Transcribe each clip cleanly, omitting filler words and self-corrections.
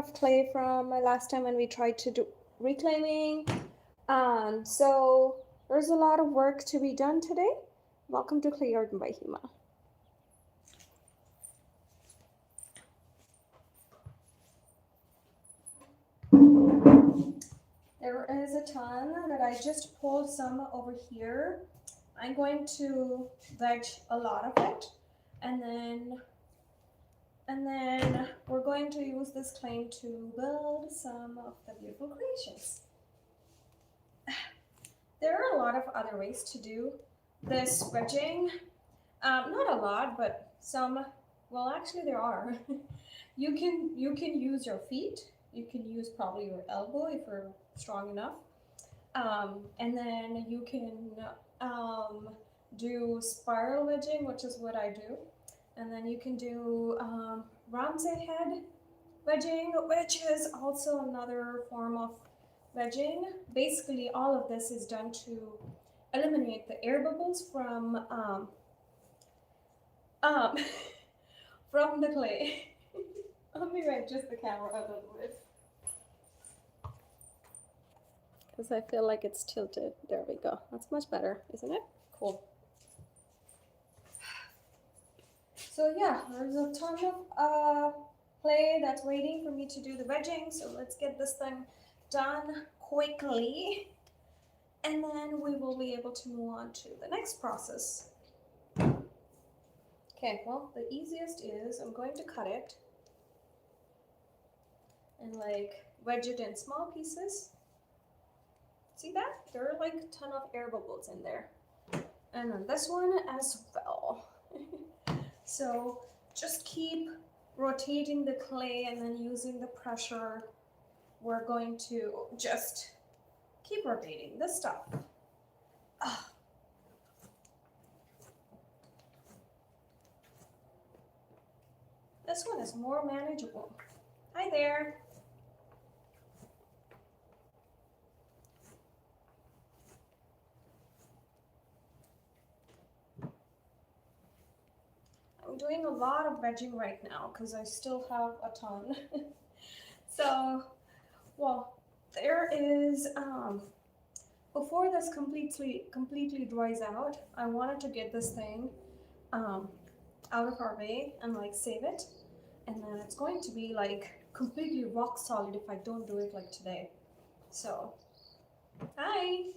of clay from my last time when we tried to do reclaiming. So there's a lot of work to be done today. Welcome to ClayGarden by Hima. There is a ton that I just pulled some over here. I'm going to veg a lot of it, and then we're going to use this clay to build some of the beautiful creations. There are a lot of other ways to do this wedging. Not a lot, but some. Well, actually, there are. You can use your feet. You can use probably your elbow if you're strong enough. And then you can do spiral wedging, which is what I do. And then you can do rounded head wedging, which is also another form of wedging. Basically, all of this is done to eliminate the air bubbles from from the clay. Let me adjust the camera a little bit, because I feel like it's tilted. There we go. That's much better, isn't it? Cool. So yeah, there's a ton of clay that's waiting for me to do the wedging. So let's get this thing done quickly, and then we will be able to move on to the next process. Okay, well, the easiest is I'm going to cut it and like wedge it in small pieces. See that? There are like a ton of air bubbles in there. And then this one as well. So just keep rotating the clay and then using the pressure. We're going to just keep rotating this stuff. This one is more manageable. Hi there. I'm doing a lot of wedging right now because I still have a ton. So, well, there is, before this completely dries out, I wanted to get this thing out of our way and like save it. And then it's going to be like completely rock solid if I don't do it like today. So, hi.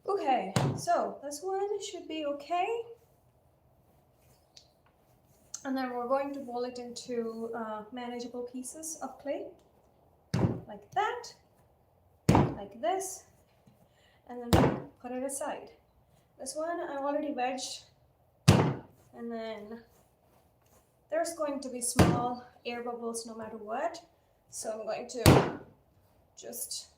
Okay, so this one should be okay. And then we're going to roll it into manageable pieces of clay, like that, like this, and then put it aside. This one I already wedged, and then there's going to be small air bubbles no matter what. So I'm going to just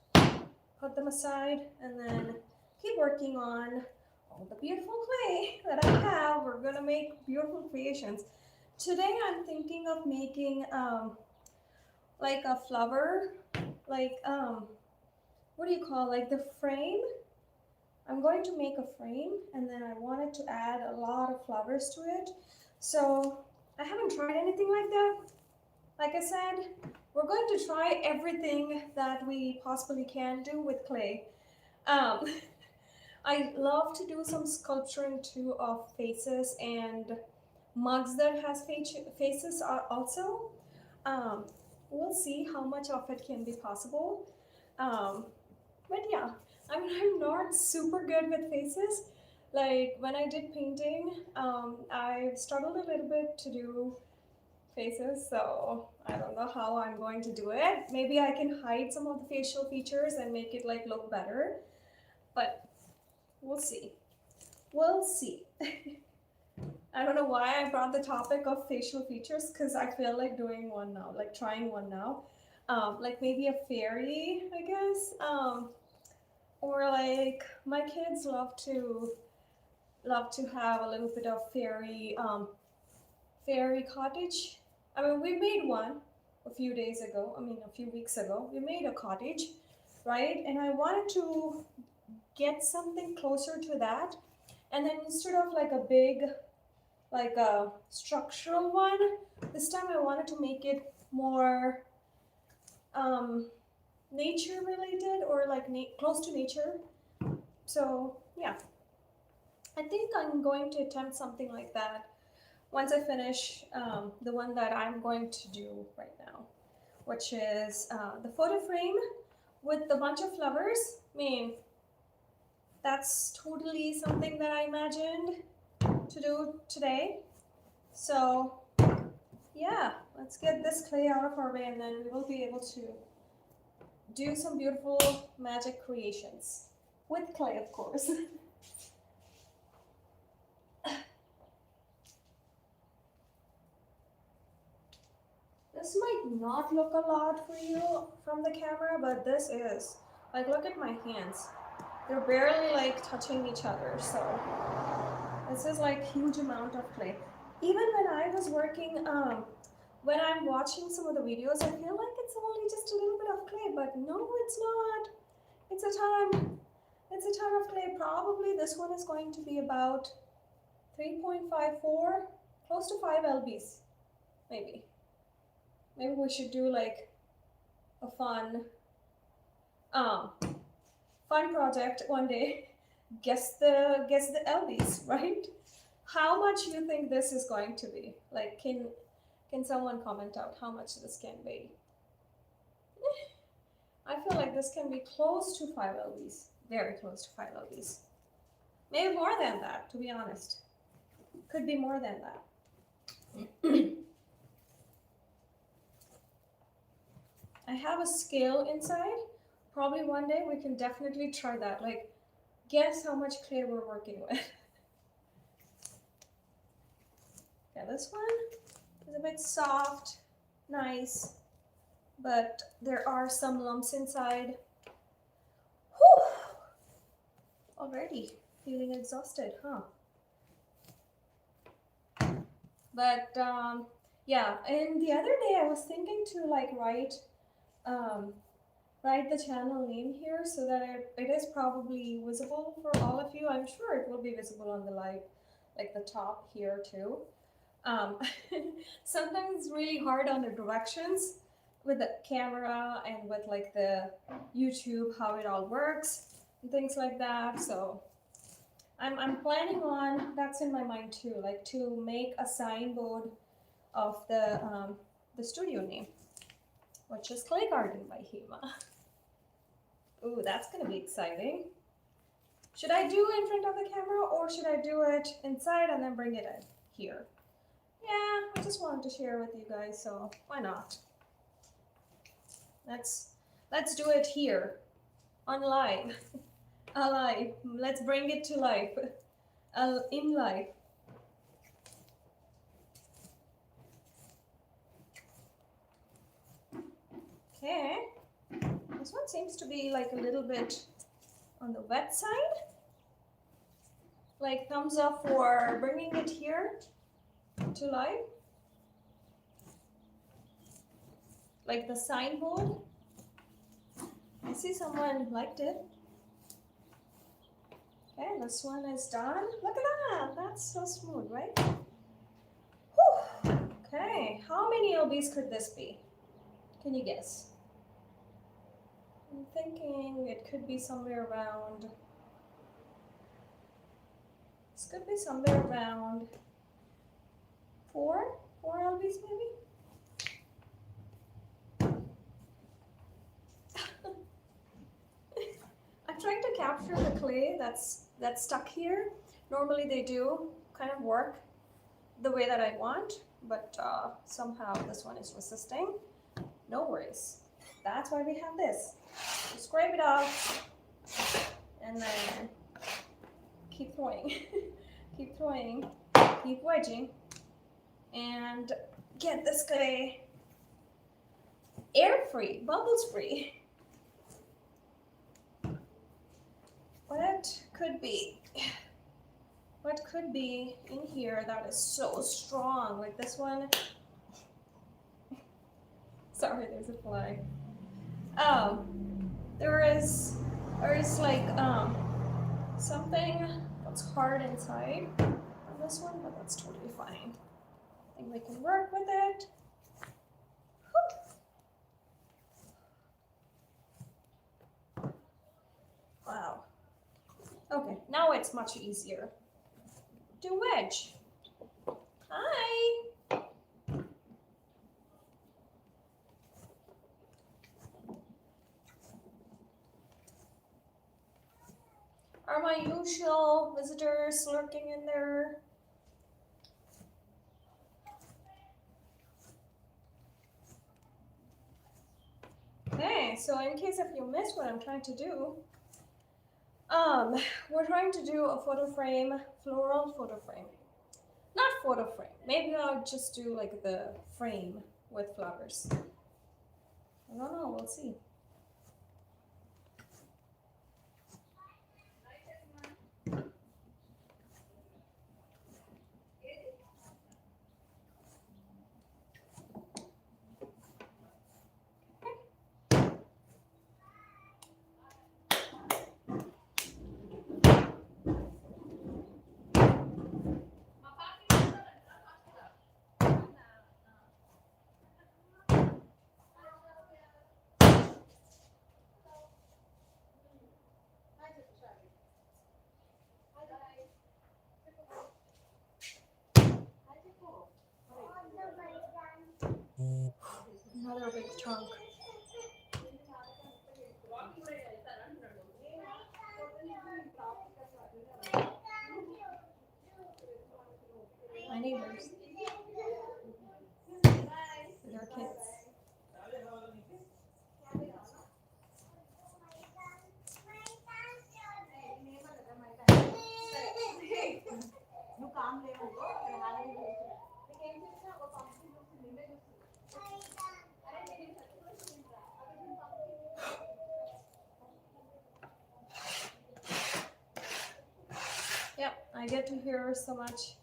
put them aside and then keep working on all the beautiful clay that I have. We're gonna make beautiful creations. Today I'm thinking of making like a flower, like what do you call, like the frame. I'm going to make a frame, and then I wanted to add a lot of flowers to it. So I haven't tried anything like that. Like I said, we're going to try everything that we possibly can do with clay. I love to do some sculpturing too of faces and mugs that has faces also. We'll see how much of it can be possible. But yeah, I mean, I'm not super good with faces. Like when I did painting, I struggled a little bit to do faces, so I don't know how I'm going to do it. Maybe I can hide some of the facial features and make it like look better, but we'll see. We'll see. I don't know why I brought the topic of facial features, because I feel like doing one now, like trying one now. Like maybe a fairy, I guess. Or like my kids love to have a little bit of fairy cottage. I mean, we made one a few days ago. I mean, a few weeks ago. We made a cottage, right? And I wanted to get something closer to that. And then instead of like a big, like a structural one, this time I wanted to make it more nature related, or like close to nature. So yeah, I think I'm going to attempt something like that once I finish the one that I'm going to do right now, which is the photo frame with a bunch of flowers. I mean, that's totally something that I imagined to do today. So yeah, let's get this clay out of our way, and then we will be able to do some beautiful magic creations with clay, of course. This might not look a lot for you from the camera, but this is. Like, look at my hands. They're barely like touching each other, so this is like huge amount of clay. Even when I was working, when I'm watching some of the videos, I feel like it's only just a little bit of clay, but no, it's not. It's a ton. It's a ton of clay. Probably this one is going to be about 3.54, close to 5 lbs, maybe. Maybe we should do like a fun project one day. Guess the lbs, right? How much you think this is going to be? Like, can someone comment out how much this can be? I feel like this can be close to 5 lbs, very close to 5 lbs. Maybe more than that, to be honest. Could be more than that. I have a scale inside. Probably one day we can definitely try that. Like, guess how much clay we're working with. Yeah, this one is a bit soft, nice, but there are some lumps inside. Whew! Already feeling exhausted, huh? But yeah, and the other day I was thinking to like write the channel name here so that it is probably visible for all of you. I'm sure it will be visible on the live, like the top here too. Sometimes it's really hard on the directions with the camera and with like the YouTube, how it all works and things like that. So I'm planning on, that's in my mind too, like to make a signboard of the studio name, which is ClayGarden by Hima. Ooh, that's gonna be exciting. Should I do it in front of the camera, or should I do it inside and then bring it in here? Yeah, I just wanted to share with you guys, so why not? Let's do it here on live. Alive. Let's bring it to life. In life. Okay. This one seems to be like a little bit on the wet side. Like, thumbs up for bringing it here to life. Like the signboard. I see someone liked it. Okay, this one is done. Look at that. That's so smooth, right? Whew. Okay, how many lbs could this be? Can you guess? I'm thinking it could be somewhere around, this could be somewhere around 4 lbs maybe? I'm trying to capture the clay that's stuck here. Normally they do kind of work the way that I want, but somehow this one is resisting. No worries. That's why we have this. You scrape it off and then keep throwing, keep throwing, keep wedging, and get this clay air-free, bubbles-free. What could be in here that is so strong? Like this one. Sorry, there's a fly. There is like something. Come it's hard inside on this one, but that's totally fine. I think we can work with it. Whew. Wow. Okay, now it's much easier to wedge. Hi. Are my usual visitors lurking in there? Okay, so in case if you missed what I'm trying to do, we're trying to do a photo frame, floral photo frame. Not photo frame. Maybe I'll just do like the frame with flowers. I don't know, we'll see. Another big chunk. My neighbors. With our kids. Yep, I get to hear so much.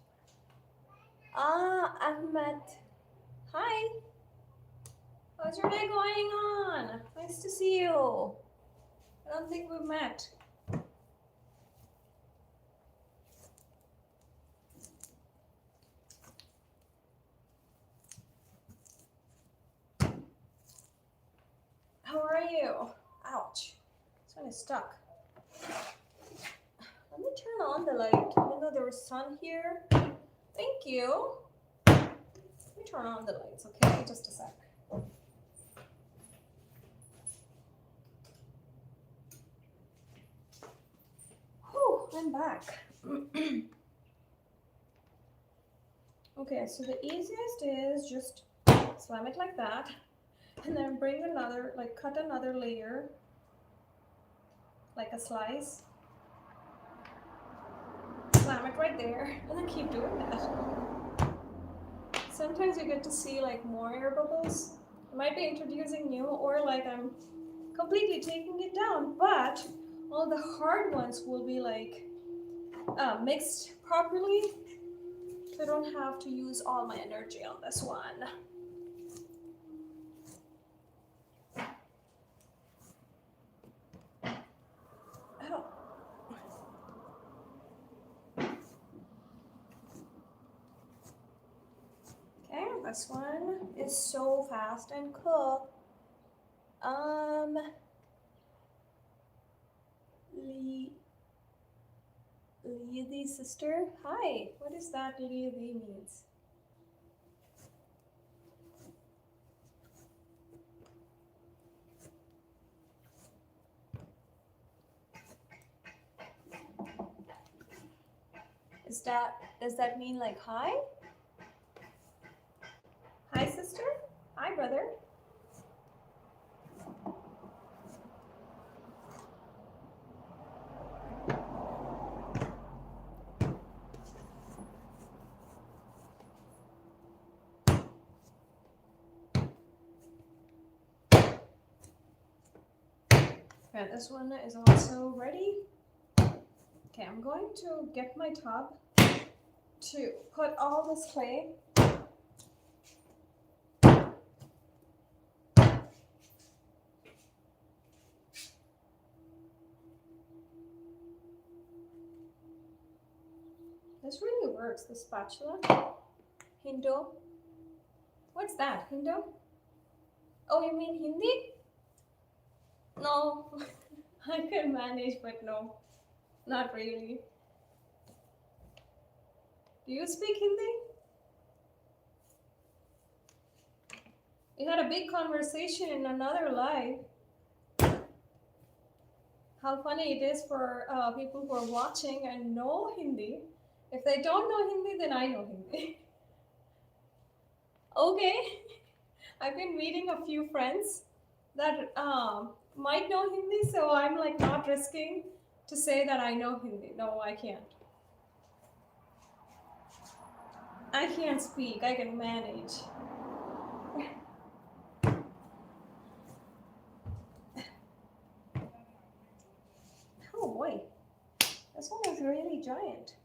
Ah, Ahmed. Hi. How's your day going on? Nice to see you. I don't think we've met. How are you? Ouch. This one is stuck. Let me turn on the light, even though there was sun here. Thank you. Let me turn on the lights, okay? Just a sec. Whew, I'm back. Okay, so the easiest is just slam it like that, and then bring another, like cut another layer, like a slice. Slam it right there, and then keep doing that. Sometimes you get to see like more air bubbles. I might be introducing new, or like I'm completely taking it down, but all the hard ones will be like mixed properly, so I don't have to use all my energy on this one. Oh. Okay, this one is so fast and cool. Liadi sister, hi. What is that Liadi means? Does that mean like hi? Hi sister? Hi brother? Okay, this one is also ready. Okay, I'm going to get my tub to put all this clay. This really works, the spatula. Hindo. What's that? Hindo? Oh, you mean Hindi? No. I can manage, but no. Not really. Do you speak Hindi? We had a big conversation in another live. How funny it is for people who are watching and know Hindi. If they don't know Hindi, then I know Hindi. Okay. I've been meeting a few friends that might know Hindi, so I'm like not risking to say that I know Hindi. No, I can't. I can't speak. I can manage. Oh boy, this one is really giant.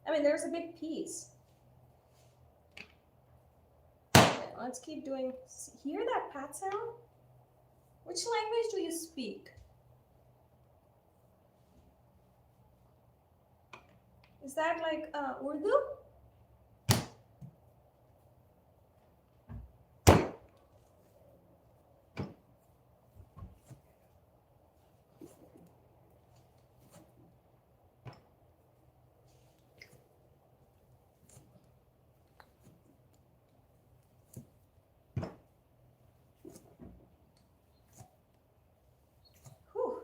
I mean, there's a big piece. Okay, let's keep doing. Hear that pat sound? Which language do you speak? Is that like Urdu? Whew.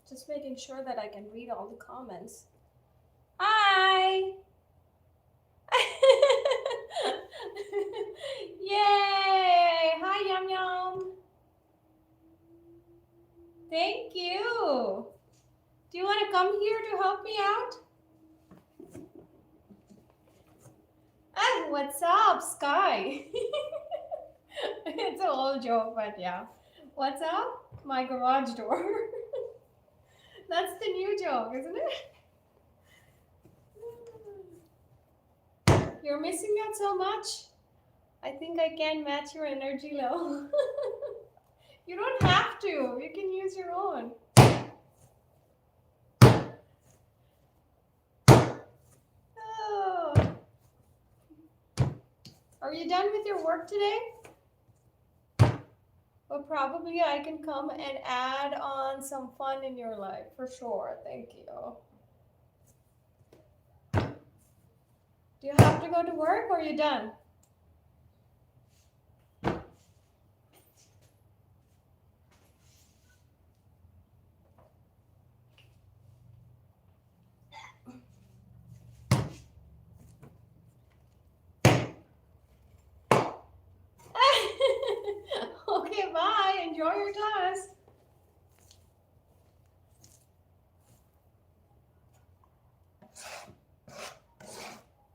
Just making sure that I can read all the comments. Hi! Yay! Hi, Yum Yum! Thank you! Do you want to come here to help me out? Ah, what's up, Sky? It's a whole joke, but yeah. What's up? My garage door. That's the new joke, isn't it? You're missing out so much. I think I can match your energy level. You don't have to. You can use your own. Oh. Are you done with your work today? Well, probably I can come and add on some fun in your life for sure. Thank you. Do you have to go to work or are you done? Okay, bye. Enjoy your class.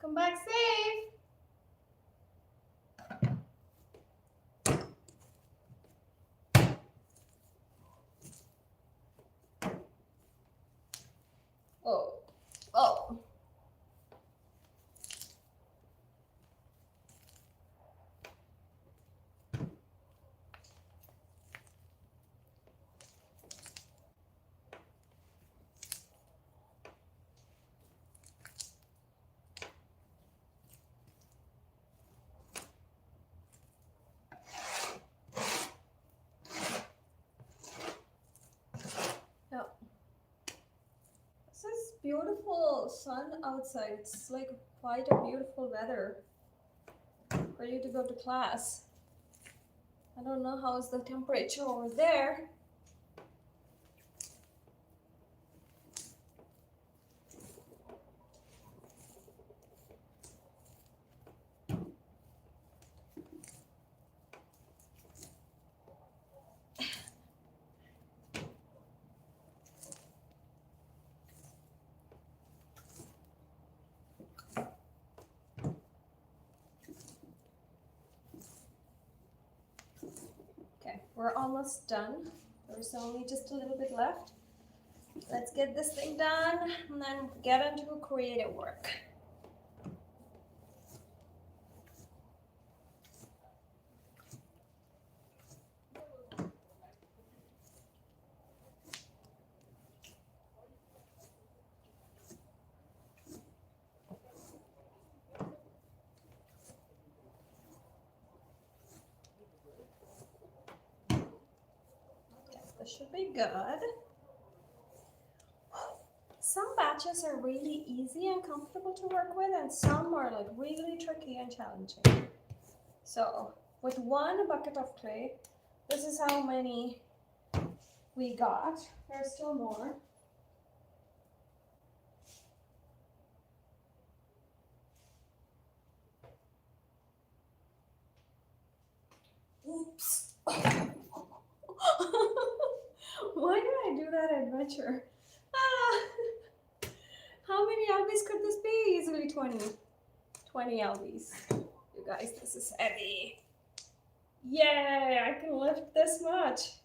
Come back safe. Oh, oh. Yeah. This is beautiful sun outside. It's like quite a beautiful weather for you to go to class. I don't know how is the temperature over there. we're almost done. There's only just a little bit left. Let's get this thing done and then get into creative work. This should be good. Some batches are really easy and comfortable to work with, and some are like really tricky and challenging. So with one bucket of clay, this is how many we got. There's still more. Oops. Why did I do that adventure? Ah. How many lbs could this be? Easily 20. 20 lbs. You guys, this is heavy. Yay, I can lift this much.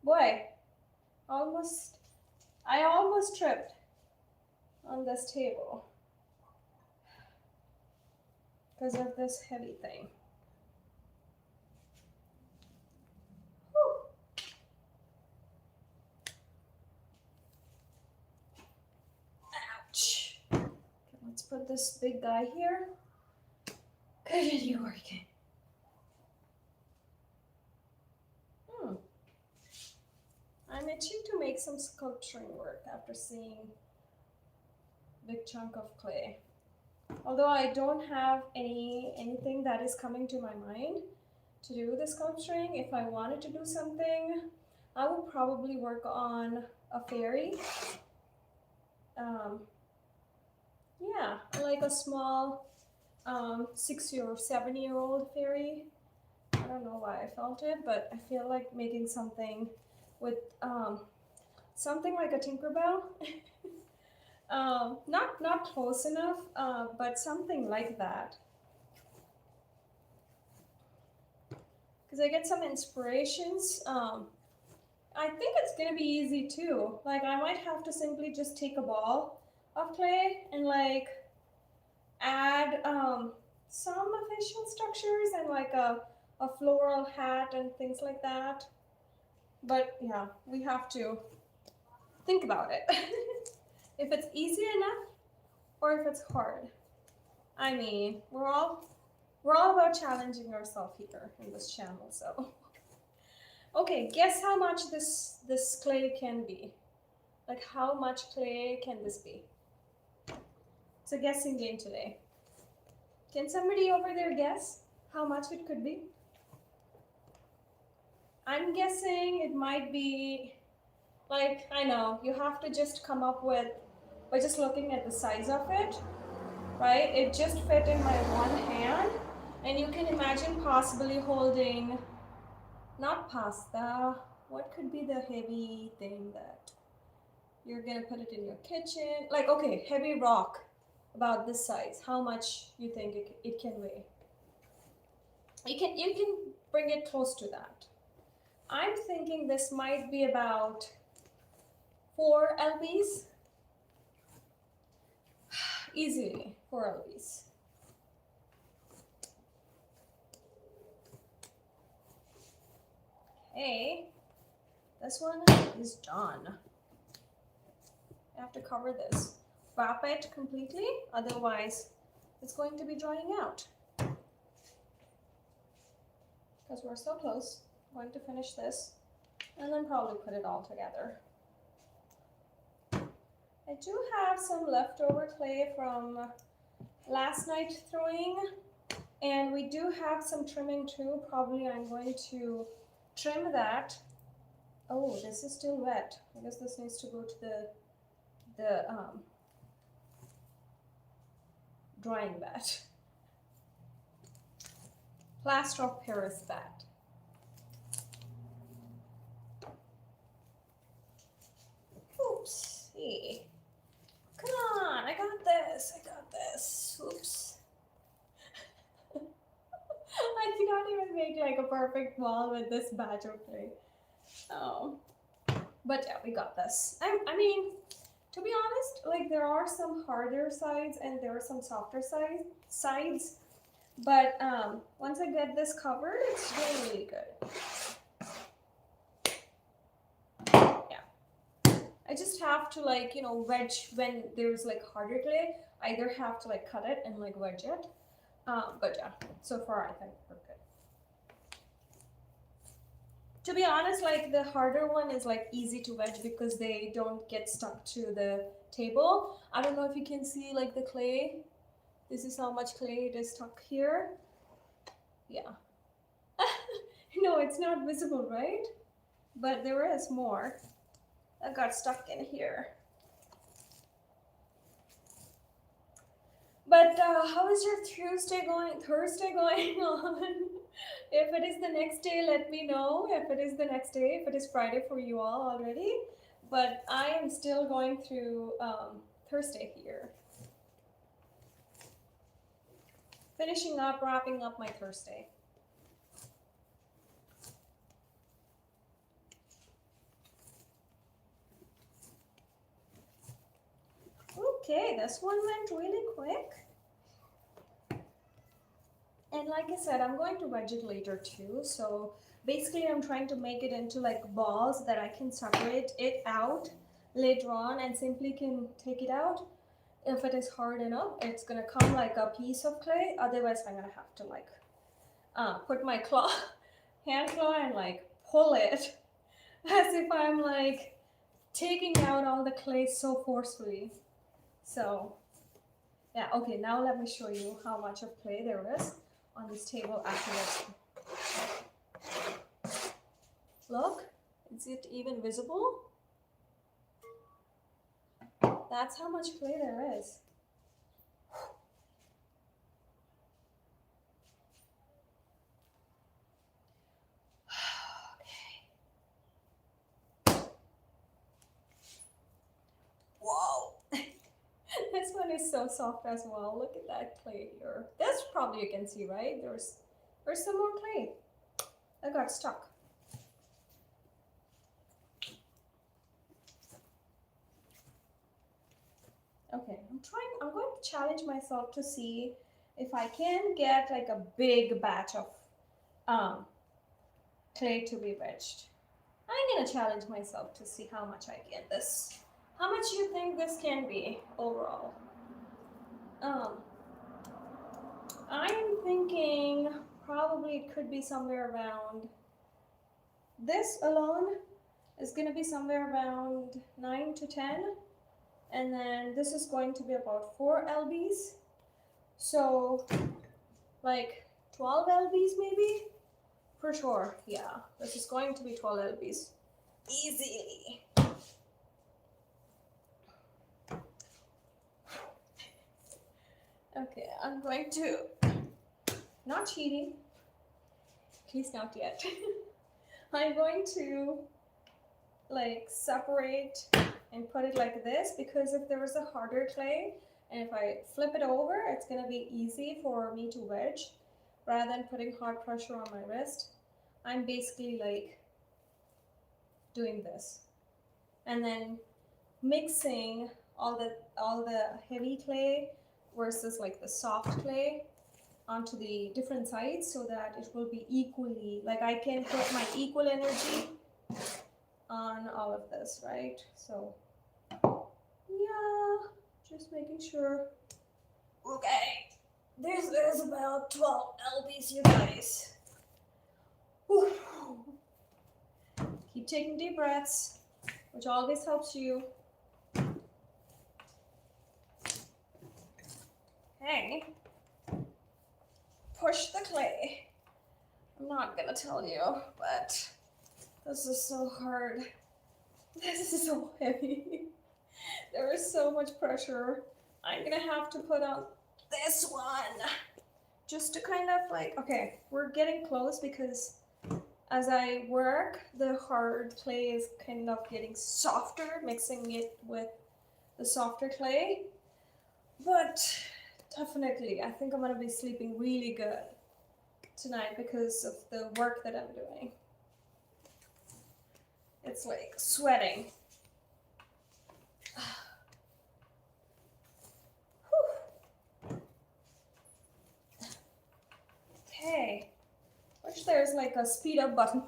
Boy, I almost tripped on this table because of this heavy thing. Ouch. Okay, let's put this big guy here. Continue working. I'm itching to make some sculpturing work after seeing big chunk of clay. Although I don't have anything that is coming to my mind to do the sculpturing, if I wanted to do something, I would probably work on a fairy. Yeah, like a small 6-year or 7-year-old fairy. I don't know why I felt it, but I feel like making something with something like a Tinkerbell. Not close enough, but something like that. Because I get some inspirations. I think it's gonna be easy too. Like I might have to simply just take a ball of clay and like add some facial structures and like a floral hat and things like that. But yeah, we have to think about it. If it's easy enough or if it's hard. I mean, we're all about challenging ourselves here in this channel, so. Okay, guess how much this clay can be? Like how much clay can this be? It's a guessing game today. Can somebody over there guess how much it could be? I'm guessing it might be, like, I know, you have to just come up with, by just looking at the size of it, right? It just fit in my one hand, and you can imagine possibly holding, not pasta, what could be the heavy thing that you're gonna put it in your kitchen? Like, okay, heavy rock, about this size. How much you think it can weigh? You can bring it close to that. I'm thinking this might be about 4 lbs. Easily 4 lbs. Okay, this one is done. I have to cover this. Wrap it completely, otherwise it's going to be drying out. Because we're so close. I'm going to finish this and then probably put it all together. I do have some leftover clay from last night throwing, and we do have some trimming too. Probably I'm going to trim that. Oh, this is still wet. I guess this needs to go to the drying bed. Plaster of Paris bed. Oopsie. Come on, I got this. Oops. make like a perfect wall with this batch of clay. Oh, but yeah, we got this. I mean, to be honest, like there are some harder sides and there are some softer sides. But once I get this covered, it's really, really good. Yeah. I just have to like, you know, wedge when there's like harder clay. I either have to like cut it and like wedge it. But yeah, so far I think we're good. To be honest, like the harder one is like easy to wedge because they don't get stuck to the table. I don't know if you can see like the clay. This is how much clay it is stuck here. Yeah. No, it's not visible, right? But there is more that got stuck in here. But how is your Thursday going on? If it is the next day, let me know. If it is the next day, if it is Friday for you all already. But I am still going through Thursday here. Finishing up, wrapping up my Thursday. Okay, this one went really quick. And like I said, I'm going to wedge it later too. So basically I'm trying to make it into like balls that I can separate it out later on and simply can take it out. If it is hard enough, it's gonna come like a piece of clay. Otherwise I'm gonna have to like put my hand claw and like pull it as if I'm like taking out all the clay so forcefully. So yeah, okay, now let me show you how much of clay there is on this table after this. Look, is it even visible? That's how much clay there is. Okay. Whoa. This one is so soft as well. Look at that clay here. This probably you can see, right? There's some more clay that got stuck. Okay, I'm going to challenge myself to see if I can get like a big batch of clay to be wedged. I'm gonna challenge myself to see how much I get this. How much do you think this can be overall? I'm thinking probably it could be somewhere around, this alone is gonna be somewhere around 9 to 10. And then this is going to be about 4 lbs. So like 12 lbs maybe? For sure, yeah. This is going to be 12 lbs. Easily. Okay, I'm going to, not cheating, at least not yet. I'm going to like separate and put it like this, because if there was a harder clay and if I flip it over, it's gonna be easy for me to wedge rather than putting hard pressure on my wrist. I'm basically like doing this and then mixing all the heavy clay versus like the soft clay onto the different sides so that it will be equally, like I can put my equal energy on all of this, right? So yeah, just making sure. Okay, this is about 12 lbs, you guys. Whew. Keep taking deep breaths, which always helps you. Okay, push the clay. I'm not gonna tell you, but this is so hard. This is so heavy. There is so much pressure. I'm gonna have to put on this one just to kind of like, okay, we're getting close because as I work, the hard clay is kind of getting softer, mixing it with the softer clay. But definitely, I think I'm gonna be sleeping really good tonight because of the work that I'm doing. It's like sweating. Okay. Wish there's like a speed up button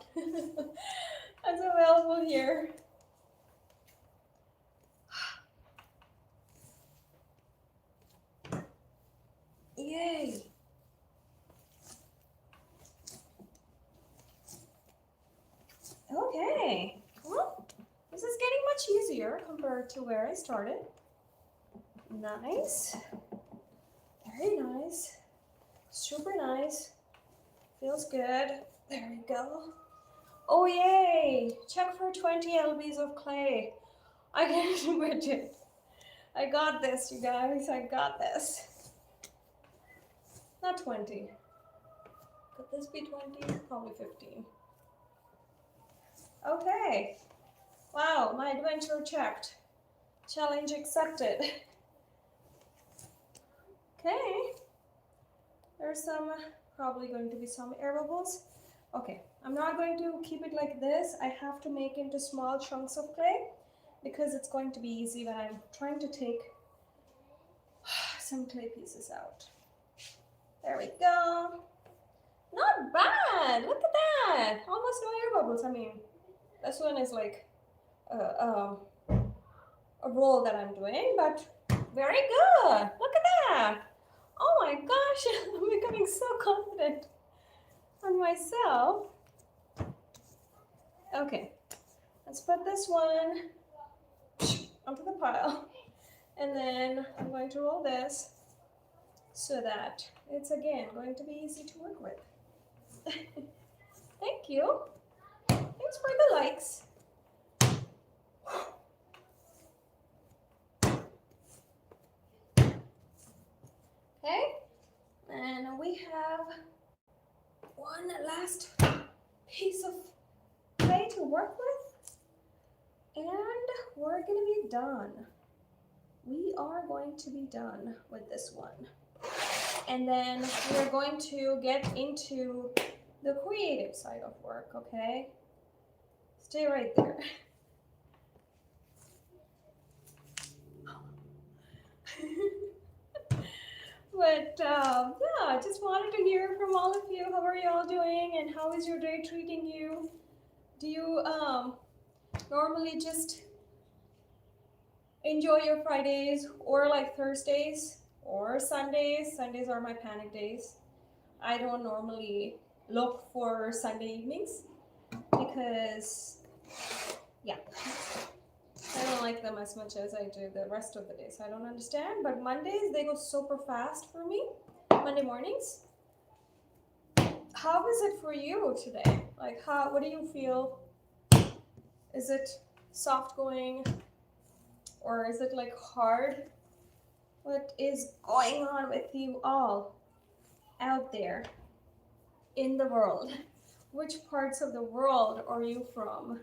that's available here. Yay. Okay. Well, this is getting much easier compared to where I started. Nice. Very nice. Super nice. Feels good. There we go. Oh yay! Check for 20 lbs of clay. I can't imagine. I got this, you guys. I got this. Not 20. Could this be 20? Probably 15. Okay. Wow, my adventure checked. Challenge accepted. Okay. There's probably going to be some air bubbles. Okay, I'm not going to keep it like this. I have to make into small chunks of clay because it's going to be easy when I'm trying to take some clay pieces out. There we go. Not bad. Look at that. Almost no air bubbles. I mean, this one is like a roll that I'm doing, but very good. Look at that. Oh my gosh, I'm becoming so confident on myself. Okay, let's put this one onto the pile. And then I'm going to roll this so that it's again going to be easy to work with. Thank you. Thanks for the likes. Okay, and we have one last piece of clay to work with, and we're gonna be done. We are going to be done with this one. And then we're going to get into the creative side of work, okay? Stay right there. But yeah, I just wanted to hear from all of you. How are you all doing and how is your day treating you? Do you normally just enjoy your Fridays or like Thursdays or Sundays? Sundays are my panic days. I don't normally look for Sunday evenings because, yeah, I don't like them as much as I do the rest of the days. I don't understand, but Mondays, they go super fast for me. Monday mornings. How is it for you today? Like, what do you feel? Is it soft going or is it like hard? What is going on with you all out there in the world? Which parts of the world are you from?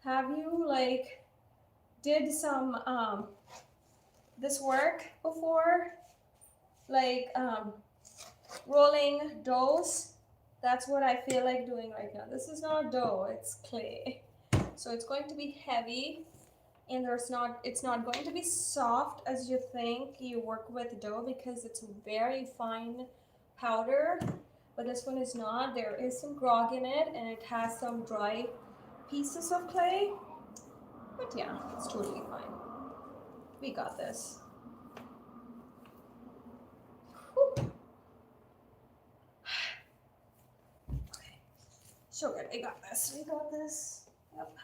Have you like did some this work before? Like rolling doughs? That's what I feel like doing right now. This is not dough, it's clay. So it's going to be heavy and it's not going to be soft as you think you work with dough because it's very fine powder, but this one is not. There is some grog in it and it has some dry pieces of clay, but yeah, it's totally fine. We got this. Whew. Okay, so good. We got this. We got this. Yep.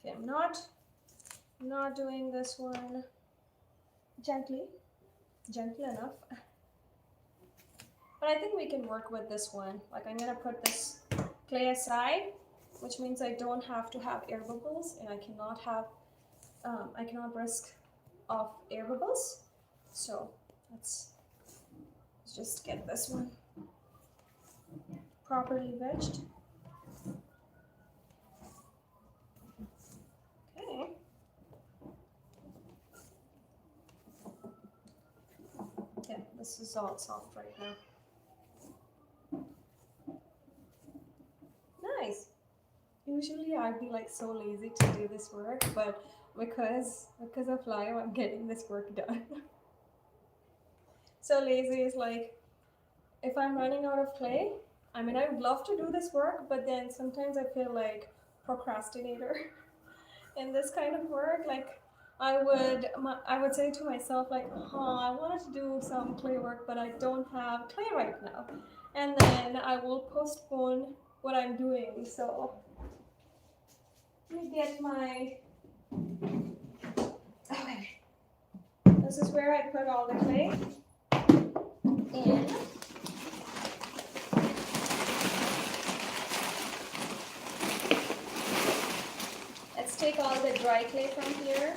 Okay, I'm not doing this one gently enough. But I think we can work with this one. Like I'm gonna put this clay aside, which means I don't have to have air bubbles, and I cannot risk of air bubbles. So let's just get this one properly wedged. Okay. This is all soft right now. Nice. Usually I'd be like so lazy to do this work, but because of live, I'm getting this work done. So lazy is like, if I'm running out of clay, I mean, I would love to do this work, but then sometimes I feel like procrastinator in this kind of work. Like I would say to myself like, I wanted to do some clay work, but I don't have clay right now. And then I will postpone what I'm doing. So let me get my, okay. This is where I put all the clay in. Let's take all the dry clay from here.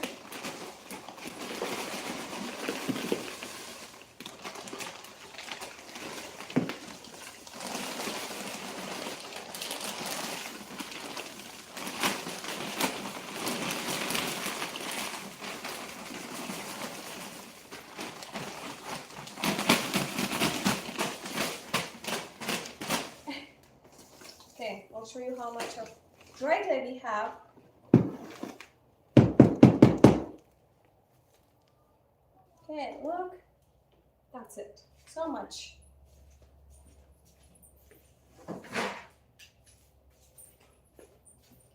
Okay, I'll show you how much of dry clay we have. Okay, look, that's it, so much.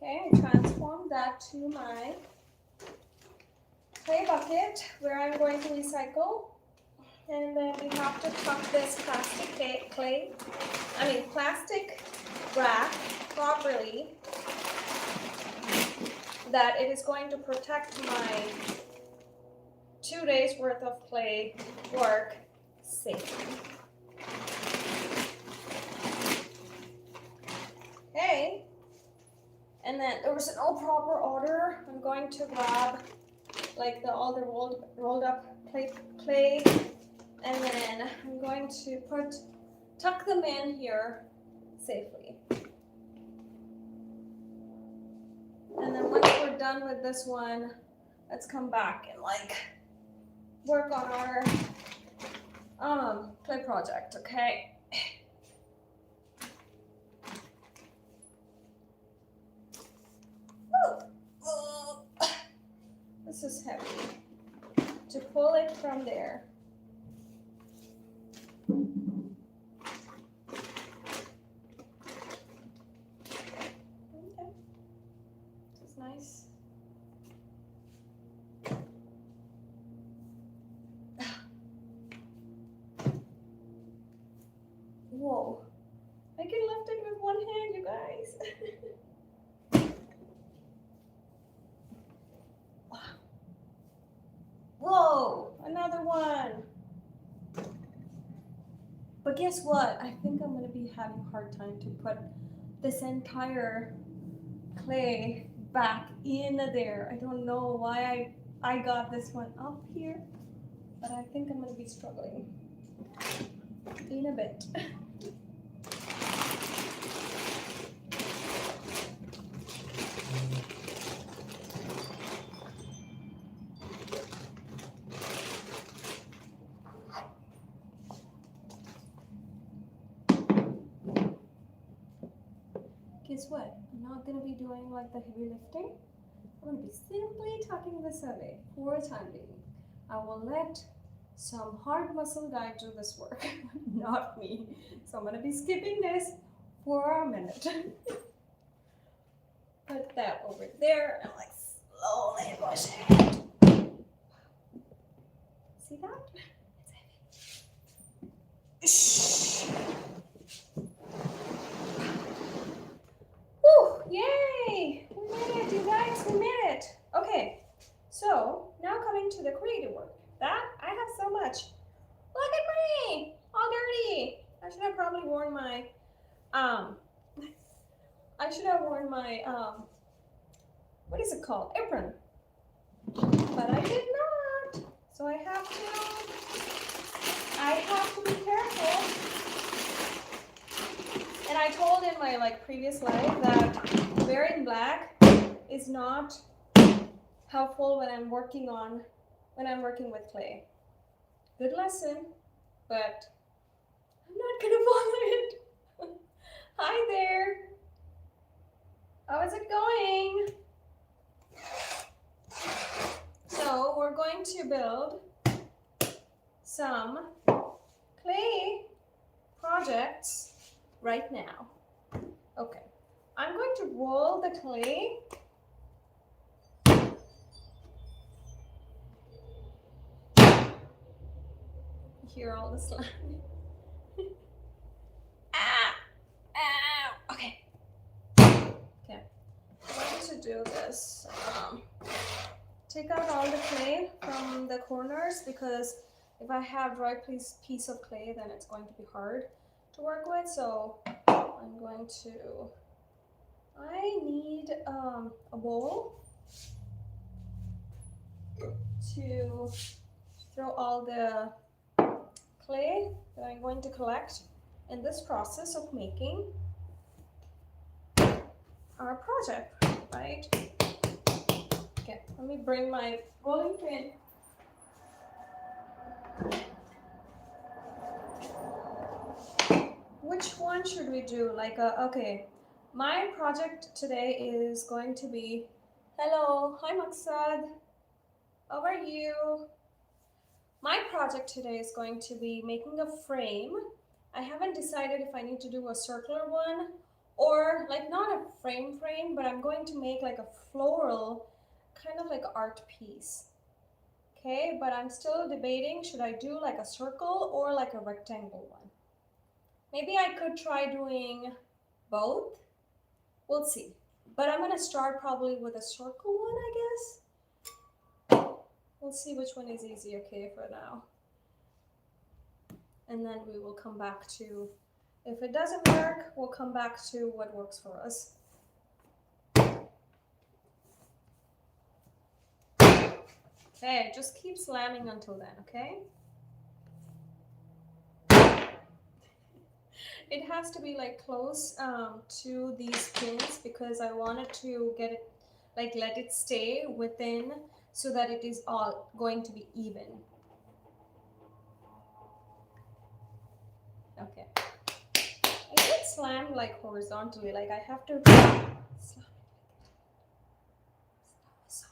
Okay, transform that to my clay bucket where I'm going to recycle. And then we have to tuck this plastic wrap properly, that it is going to protect my 2 days worth of clay work safely. Okay, and then there was no proper order. I'm going to grab like all the rolled up clay, and then I'm going to tuck them in here safely. And then once we're done with this one, let's come back and like work on our clay project, okay? This is heavy. To pull it from there. Okay. This is nice. Whoa. I can lift it with one hand, you guys. Whoa, another one. But guess what? I think I'm going to be having a hard time to put this entire clay back in there. I don't know why I got this one up here, but I think I'm going to be struggling in a bit. Guess what? I'm not going to be doing like the heavy lifting. I'm going to be simply tucking this away for a time being. I will let some hard muscle guy do this work, not me. So I'm going to be skipping this for a minute. Put that over there and like slowly push it. See that? It's heavy. Woo! Yay! We made it, you guys. We made it. Okay. So now coming to the creative work. That I have so much. Look at me, all dirty. I should have probably worn my what is it called? Apron. But I did not. So I have to be careful. And I told in my previous live that wearing black is not helpful when I'm working with clay. Good lesson, but I'm not gonna follow it. Hi there. How is it going? So we're going to build some clay projects right now. Okay, I'm going to roll the clay. You hear all the slamming. Ah! Ow! Okay. Okay. I'm going to do this. Take out all the clay from the corners, because if I have dry piece of clay, then it's going to be hard to work with. So I'm going to, I need a bowl to throw all the clay that I'm going to collect in this process of making our project, right? Okay, let me bring my rolling pin. Which one should we do? Okay, my project today is going to be, hello, hi Maksad, how are you? My project today is going to be making a frame. I haven't decided if I need to do a circular one or like not a frame, but I'm going to make like a floral, kind of like art piece. Okay, but I'm still debating, should I do like a circle or like a rectangle one? Maybe I could try doing both. We'll see. But I'm gonna start probably with a circle one, I guess. We'll see which one is easy, okay, for now. And then we will come back to, if it doesn't work, we'll come back to what works for us. Okay, just keep slamming until then, okay? It has to be like close to these pins, because I wanted to get it, like let it stay within so that it is all going to be even. Okay. I get slammed like horizontally, like I have to slam it. That was so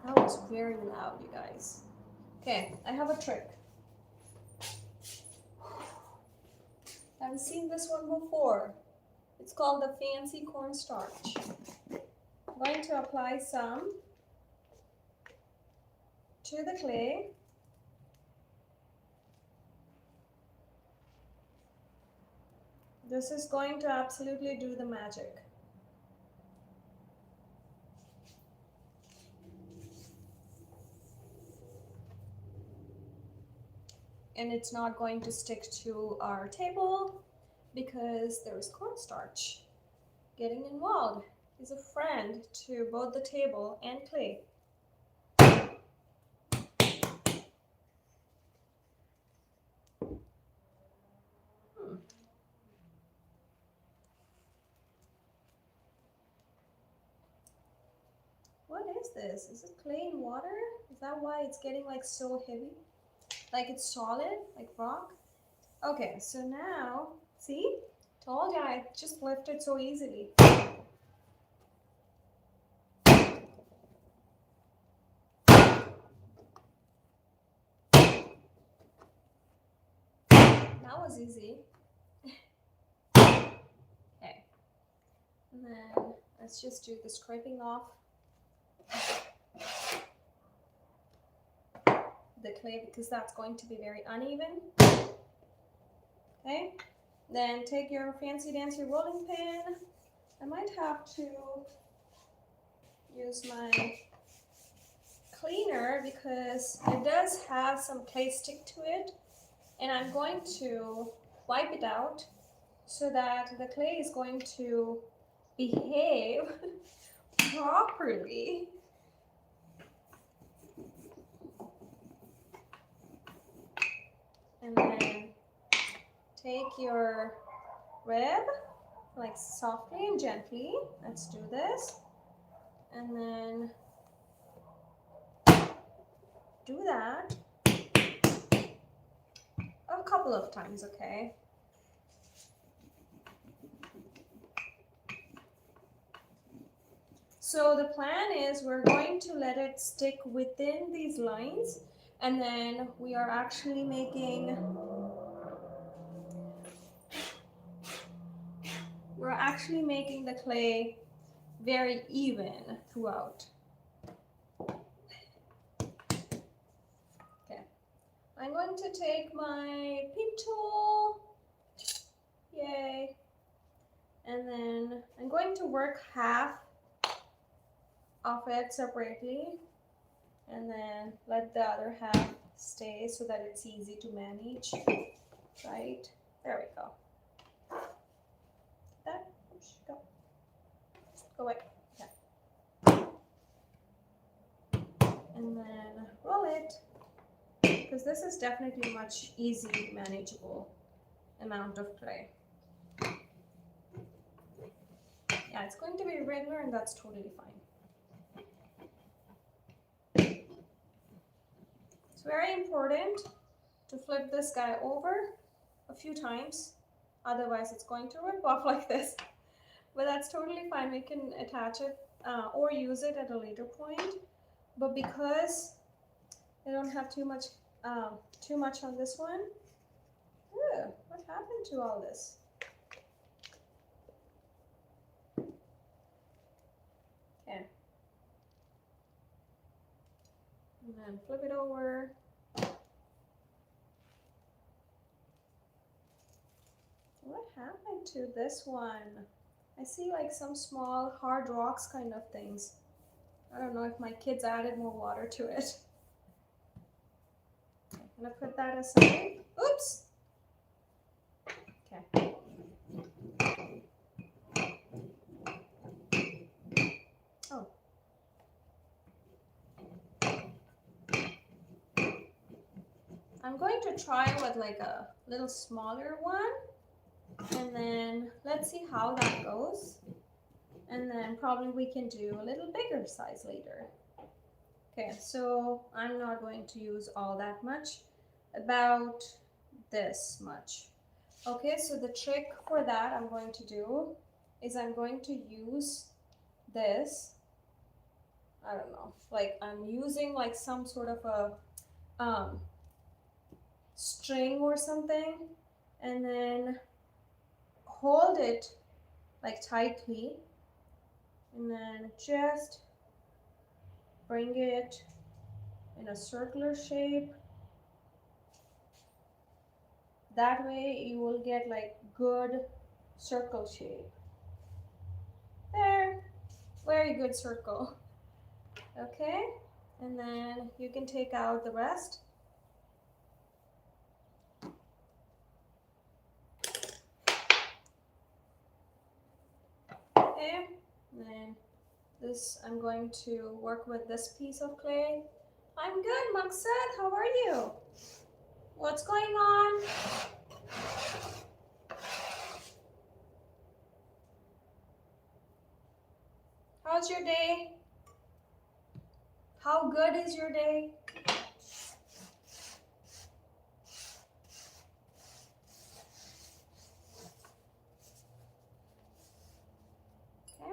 loud. That was very loud, you guys. Okay, I have a trick. I've seen this one before. It's called the fancy cornstarch. I'm going to apply some to the clay. This is going to absolutely do the magic. And it's not going to stick to our table because there's cornstarch getting involved. He's a friend to both the table and clay. What is this? Is it clay and water? Is that why it's getting like so heavy? Like it's solid, like rock? Okay, so now, see? Told you I just lifted so easily. That was easy. Okay. And then let's just do the scraping off the clay, because that's going to be very uneven. Okay. Then take your fancy dancy rolling pin. I might have to use my cleaner because it does have some clay stick to it, and I'm going to wipe it out so that the clay is going to behave properly. And then take your rib, like softly and gently. Let's do this. and then do that a couple of times, okay? So the plan is we're going to let it stick within these lines, and then we are actually making the clay very even throughout. Okay, I'm going to take my pin tool, yay, and then I'm going to work half of it separately and then let the other half stay so that it's easy to manage, right? There we go. That, go away. Okay. And then roll it, because this is definitely much easy, manageable amount of clay. Yeah, it's going to be regular, and that's totally fine. It's very important to flip this guy over a few times, otherwise it's going to rip off like this. But that's totally fine. We can attach it or use it at a later point. But because I don't have too much on this one, ew, what happened to all this? Okay. And then flip it over. What happened to this one? I see like some small hard rocks kind of things. I don't know if my kids added more water to it. Okay, I'm gonna put that aside. Oops. Okay. Oh. I'm going to try with like a little smaller one, and then let's see how that goes. And then probably we can do a little bigger size later. Okay, so I'm not going to use all that much, about this much. Okay, so the trick for that I'm going to do is I'm going to use this, I don't know, like I'm using like some sort of a string or something, and then hold it like tightly, and then just bring it in a circular shape. That way you will get like good circle shape. There, very good circle. Okay, and then you can take out the rest. Okay, and then this, I'm going to work with this piece of clay. I'm good, Maqsad, how are you? What's going on? How's your day? How good is your day? Okay,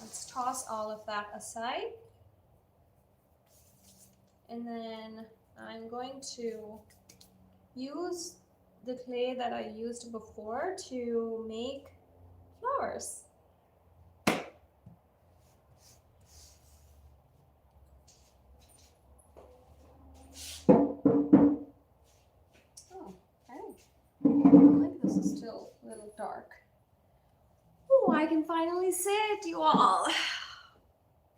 let's toss all of that aside. And then I'm going to use the clay that I used before to make flowers. Oh, okay. I think this is still a little dark. Oh, I can finally sit, you all.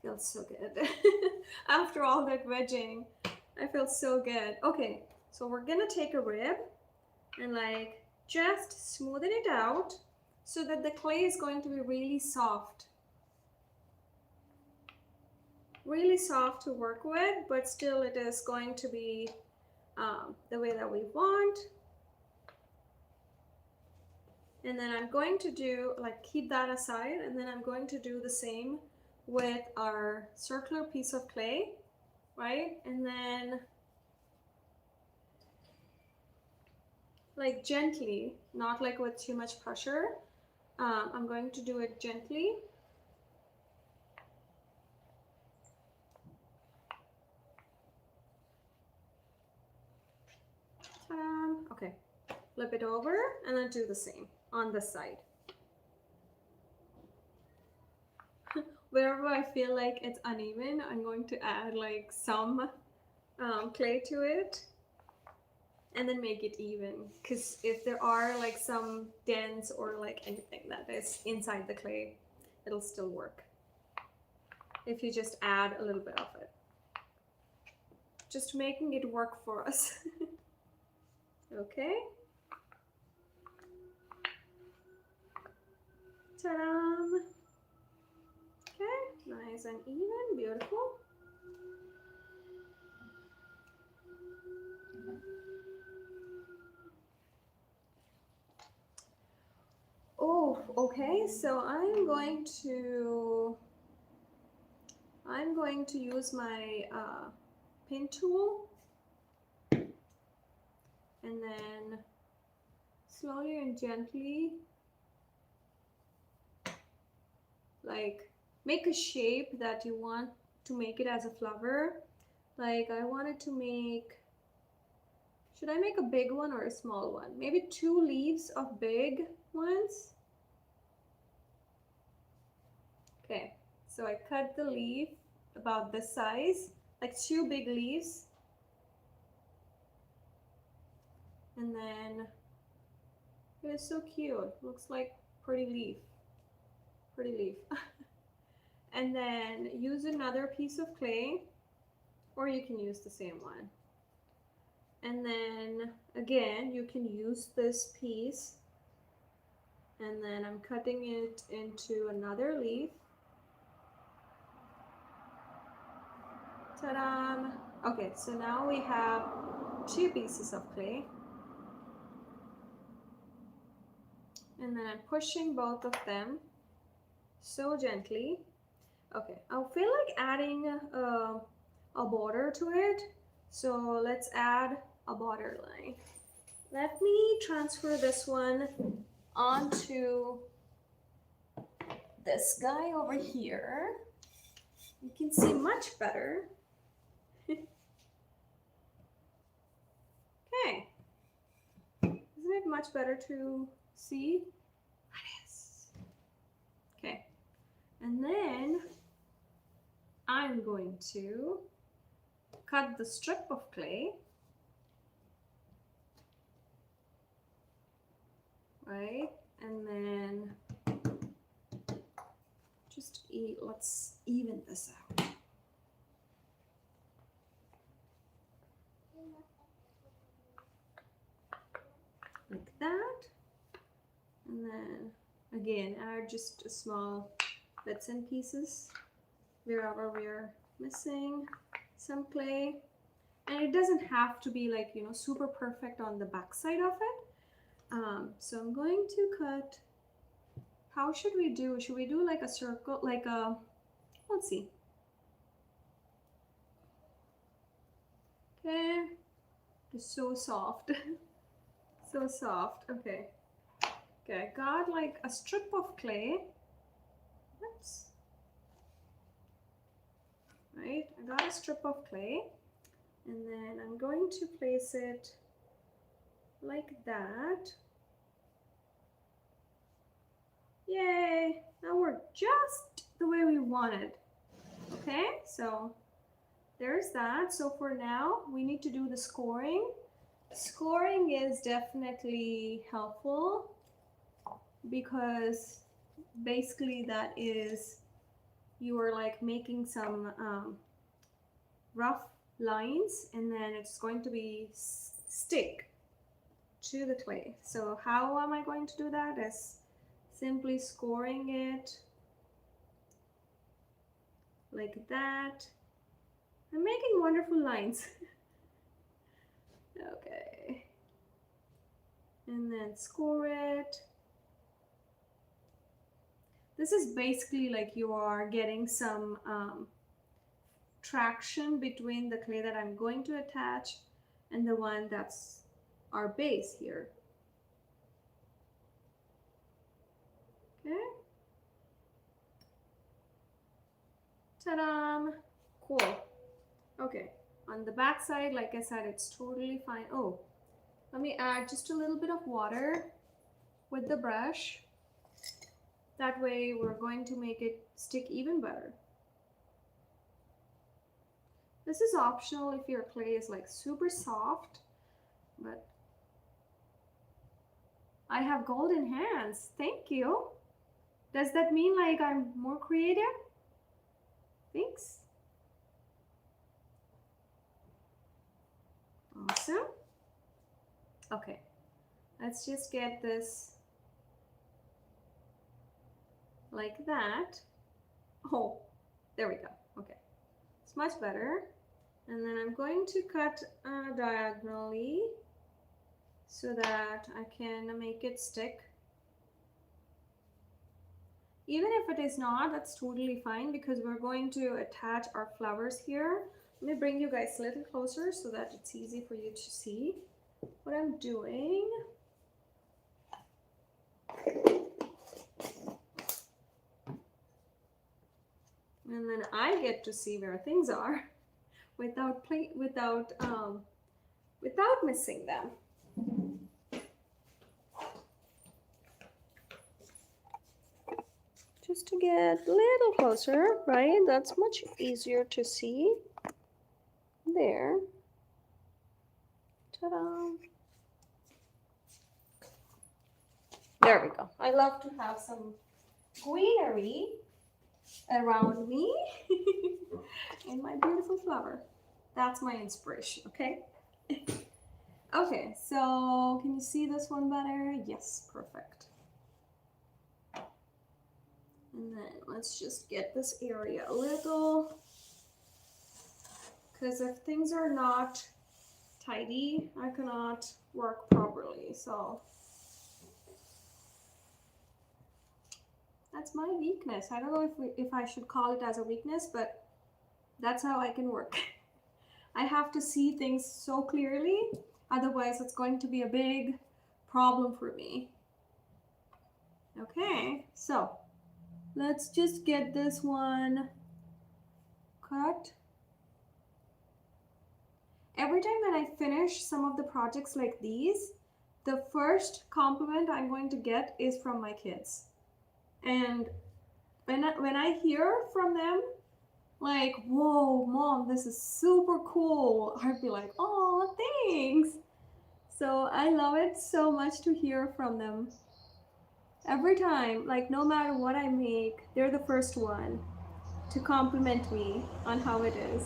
Feels so good. After all that wedging, I feel so good. Okay, so we're gonna take a rib and like just smoothen it out so that the clay is going to be really soft. Really soft to work with, but still it is going to be the way that we want. And then I'm going to do, like, keep that aside, and then I'm going to do the same with our circular piece of clay, right? And then like gently, not like with too much pressure. I'm going to do it gently. Okay, flip it over and then do the same on this side. Wherever I feel like it's uneven, I'm going to add like some clay to it and then make it even, because if there are like some dents or like anything that is inside the clay, it'll still work if you just add a little bit of it, just making it work for us. Okay, ta-da. Okay, nice and even, beautiful. Oh, okay, so I'm going to use my pin tool and then slowly and gently like make a shape that you want to make it as a flower. Like I wanted to make, should I make a big one or a small one? Maybe 2 leaves of big ones. Okay, so I cut the leaf about this size, like 2 big leaves. And then it is so cute. Looks like pretty leaf. Pretty leaf. And then use another piece of clay, or you can use the same one. And then again, you can use this piece, and then I'm cutting it into another leaf. Ta-da! Okay, so now we have 2 pieces of clay. And then I'm pushing both of them so gently. Okay, I feel like adding a border to it. So let's add a border line. Let me transfer this one onto this guy over here. You can see much better. Okay. Isn't it much better to see? It is. Okay. And then I'm going to cut the strip of clay. Right? And then just let's even this out. Like that. And then again, add just a small bits and pieces wherever we're missing some clay. And it doesn't have to be like, you know, super perfect on the back side of it. So I'm going to cut, how should we do? Should we do like a circle, like a, let's see. Okay, it's so soft. So soft. Okay. Okay, I got like a strip of clay. Oops. Right, I got a strip of clay, and then I'm going to place it like that. Yay, that worked just the way we wanted. Okay, so there's that. So for now, we need to do the scoring. Scoring is definitely helpful because basically that is, you are like making some rough lines, and then it's going to be stick to the clay. So how am I going to do that? Is simply scoring it like that. I'm making wonderful lines. Okay, and then score it. This is basically like you are getting some traction between the clay that I'm going to attach and the one that's our base here. Okay. Ta-da! Cool. Okay. On the back side, like I said, it's totally fine. Oh, let me add just a little bit of water with the brush. That way we're going to make it stick even better. This is optional if your clay is like super soft, but I have golden hands. Thank you. Does that mean like I'm more creative? Thanks. Awesome. Okay, let's just get this like that. Oh, there we go. Okay, it's much better. And then I'm going to cut diagonally so that I can make it stick. Even if it is not, that's totally fine because we're going to attach our flowers here. Let me bring you guys a little closer so that it's easy for you to see what I'm doing. And then I get to see where things are without missing them. Just to get a little closer, right? That's much easier to see. There. Ta-da! There we go. I love to have some greenery around me in my beautiful flower. That's my inspiration, okay? Okay, so can you see this one better? Yes, perfect. And then let's just get this area a little, because if things are not tidy, I cannot work properly. So that's my weakness. I don't know if I should call it as a weakness, but that's how I can work. I have to see things so clearly, otherwise it's going to be a big problem for me. Okay, so let's just get this one cut. Every time that I finish some of the projects like these, the first compliment I'm going to get is from my kids. And when I hear from them, like, whoa, mom, this is super cool, I'd be like, oh, thanks. So I love it so much to hear from them. Every time, like no matter what I make, they're the first one to compliment me on how it is.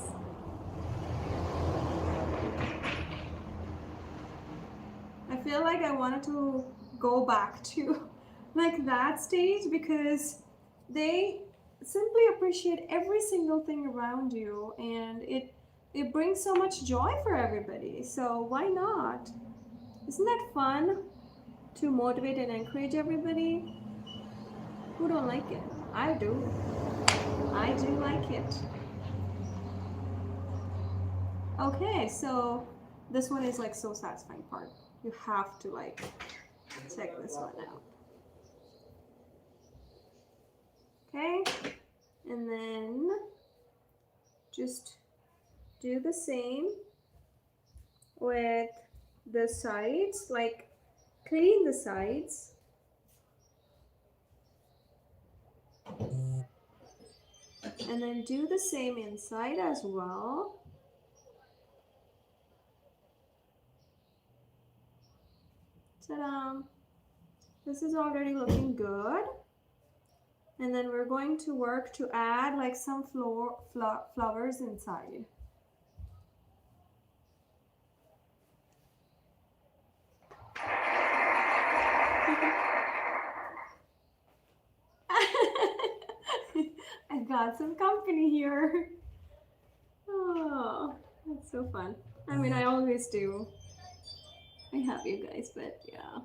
I feel like I wanted to go back to like that stage because they simply appreciate every single thing around you, and it brings so much joy for everybody. So why not? Isn't that fun to motivate and encourage everybody? Who don't like it? I do. I do like it. Okay, so this one is like so satisfying part. You have to like check this one out. Okay, and then just do the same with the sides, like clean the sides. And then do the same inside as well. Ta-da! This is already looking good. And then we're going to work to add like some flowers inside. I got some company here. Oh, that's so fun. I mean, I always do. I have you guys, but yeah.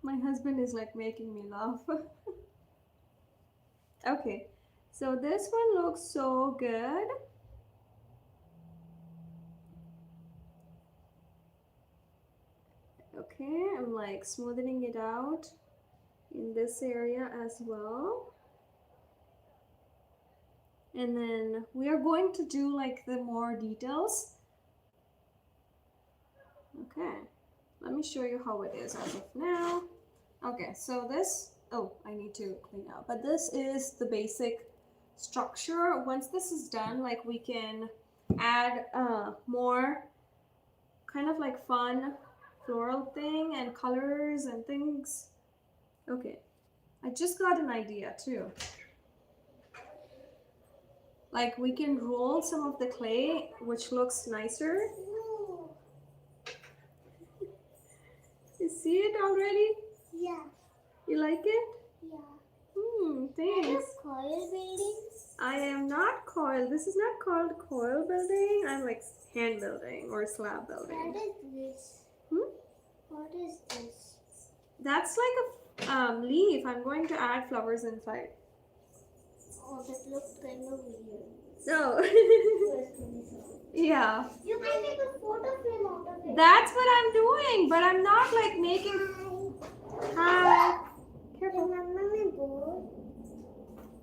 My husband is like making me laugh. Okay, so this one looks so good. Okay, I'm like smoothing it out in this area as well. And then we are going to do like the more details. Okay, let me show you how it is as of now. Okay, so this, oh, I need to clean out, but this is the basic structure. Once this is done, like we can add more kind of like fun floral thing and colors and things. Okay, I just got an idea too. Like we can roll some of the clay, which looks nicer. You see it already? Yeah. You like it? Yeah. Thanks. Coil building? I am not coil. This is not called coil building. I'm like hand building or slab building. What is this? What is this? That's like a leaf. I'm going to add flowers inside. Oh, that looks kind of weird. No. Yeah. You can make a photo frame out of it. That's what I'm doing, but I'm not like making. Hi. Careful. Remember my board?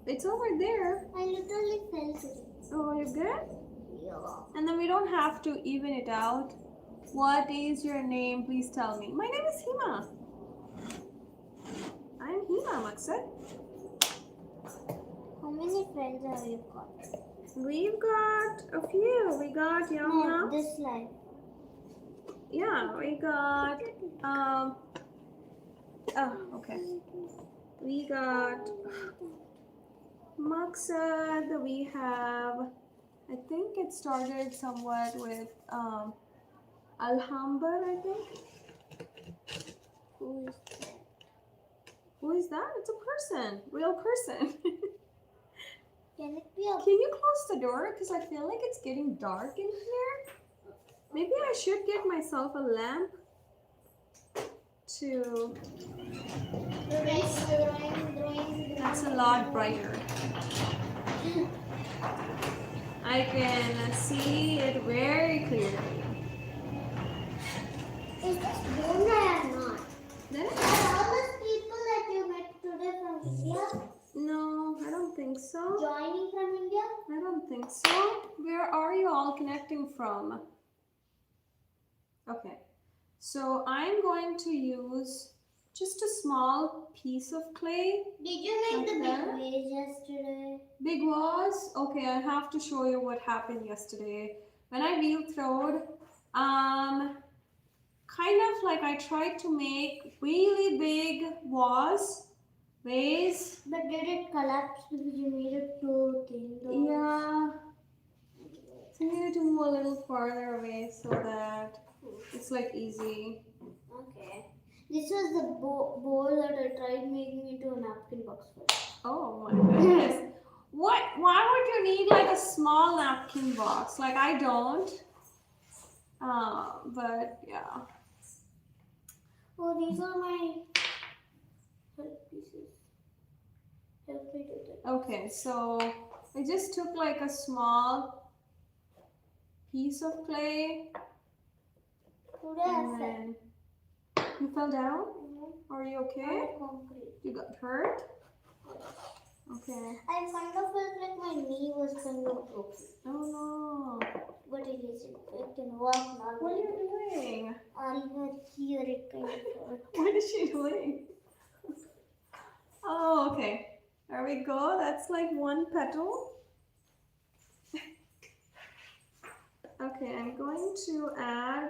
It's over there. I literally fell to it. Oh, you're good? Yeah. And then we don't have to even it out. What is your name? Please tell me. My name is Hima. I'm Hima, Maksud. How many friends have you got? We've got a few. We got Yum No, Yum. this line. Yeah, we got oh, okay. We got Maksud. We have, I think it started somewhat with Alhambra, I think. Who is that? Who is that? It's a person, real person. Can it be a... Can you close the door? Because I feel like it's getting dark in here. Maybe I should get myself a lamp to... That's a lot brighter. I can see it very clearly. Is this Brunei or not? Then Are all those people that you met today from India? no, I don't think so. Joining from India? I don't think so. Where are you all connecting from? Okay, so I'm going to use just a small piece of clay. Did you make the Okay. big vase yesterday? Big vase? Okay, I have to show you what happened yesterday. When I wheel throwed, kind of like I tried to make really big vase. But did it collapse because you made it too thin? Though? Yeah. So I needed to move a little farther away so that it's like easy. Okay. This was the bowl that I tried making into a napkin box for. Oh my goodness. What? Why would you need like a small napkin box? Like I don't. But yeah. Oh, these are my help pieces. Help me do that. Okay, so I just took like a small piece of clay Today I and fell. then you fell down? Mm-hmm. Are you On okay? the concrete. You got hurt? Okay. I kind of felt like my knee was kind of broken. Oh no. But it isn't. It can walk now. What are you doing? Over here it kind of hurt. What is she doing? Oh, okay. There we go. That's like one petal. Okay, I'm going to add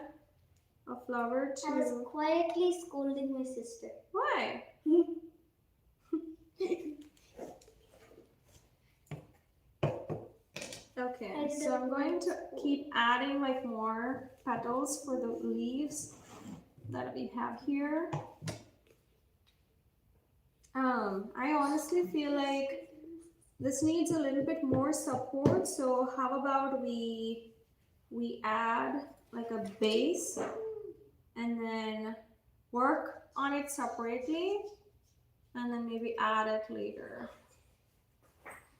a flower I was to... quietly scolding my sister. Why? Okay, so I'm going to keep adding like more petals for the leaves that we have here. I honestly feel like this needs a little bit more support, so how about we add like a base and then work on it separately and then maybe add it later.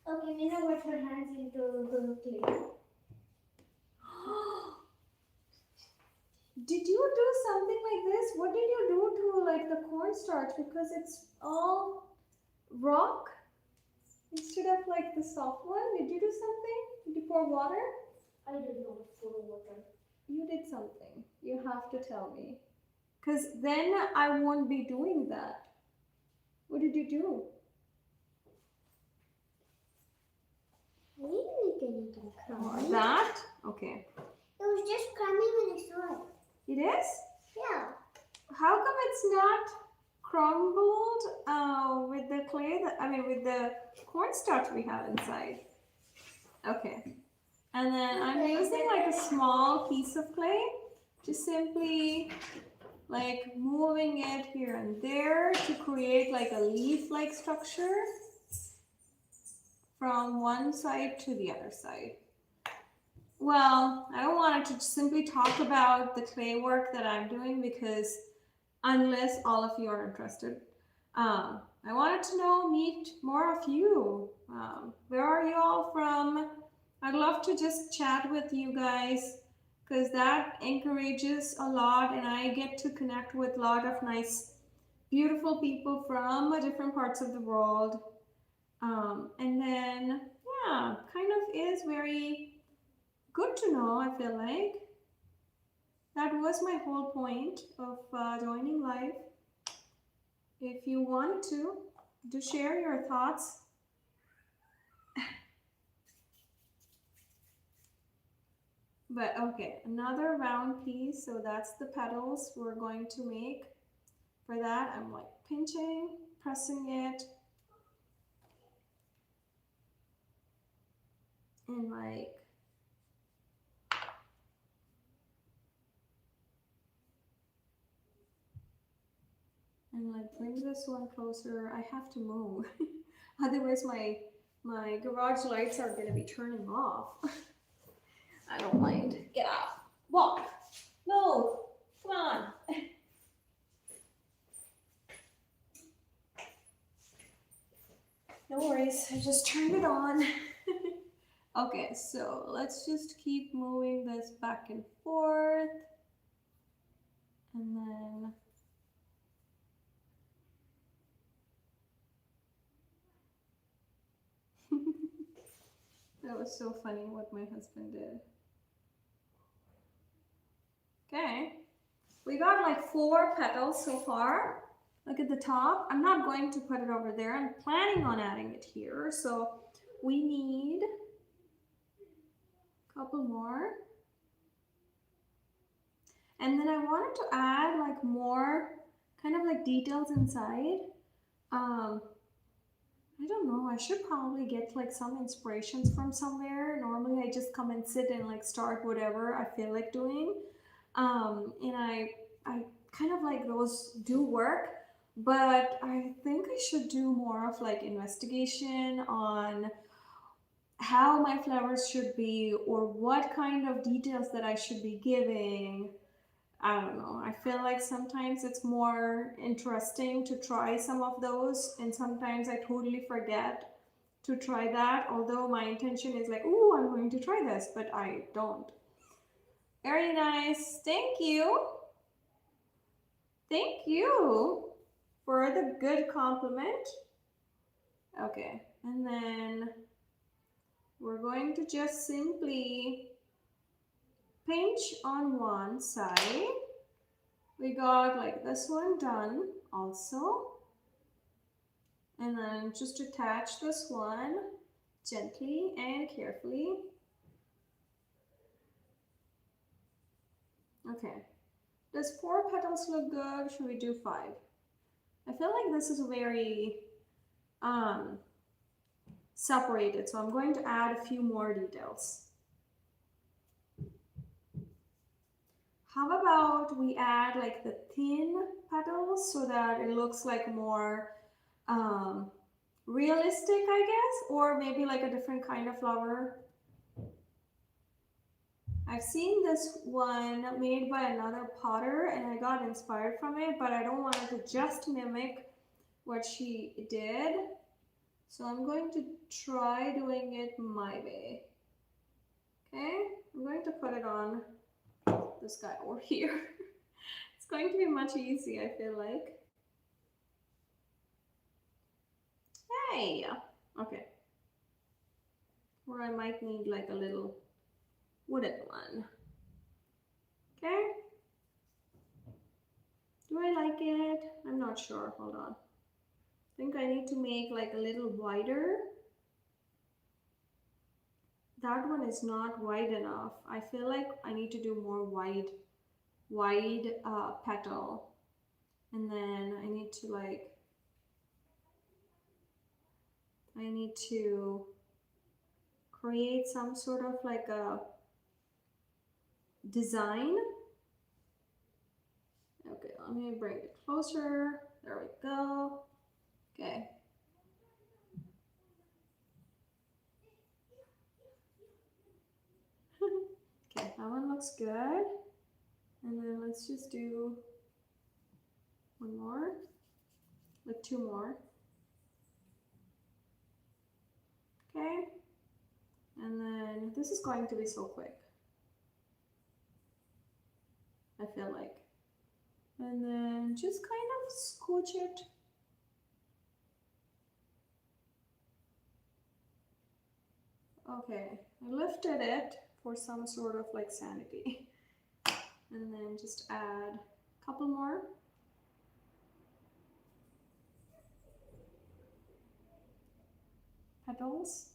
Okay, Nina, put her hands into the clay. Did you do something like this? What did you do to like the cornstarch? Because it's all rock instead of like the soft one. Did you do something? Did you pour water? I did not pour water. You did something. You have to tell me. Because then I won't be doing that. What did you do? I didn't make anything crummy. That? Okay. It was just crummy when I saw it. It is? Yeah. How come it's not crumbled with the clay, with the cornstarch we have inside? Okay. And then I'm using like a small piece of clay, just simply like moving it here and there to create like a leaf-like structure from one side to the other side. Well, I don't want to simply talk about the clay work that I'm doing because unless all of you are interested, I wanted to meet more of you. Where are you all from? I'd love to just chat with you guys because that encourages a lot and I get to connect with a lot of nice, beautiful people from different parts of the world. And then, yeah, kind of is very good to know, I feel like. That was my whole point of joining live. If you want to share your thoughts. But okay, another round piece. So that's the petals we're going to make. For that, I'm like pinching, pressing it. And like bring this one closer. I have to move. Otherwise my garage lights are gonna be turning off. I don't mind. Get out. Walk. Move. Come on. No worries. I just turned it on. Okay, so let's just keep moving this back and forth. And then that was so funny what my husband did. Okay, we got like 4 petals so far. Look at the top. I'm not going to put it over there. I'm planning on adding it here. So we need a couple more. And then I wanted to add like more kind of like details inside. I don't know, I should probably get like some inspirations from somewhere. Normally I just come and sit and like start whatever I feel like doing. And I kind of like those do work, but I think I should do more of like investigation on how my flowers should be or what kind of details that I should be giving. I don't know. I feel like sometimes it's more interesting to try some of those, and sometimes I totally forget to try that. Although my intention is like, oh, I'm going to try this, but I don't. Very nice. Thank you. Thank you for the good compliment. Okay, and then we're going to just simply pinch on one side. We got like this one done also. And then just attach this one gently and carefully. Okay. Does 4 petals look good? Should we do 5? I feel like this is very separated, so I'm going to add a few more details. How about we add like the thin petals so that it looks like more realistic, I guess, or maybe like a different kind of flower. I've seen this one made by another potter and I got inspired from it, but I don't want it to just mimic what she did. So I'm going to try doing it my way. Okay, I'm going to put it on this guy over here. It's going to be much easier, I feel like. Hey, okay. Or I might need like a little wooden one. Okay. Do I like it? I'm not sure. Hold on. I think I need to make like a little wider. That one is not wide enough. I feel like I need to do more wide petal. And then I need to create some sort of like a design. Okay, let me bring it closer. There we go. Okay. Okay, that one looks good. And then let's just do one more, like two more. Okay. And then this is going to be so quick, I feel like. And then just kind of scooch it. Okay, I lifted it for some sort of like sanity. And then just add a couple more. Petals.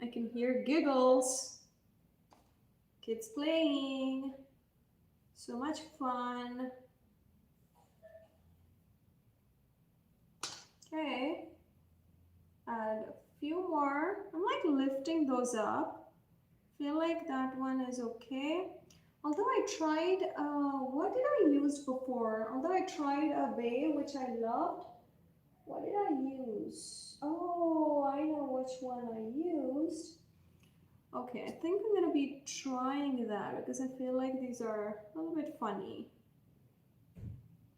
I can hear giggles. Kids playing. So much fun. Okay. Add a few more. I'm like lifting those up. Feel like that one is okay. Although I tried, what did I use before? Although I tried a bay, which I loved. What did I use? Oh, I know which one I used. Okay, I think I'm gonna be trying that because I feel like these are a little bit funny.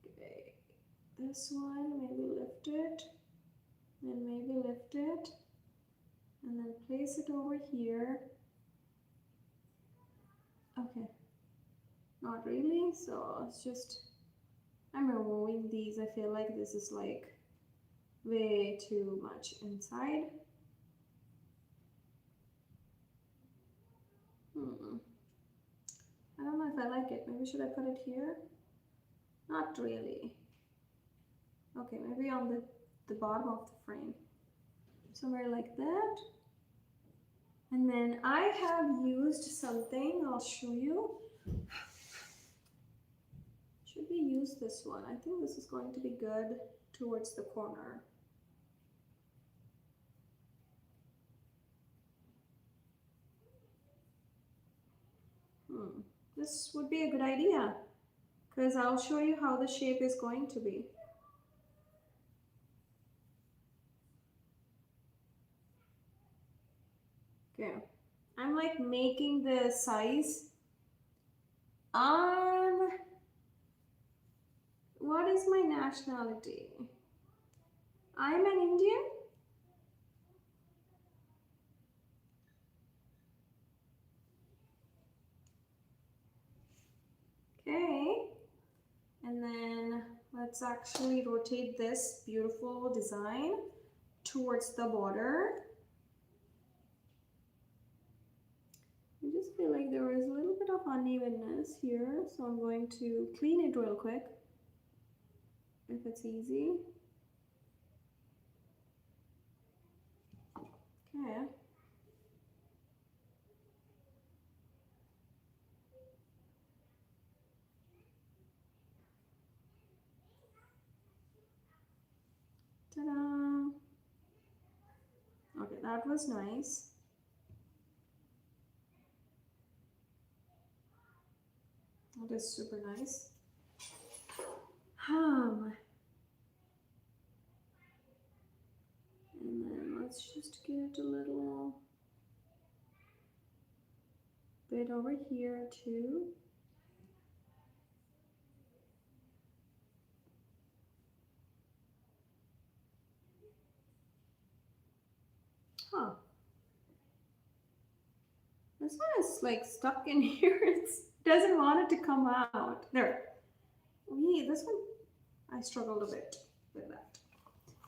Okay, this one, maybe lift it, and maybe lift it, and then place it over here. Okay, not really, so it's just, I'm removing these. I feel like this is like way too much inside. I don't know if I like it. Maybe should I put it here? Not really. Okay, maybe on the bottom of the frame. Somewhere like that. And then I have used something, I'll show you. Should we use this one? I think this is going to be good towards the corner. This would be a good idea because I'll show you how the shape is going to be. Okay, I'm like making the size on, what is my nationality? I'm an Indian. Okay, and then let's actually rotate this beautiful design towards the border. I just feel like there is a little bit of unevenness here, so I'm going to clean it real quick if it's easy. Okay. Ta-da! Okay, that was nice. That is super nice. And then let's just get a little bit over here too. Huh. This one is like stuck in here. It doesn't want it to come out. There. This one, I struggled a bit with that.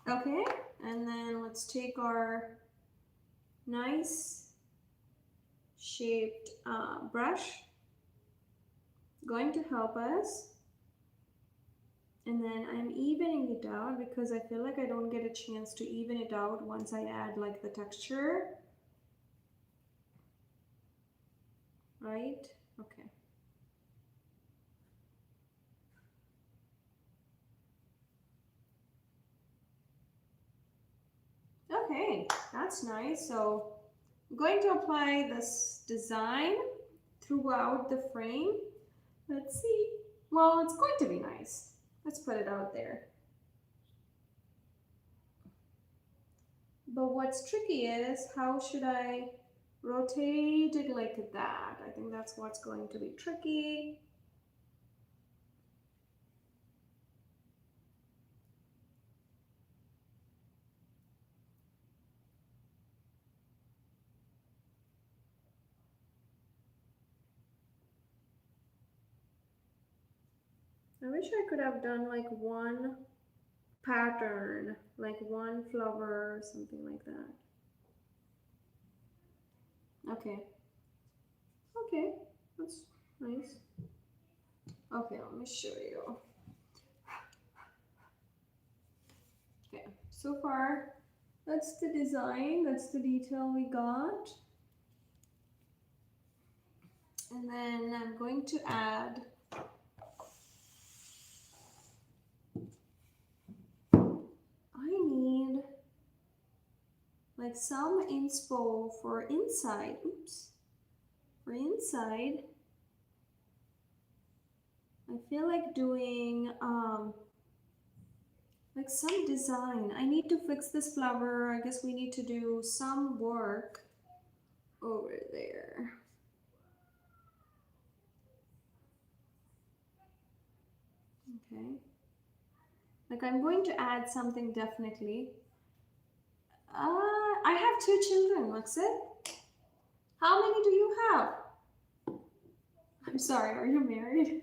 Okay, and then let's take our nice shaped brush, going to help us. And then I'm evening it out because I feel like I don't get a chance to even it out once I add like the texture. Right? Okay. Okay, that's nice. So I'm going to apply this design throughout the frame. Let's see. Well, it's going to be nice. Let's put it out there. But what's tricky is how should I rotate it like that? I think that's what's going to be tricky. I wish I could have done like one pattern, like one flower or something like that. Okay. Okay, that's nice. Okay, let me show you. Okay, so far that's the design, that's the detail we got. And then I'm going to add like some inspo for inside. Oops. For inside, I feel like doing like some design. I need to fix this flower. I guess we need to do some work over there. Okay. Like I'm going to add something definitely. I have 2 children, what's it? How many do you have? I'm sorry, are you married?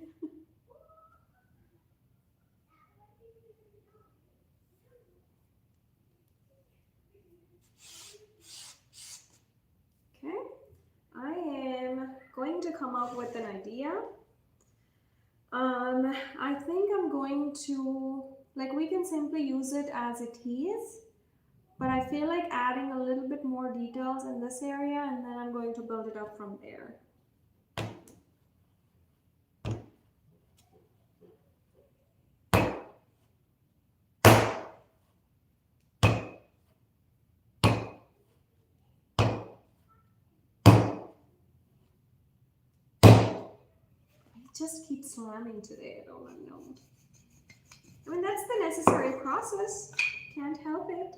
Okay, I am going to come up with an idea. I think I'm going to, like we can simply use it as it is, but I feel like adding a little bit more details in this area and then I'm going to build it up from there. Just keep slamming today, I don't know. I mean, that's the necessary process. Can't help it.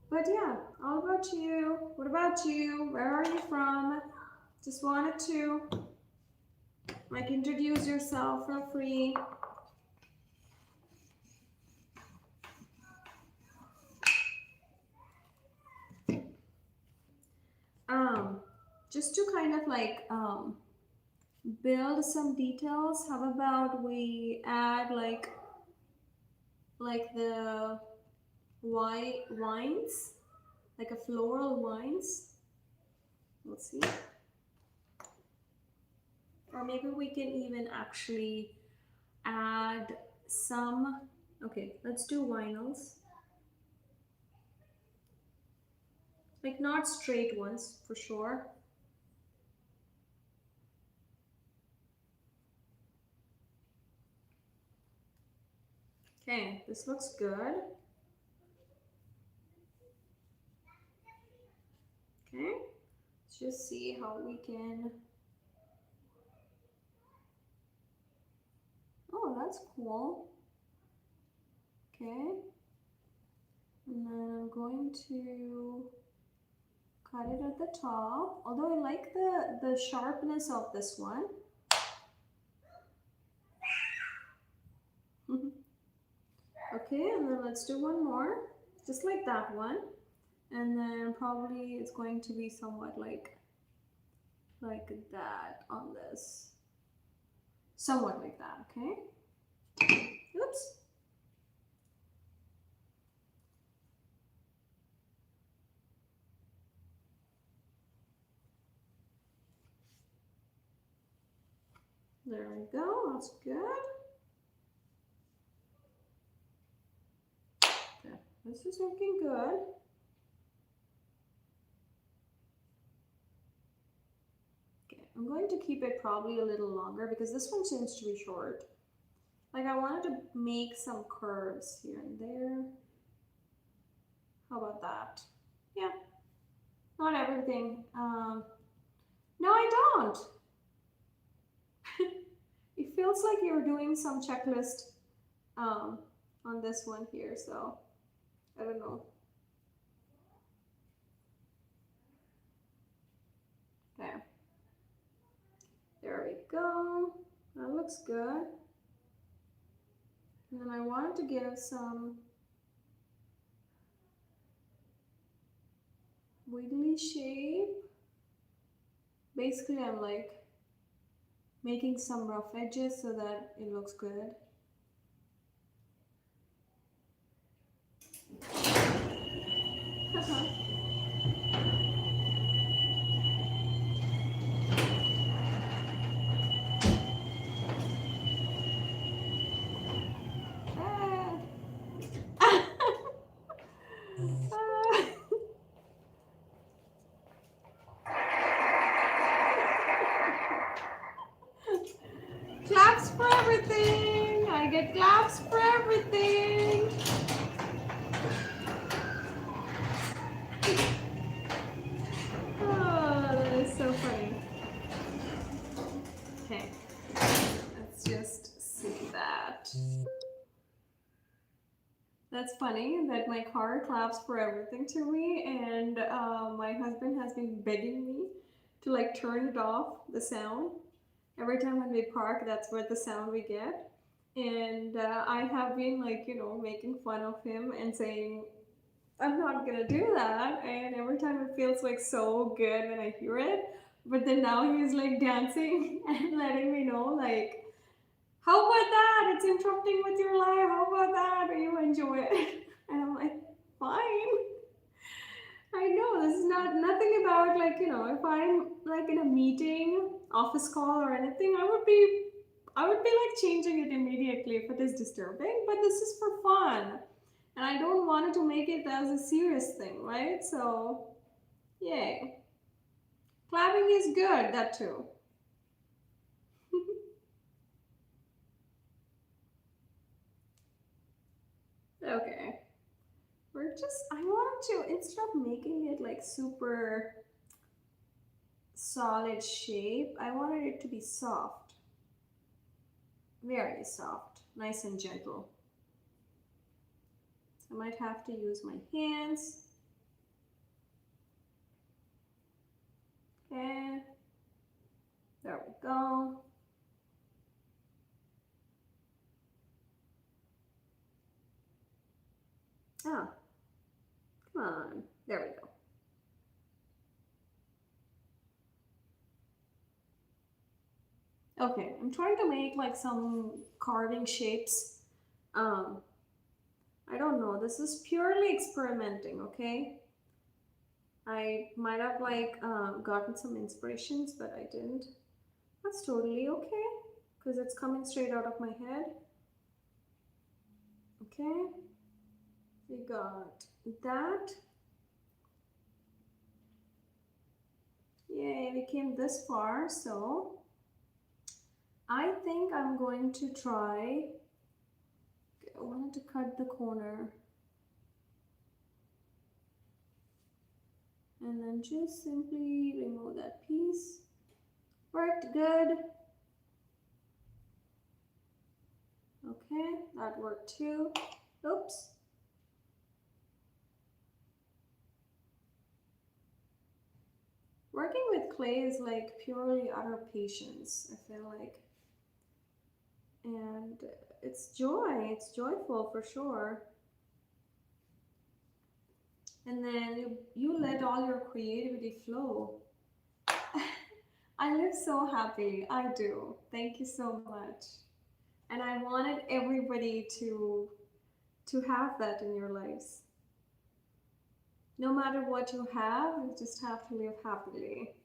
But yeah, all about you. What about you? Where are you from? Just wanted to like introduce yourself, feel free. Just to kind of like build some details, how about we add like the white wines, like a floral wines. Let's see. Or maybe we can even actually add some, okay, let's do vinyls. Like not straight ones for sure. Okay, this looks good. Okay, let's just see how we can. Oh, that's cool. Okay, and then I'm going to cut it at the top. Although I like the sharpness of this one. Okay, and then let's do one more, just like that one. And then probably it's going to be somewhat like that on this. Somewhat like that, okay? Oops. There we go, that's good. Okay, this is looking good. Okay, I'm going to keep it probably a little longer because this one seems to be short. Like I wanted to make some curves here and there. How about that? Yeah, not everything. No, I don't. It feels like you're doing some checklist on this one here, so I don't know. Okay, there we go. That looks good. And then I wanted to give some wiggly shape. Basically, I'm like making some rough edges so that it looks good. Claps for everything! I get claps for everything! Oh, that is so funny. Okay, let's just see that. That's funny that my car claps for everything to me, and my husband has been begging me to like turn it off, the sound. Every time when we park, that's what the sound we get. And I have been like, you know, making fun of him and saying, I'm not gonna do that. And every time it feels like so good when I hear it. But then now he's like dancing and letting me know, like, how about that? It's interrupting with your life. How about that? Do you enjoy it? And I'm like, fine. I know this is not nothing about like, you know, if I'm like in a meeting, office call or anything, I would be like changing it immediately if it is disturbing, but this is for fun. And I don't want to make it as a serious thing, right? So, yay. Clapping is good, that too. Okay. I want to, instead of making it like super solid shape, I wanted it to be soft. Very soft, nice and gentle. I might have to use my hands. Okay, there we go. Ah, come on, there we go. Okay, I'm trying to make like some carving shapes. I don't know, this is purely experimenting, okay? I might have like gotten some inspirations, but I didn't. That's totally okay, because it's coming straight out of my head. Okay, we got that. Yay, we came this far, so I think I'm going to try, I wanted to cut the corner and then just simply remove that piece. Worked good. Okay, that worked too. Oops. Working with clay is like purely utter patience, I feel like. And it's joy, it's joyful for sure. And then you let all your creativity flow. I live so happy. I do. Thank you so much. And I wanted everybody to have that in your lives. No matter what you have, you just have to live happily.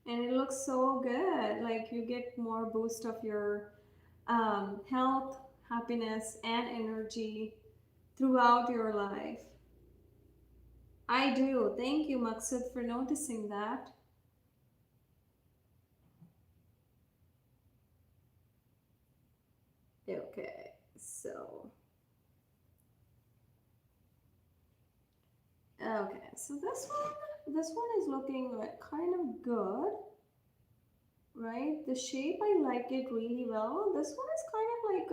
And it looks so good. Like you get more boost of your health, happiness, and energy throughout your life. I do. Thank you, Maksud, for noticing that. Okay, so this one is looking like kind of good, right? The shape I like it really well. This one is kind of like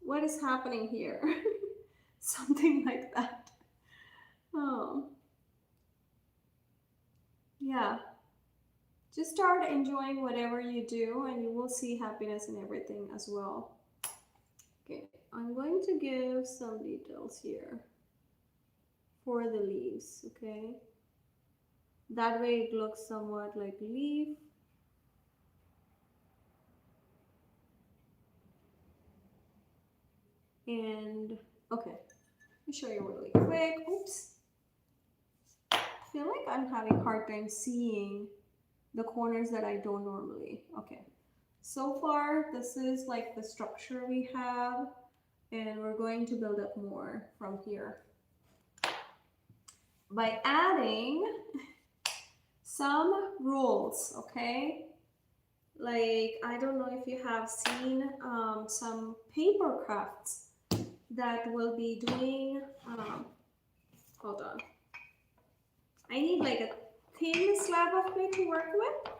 what is happening here? Something like that. Oh, yeah. Just start enjoying whatever you do, and you will see happiness in everything as well. Okay, I'm going to give some details here for the leaves, okay? That way it looks somewhat like a leaf. And okay, let me show you really quick. Oops. I feel like I'm having a hard time seeing the corners that I don't normally. Okay, so far this is like the structure we have, and we're going to build up more from here by adding some rules, okay? Like, I don't know if you have seen some paper crafts that will be doing, hold on. I need like a thin slab of clay to work with.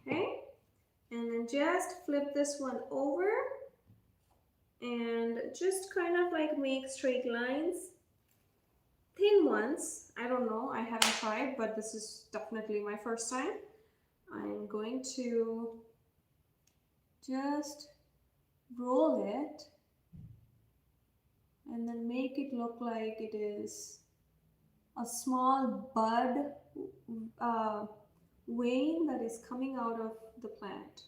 Okay, and then just flip this one over and just kind of like make straight lines. Thin ones, I don't know, I haven't tried, but this is definitely my first time. I'm going to just roll it and then make it look like it is a small bud vein that is coming out of the plant.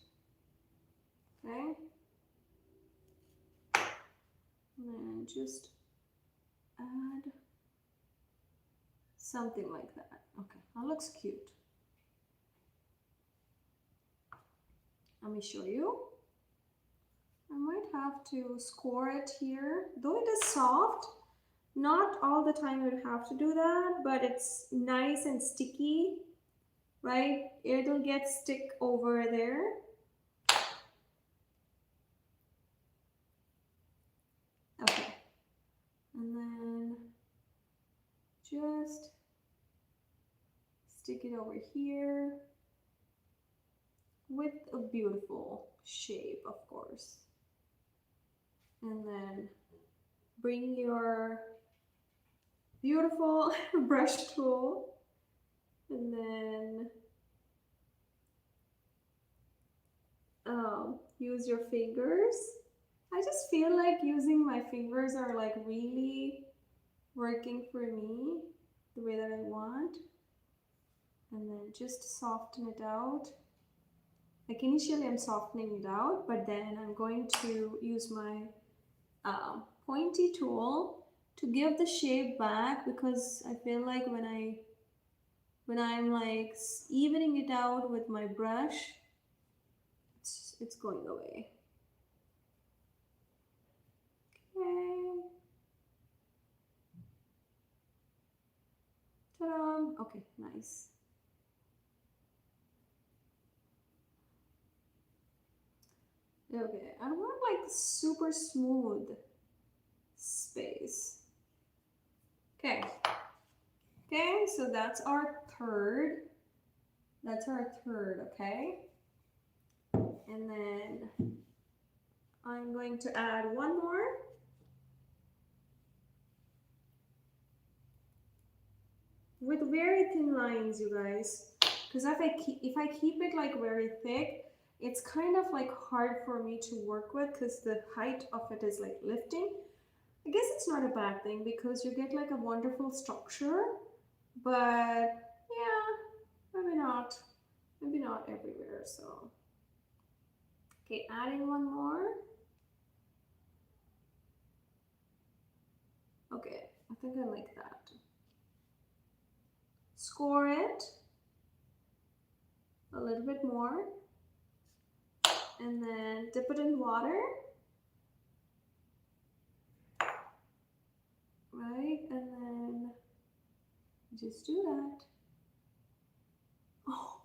Okay, and then just add something like that. Okay, that looks cute. Let me show you. I might have to score it here. Though it is soft, not all the time you would have to do that, but it's nice and sticky, right? It'll get stick over there. Okay, and then just stick it over here with a beautiful shape, of course. And then bring your beautiful brush tool and then use your fingers. I just feel like using my fingers are like really working for me the way that I want. And then just soften it out. Like initially I'm softening it out, but then I'm going to use my pointy tool to give the shape back, because I feel like when I'm like evening it out with my brush, it's going away. Okay. Ta-da! Okay, nice. Okay, I want like super smooth space. Okay. Okay, so that's our third. That's our third, okay? And then I'm going to add one more. with very thin lines, you guys. Because if I keep it like very thick, it's kind of like hard for me to work with because the height of it is like lifting. I guess it's not a bad thing because you get like a wonderful structure, but yeah, maybe not. Maybe not everywhere. So, okay, adding one more. Okay, I think I like that. Score it a little bit more and then dip it in water, right? And then just do that. Oh,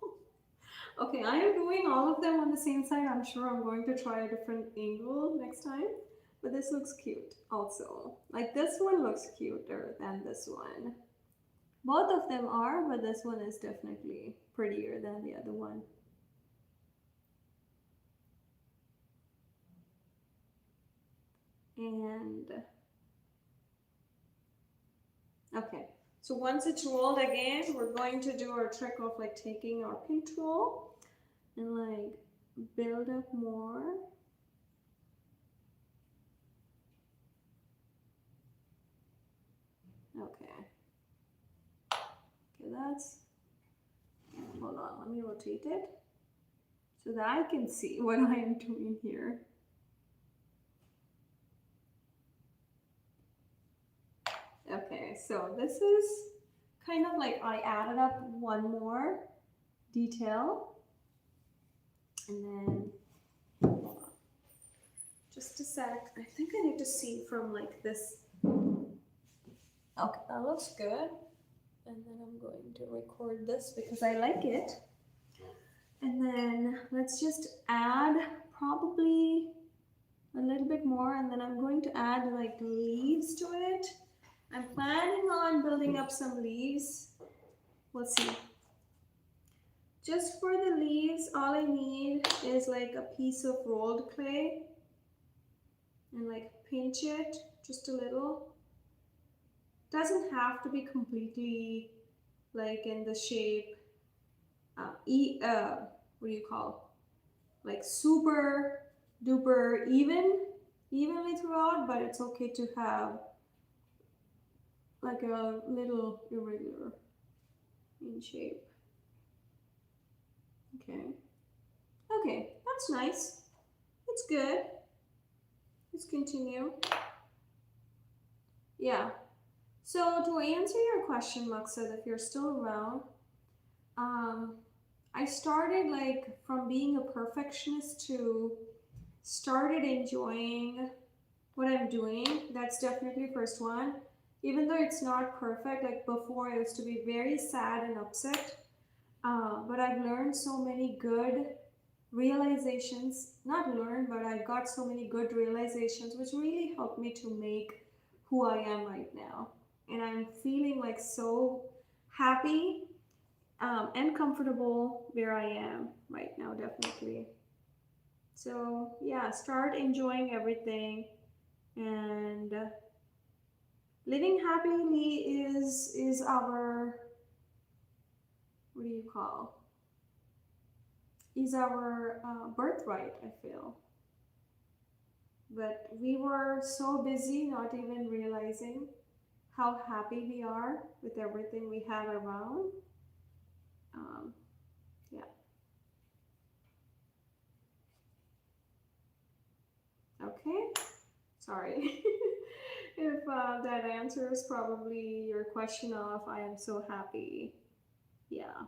okay, I am doing all of them on the same side. I'm sure I'm going to try a different angle next time. But this looks cute also. Like this one looks cuter than this one. Both of them are, but this one is definitely prettier than the other one. And okay, so once it's rolled again, we're going to do our trick of like taking our pinch roll and like build up more. Okay. Okay, that's, hold on, let me rotate it so that I can see what I am doing here. Okay, so this is kind of like I added up one more detail and then, hold on, just a sec. I think I need to see from like this. Okay, that looks good. And then I'm going to record this because I like it. And then let's just add probably a little bit more, and then I'm going to add like leaves to it. I'm planning on building up some leaves. Let's see. Just for the leaves, all I need is like a piece of rolled clay and like pinch it just a little. Doesn't have to be completely like in the shape, what do you call, like super duper evenly throughout, but it's okay to have like a little irregular in shape. Okay. Okay, that's nice. It's good. Let's continue. Yeah. So to answer your question, Maksud, if you're still around, I started like from being a perfectionist to started enjoying what I'm doing. That's definitely first one. Even though it's not perfect, like before I used to be very sad and upset. But I've learned so many good realizations, not learned, but I got so many good realizations, which really helped me to make who I am right now. And I'm feeling like so happy and comfortable where I am right now, definitely. So, yeah, start enjoying everything and living happily is our, what do you call, is our birthright, I feel. But we were so busy not even realizing how happy we are with everything we have around. Um, yeah. Okay. Sorry. If that answers probably your question of I am so happy. Yeah.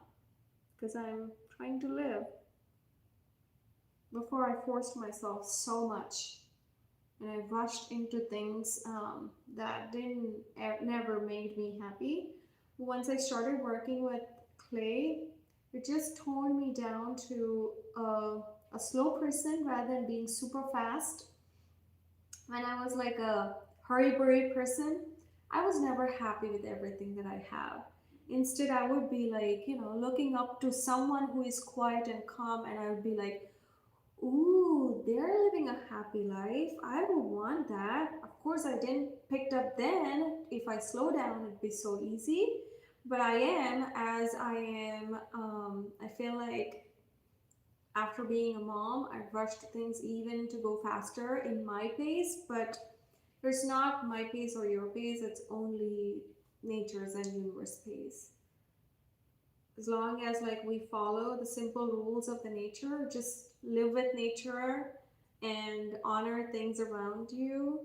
Because I'm trying to live. Before I forced myself so much and I rushed into things that didn't never made me happy. Once I started working with clay, it just toned me down to a slow person rather than being super fast. When I was like a hurry burry person, I was never happy with everything that I have. Instead, I would be like, looking up to someone who is quiet and calm, and I would be like, ooh, they're living a happy life. I would want that. Of course, I didn't picked up then. If I slow down, it'd be so easy. but I am as I am. I feel like after being a mom, I've rushed things even to go faster in my pace, but there's not my pace or your pace, it's only nature's and universe pace. As long as like we follow the simple rules of the nature, just live with nature and honor things around you.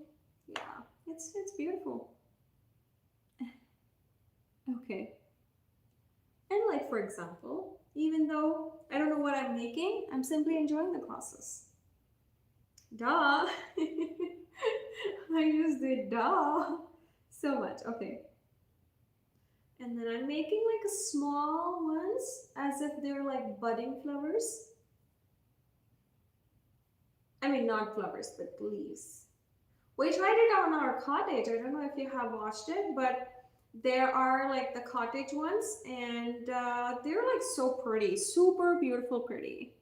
Yeah, it's beautiful. Okay. And like for example, even though I don't know what I'm making, I'm simply enjoying the process. Duh. I used the duh so much. Okay. And then I'm making like a small ones as if they're like budding flowers. I mean, not flowers, but leaves. We tried it on our cottage. I don't know if you have watched it, but there are like the cottage ones, and they're like so pretty, super beautiful, pretty.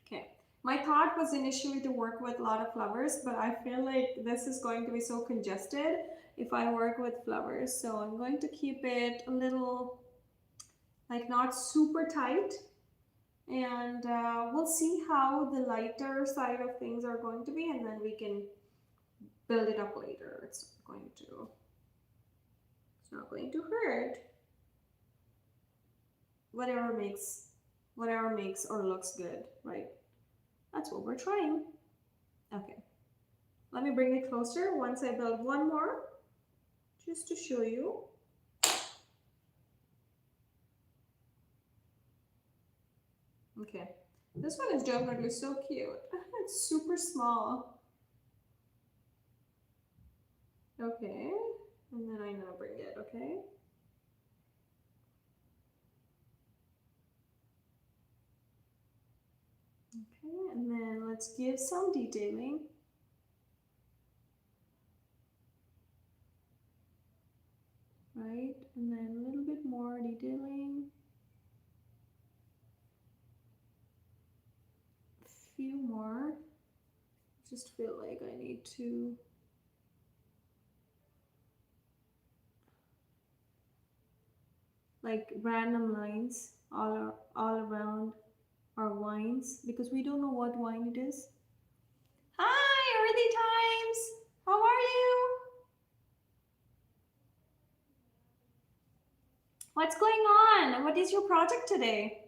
Okay. My thought was initially to work with a lot of flowers, but I feel like this is going to be so congested if I work with flowers. So I'm going to keep it a little, like, not super tight. And we'll see how the lighter side of things are going to be, and then we can build it up later. It's not going to hurt. Whatever makes, whatever makes or looks good, right? That's what we're trying. Okay. Let me bring it closer once I build one more, just to show you. Okay, this one is definitely so cute. It's super small. Okay, and then I'm gonna bring it, okay? Okay, and then let's give some detailing. Right, and then a little bit more detailing. Few more. Just feel like I need to like random lines all around our wines because we don't know what wine it is. Hi, Earthy Times. How are you? What's going on? What is your project today?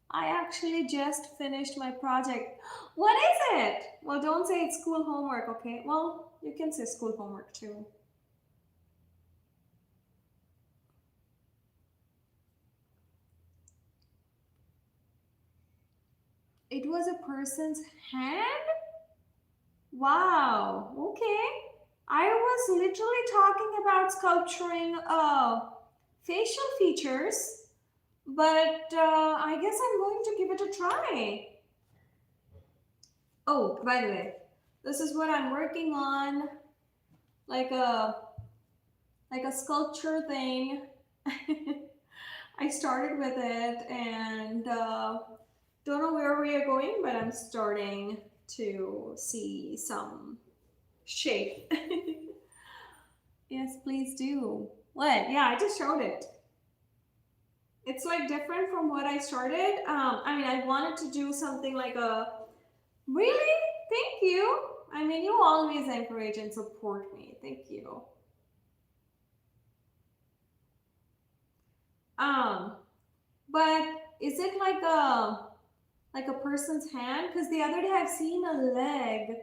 I actually just finished my project. What is it? Well, don't say it's school homework, okay? Well, you can say school homework too. It was a person's hand? Wow, okay. I was literally talking about sculpturing facial features, but I guess I'm going to give it a try. Oh, by the way, this is what I'm working on, like a sculpture thing. I started with it and don't know where we are going, but I'm starting to see some shape. Yes, please do. What? Yeah, I just showed it. It's like different from what I started. I mean, I wanted to do something like a. Really? Thank you. I mean, you always encourage and support me. Thank you. Um, but is it like a person's hand? Because the other day I've seen a leg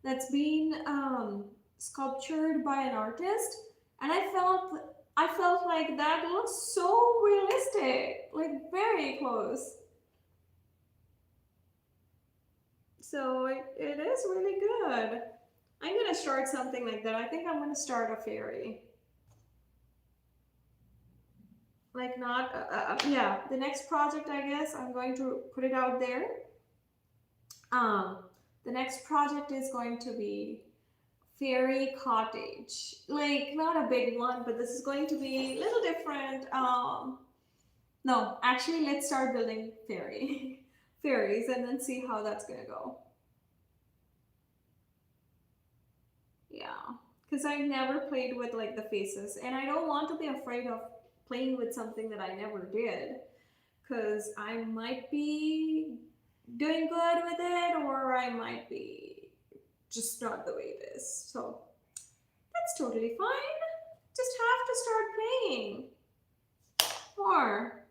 that's been sculptured by an artist, and I felt like that looks so realistic, like very close. So it is really good. I'm gonna start something like that. I think I'm gonna start a fairy. Like not, yeah. The next project, I guess, I'm going to put it out there. Um, The next project is going to be fairy cottage. Like not a big one, but this is going to be a little different. No, actually let's start building fairies and then see how that's gonna go. Yeah, because I never played with like the faces, and I don't want to be afraid of playing with something that I never did, because I might be doing good with it, or I might be just not the way it is. So that's totally fine. Just have to start playing more.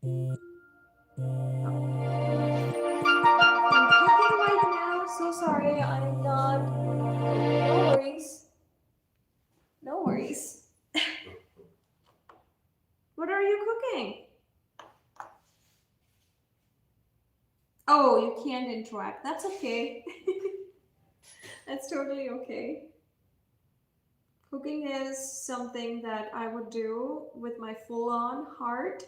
I'm cooking right now. So sorry, I'm not. No worries. No worries. What are you cooking? Oh, you can't interact. That's okay. That's totally okay. Cooking is something that I would do with my full on heart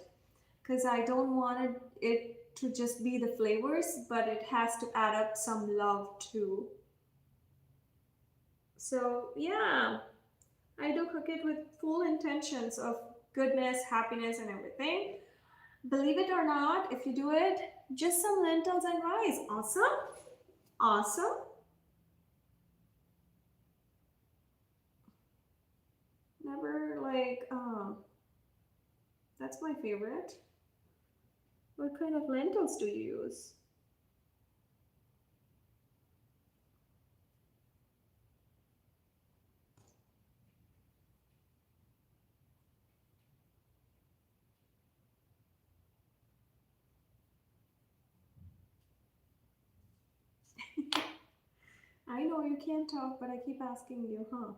because I don't want it to just be the flavors, but it has to add up some love too. So, yeah, I do cook it with full intentions of goodness, happiness, and everything. Believe it or not, if you do it, just some lentils and rice. Awesome. Awesome. Never like, that's my favorite. What kind of lentils do you use? I know you can't talk, but I keep asking you, huh?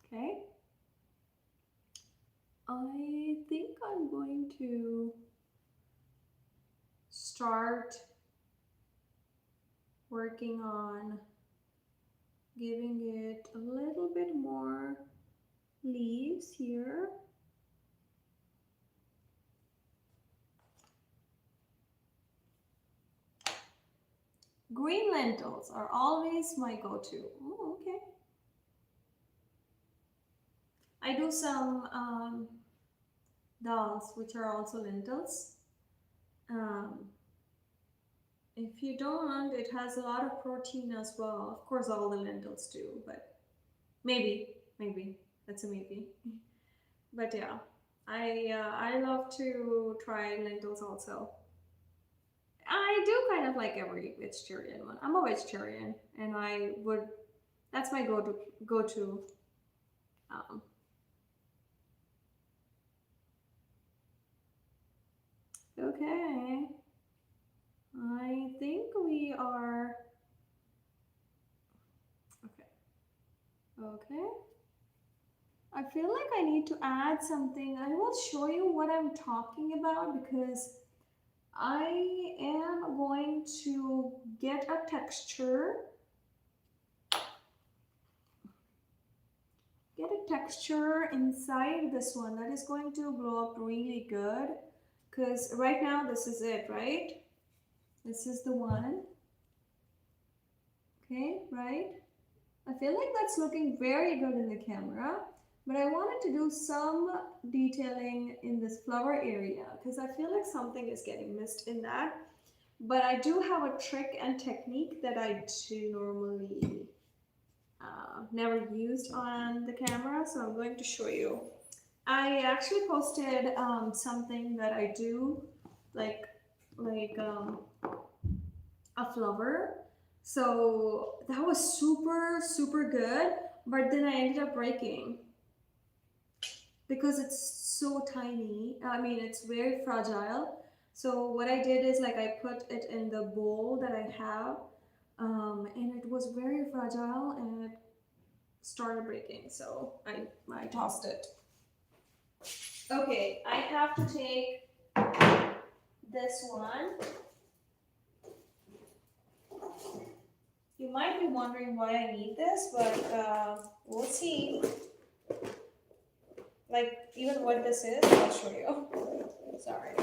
Okay. I think I'm going to start working on giving it a little bit more leaves here. Green lentils are always my go-to. Oh, okay. I do some dals, which are also lentils. Um, if you don't, it has a lot of protein as well. Of course, all the lentils do, but maybe that's a maybe. But yeah, I love to try lentils also. I do kind of like every vegetarian one. I'm a vegetarian, and I would. That's my go to. Um, okay, I think we are okay. Okay. I feel like I need to add something. I will show you what I'm talking about because I am going to get a texture inside this one that is going to blow up really good because right now this is it, right? This is the one. Okay, right? I feel like that's looking very good in the camera, but I wanted to do some detailing in this flower area because I feel like something is getting missed in that. But I do have a trick and technique that I do normally never used on the camera, so I'm going to show you. I actually posted something that I do like like a flower. So that was super good, but then I ended up breaking because it's so tiny. I mean, it's very fragile. So what I did is like I put it in the bowl that I have, and it was very fragile and it started breaking. So I tossed it. Okay, I have to take this one. You might be wondering why I need this, but we'll see. Like even what this is, I'll show you. Sorry.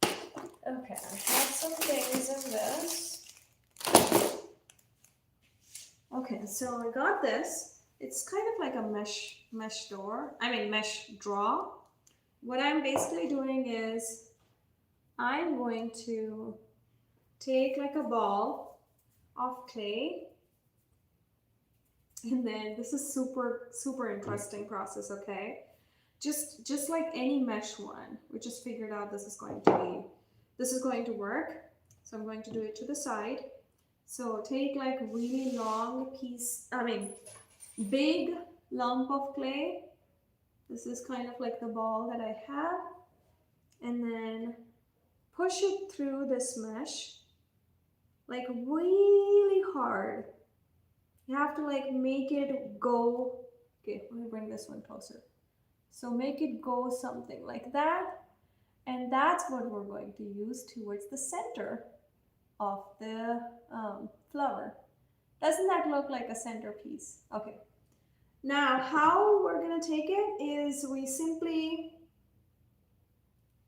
Okay, I have some things in this. Okay, so I got this. It's kind of like a mesh door. I mean mesh draw. What I'm basically doing is I'm going to take like a ball of clay, and then this is super interesting process, okay? Just like any mesh one, we just figured out this is going to work. So I'm going to do it to the side. So take like really long piece, I mean big lump of clay. This is kind of like the ball that I have, and then push it through this mesh like really hard. You have to like make it go. Okay, let me bring this one closer. So make it go something like that, and that's what we're going to use towards the center of the flower. Doesn't that look like a centerpiece? Okay. Now, how we're gonna take it is we simply,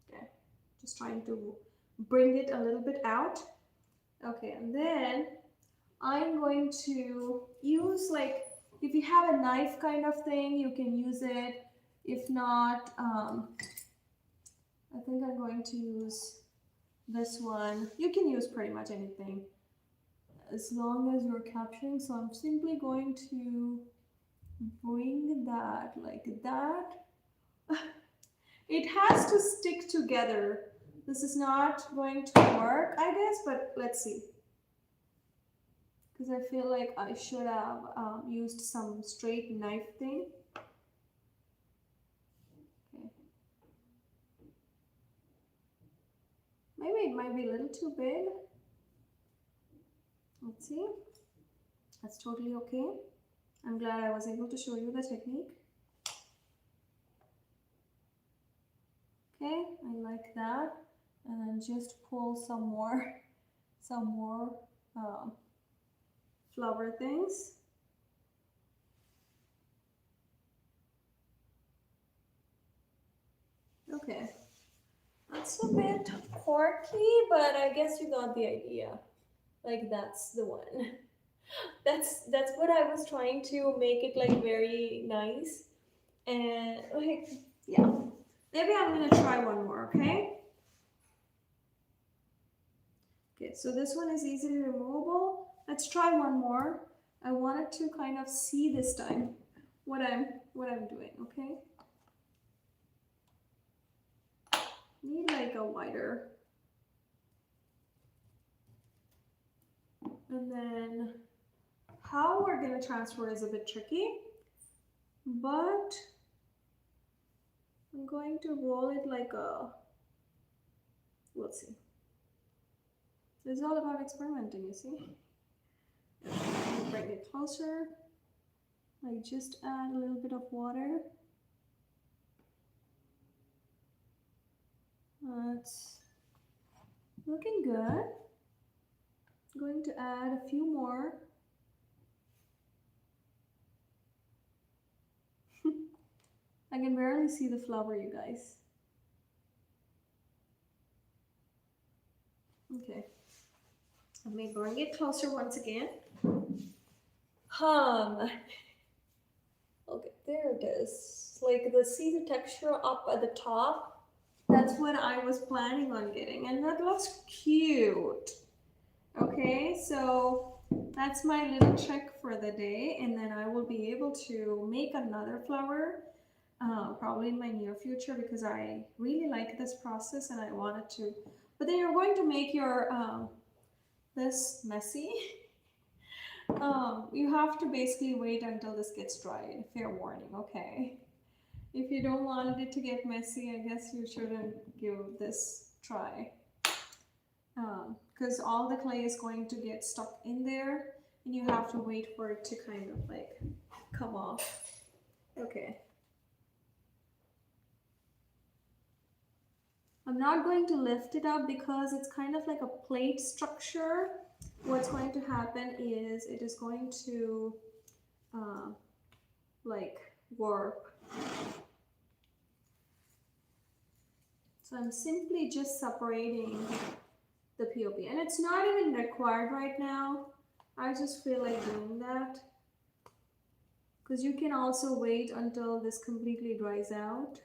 okay, just trying to bring it a little bit out. Okay, and then I'm going to use like, if you have a knife kind of thing, you can use it. If not, I think I'm going to use this one. You can use pretty much anything as long as you're capturing. So I'm simply going to bring that like that. It has to stick together. This is not going to work, I guess, but let's see. Because I feel like I should have used some straight knife thing. Okay. Maybe it might be a little too big. Let's see. That's totally okay. I'm glad I was able to show you the technique. Okay, I like that. And then just pull some more flower things. Okay, that's a bit quirky, but I guess you got the idea. Like that's the one. That's what I was trying to make it like very nice. And like, yeah. Maybe I'm gonna try one more, okay? Okay, so this one is easily removable. Let's try one more. I wanted to kind of see this time what I'm doing, okay? Need like a wider. And then how we're gonna transfer is a bit tricky, but I'm going to roll it like a, let's see. It's all about experimenting, you see? Bring it closer. Like just add a little bit of water. That's looking good. I'm going to add a few more. I can barely see the flower, you guys. Okay. Let me bring it closer once again. Okay, there it is. Like the see the texture up at the top. That's what I was planning on getting, and that looks cute. Okay, so that's my little trick for the day, and then I will be able to make another flower probably in my near future, because I really like this process and I wanted to. But then you're going to make your this messy. You have to basically wait until this gets dried. Fair warning, okay? If you don't want it to get messy, I guess you shouldn't give this try. Because all the clay is going to get stuck in there, and you have to wait for it to kind of like come off. Okay. I'm not going to lift it up because it's kind of like a plate structure. What's going to happen is it is going to like warp. So I'm simply just separating the POP, and it's not even required right now. I just feel like doing that because you can also wait until this completely dries out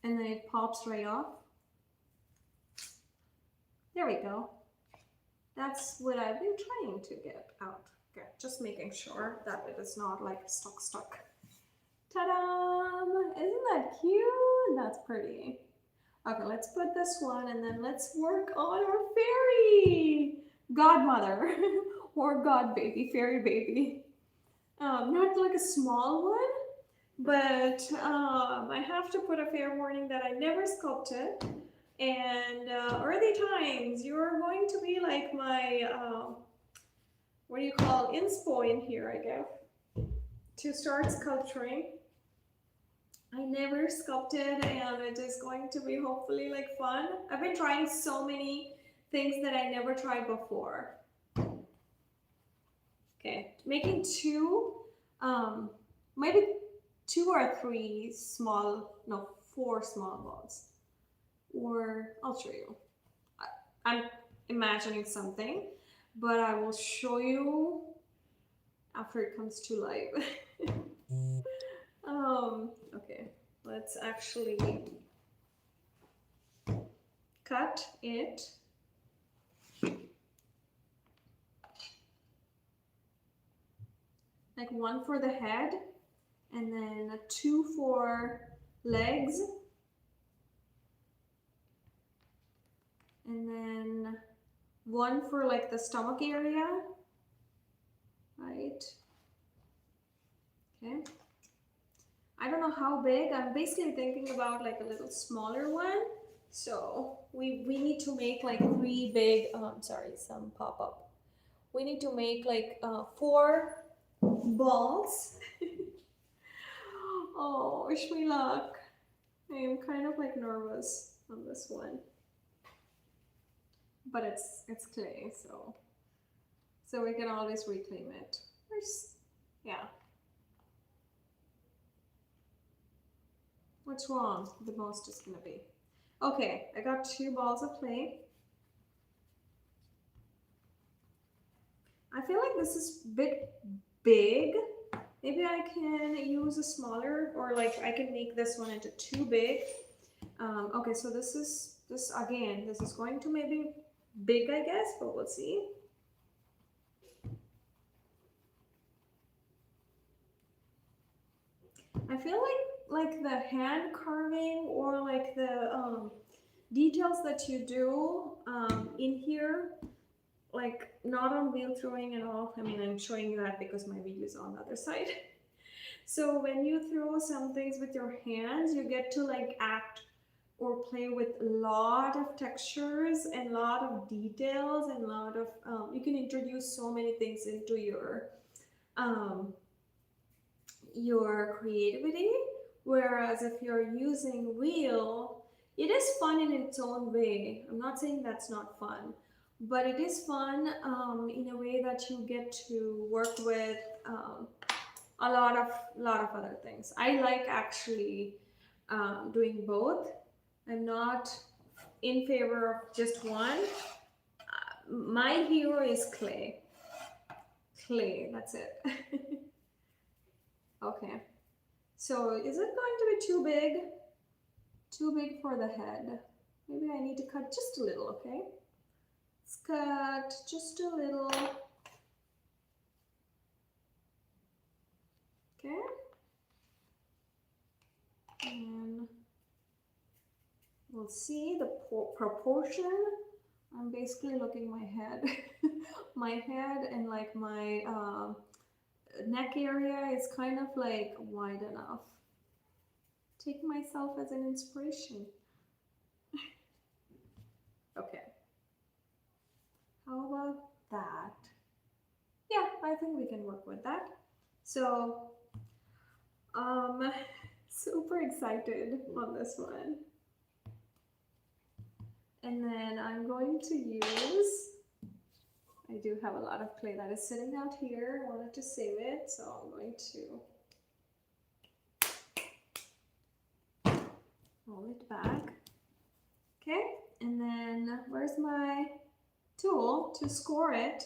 and then it pops right off. There we go. That's what I've been trying to get out. Okay, just making sure that it is not like stuck. Ta-da! Isn't that cute? That's pretty. Okay, let's put this one and then let's work on our fairy godmother or god baby, fairy baby. Not like a small one, but I have to put a fair warning that I never sculpted. And early times, you're going to be like my, what do you call, inspo in here, I guess, to start sculpturing. I never sculpted, and it is going to be hopefully like fun. I've been trying so many things that I never tried before. Okay, making two, maybe 2 or 3 small, no, 4 small balls. Or I'll show you. I'm imagining something, but I will show you after it comes to life. Okay, let's actually cut it. Like 1 for the head, and then 2 for legs, and then 1 for like the stomach area, right? Okay. I don't know how big. I'm basically thinking about like a little smaller one. So we need to make like 3 big, sorry, some pop up. We need to make like 4 balls. Oh, wish me luck. I am kind of like nervous on this one. But it's clay, so we can always reclaim it. Yeah. What's wrong? The most is gonna be. Okay, I got 2 balls of clay. I feel like this is a bit big. Maybe I can use a smaller, or like I can make this one into too big. Okay, so this is going to maybe big, I guess, but we'll see. I feel like the hand carving or like the details that you do in here, like not on wheel throwing and all. I mean, I'm showing you that because my video is on the other side. So when you throw some things with your hands, you get to like act or play with a lot of textures and a lot of details and a lot of, you can introduce so many things into your creativity. Whereas if you're using wheel, it is fun in its own way. I'm not saying that's not fun, but it is fun in a way that you get to work with a lot of other things. I like actually doing both. I'm not in favor of just one. My hero is clay. Clay, that's it. Okay. So is it going to be too big? Too big for the head. Maybe I need to cut just a little, okay? Let's cut just a little. Okay. And we'll see the proportion. I'm basically looking my head. My head and like my neck area is kind of like wide enough. Take myself as an inspiration. Okay. How about that? Yeah, I think we can work with that. So, super excited on this one. And then I'm going to use, I do have a lot of clay that is sitting out here. I wanted to save it, so I'm going to it back. Okay, and then where's my tool to score it?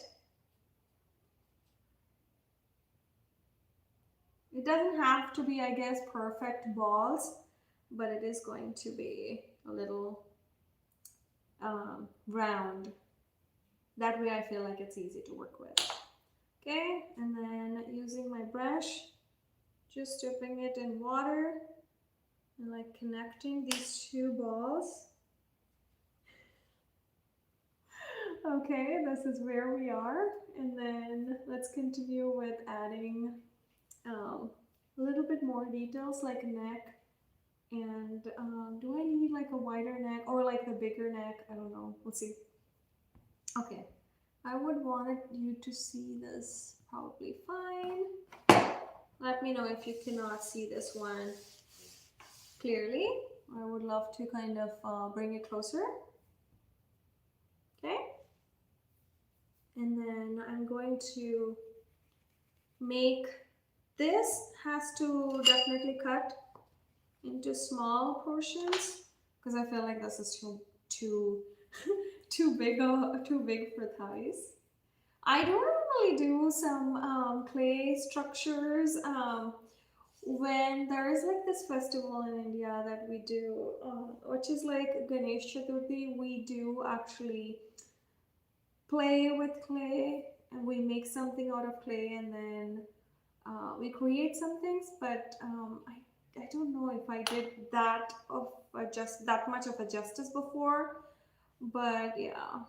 It doesn't have to be, I guess, perfect balls, but it is going to be a little round. That way I feel like it's easy to work with. Okay, and then using my brush, just dipping it in water and like connecting these two balls. Okay, this is where we are. And then let's continue with adding a little bit more details like neck. And do I need like a wider neck or like the bigger neck? I don't know. We'll see. Okay, I would want you to see this probably fine. Let me know if you cannot see this one clearly. I would love to kind of bring it closer. Okay. And then I'm going to make, this has to definitely cut into small portions because I feel like this is too too big for thighs. I don't normally do some clay structures when there is like this festival in India that we do, which is like Ganesh Chaturthi. We do actually play with clay and we make something out of clay and then we create some things, but I don't know if I did that of just that much of a justice before, but yeah.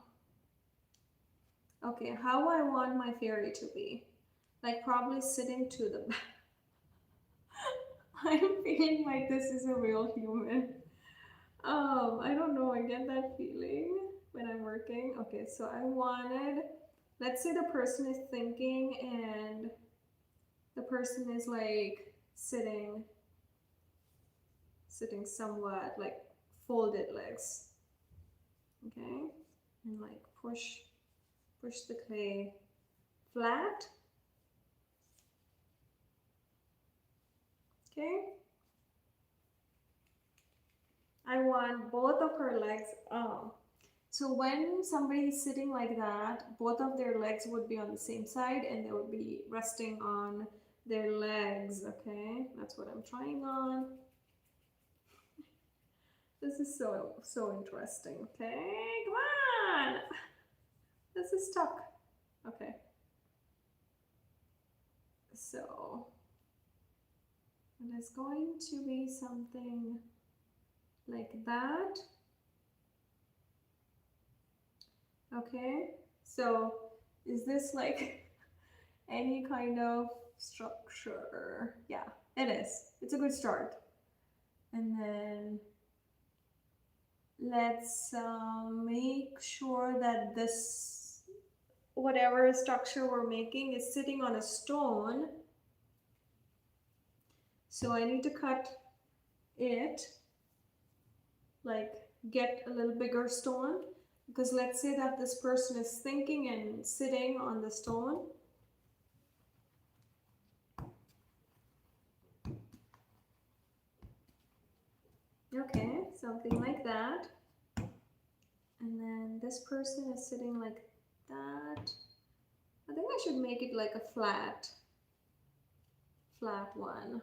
Okay, how I want my fairy to be, like probably sitting to the back. I'm feeling like this is a real human. I don't know, I get that feeling when I'm working. Okay, so I wanted, let's say the person is thinking and the person is like sitting somewhat like folded legs. Okay, and like push the clay flat. Okay, I want both of her legs so when somebody is sitting like that, both of their legs would be on the same side and they would be resting on their legs. Okay, that's what I'm trying on. This is so interesting. Okay, come on. This is stuck. Okay. So it is going to be something like that. Okay, so is this like any kind of structure? Yeah, it is. It's a good start. And then let's make sure that this, whatever structure we're making is sitting on a stone. So I need to cut it, like get a little bigger stone, because let's say that this person is thinking and sitting on the stone. Okay, something like that. And then this person is sitting like that. I think I should make it like a flat one.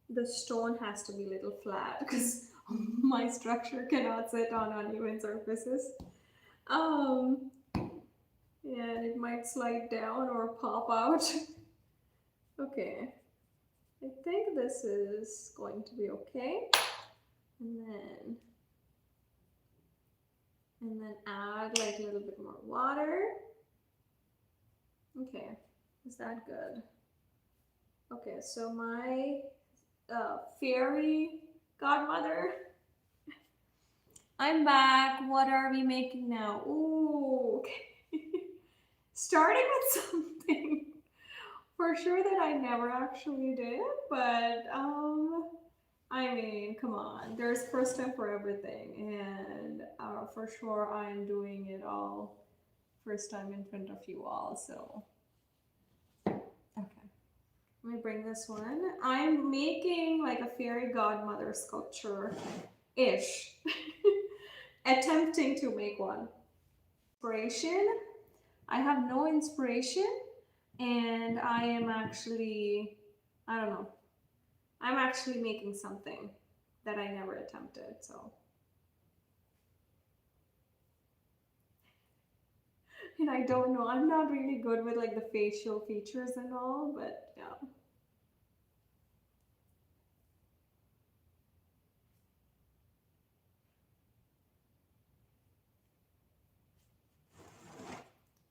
The stone has to be a little flat because my structure cannot sit on uneven surfaces. Yeah, it might slide down or pop out. Okay, I think this is going to be okay. And then add like a little bit more water. Okay, is that good? Okay, so my fairy godmother, I'm back. What are we making now? Ooh, okay. Starting with something for sure that I never actually did, but I mean, come on, there's first time for everything, and for sure I'm doing it all first time in front of you all, so okay. Let me bring this one. I'm making like a fairy godmother sculpture ish. Attempting to make one. Inspiration. I have no inspiration, and I am actually, I don't know, I'm actually making something that I never attempted. So, and I don't know, I'm not really good with like the facial features and all, but yeah.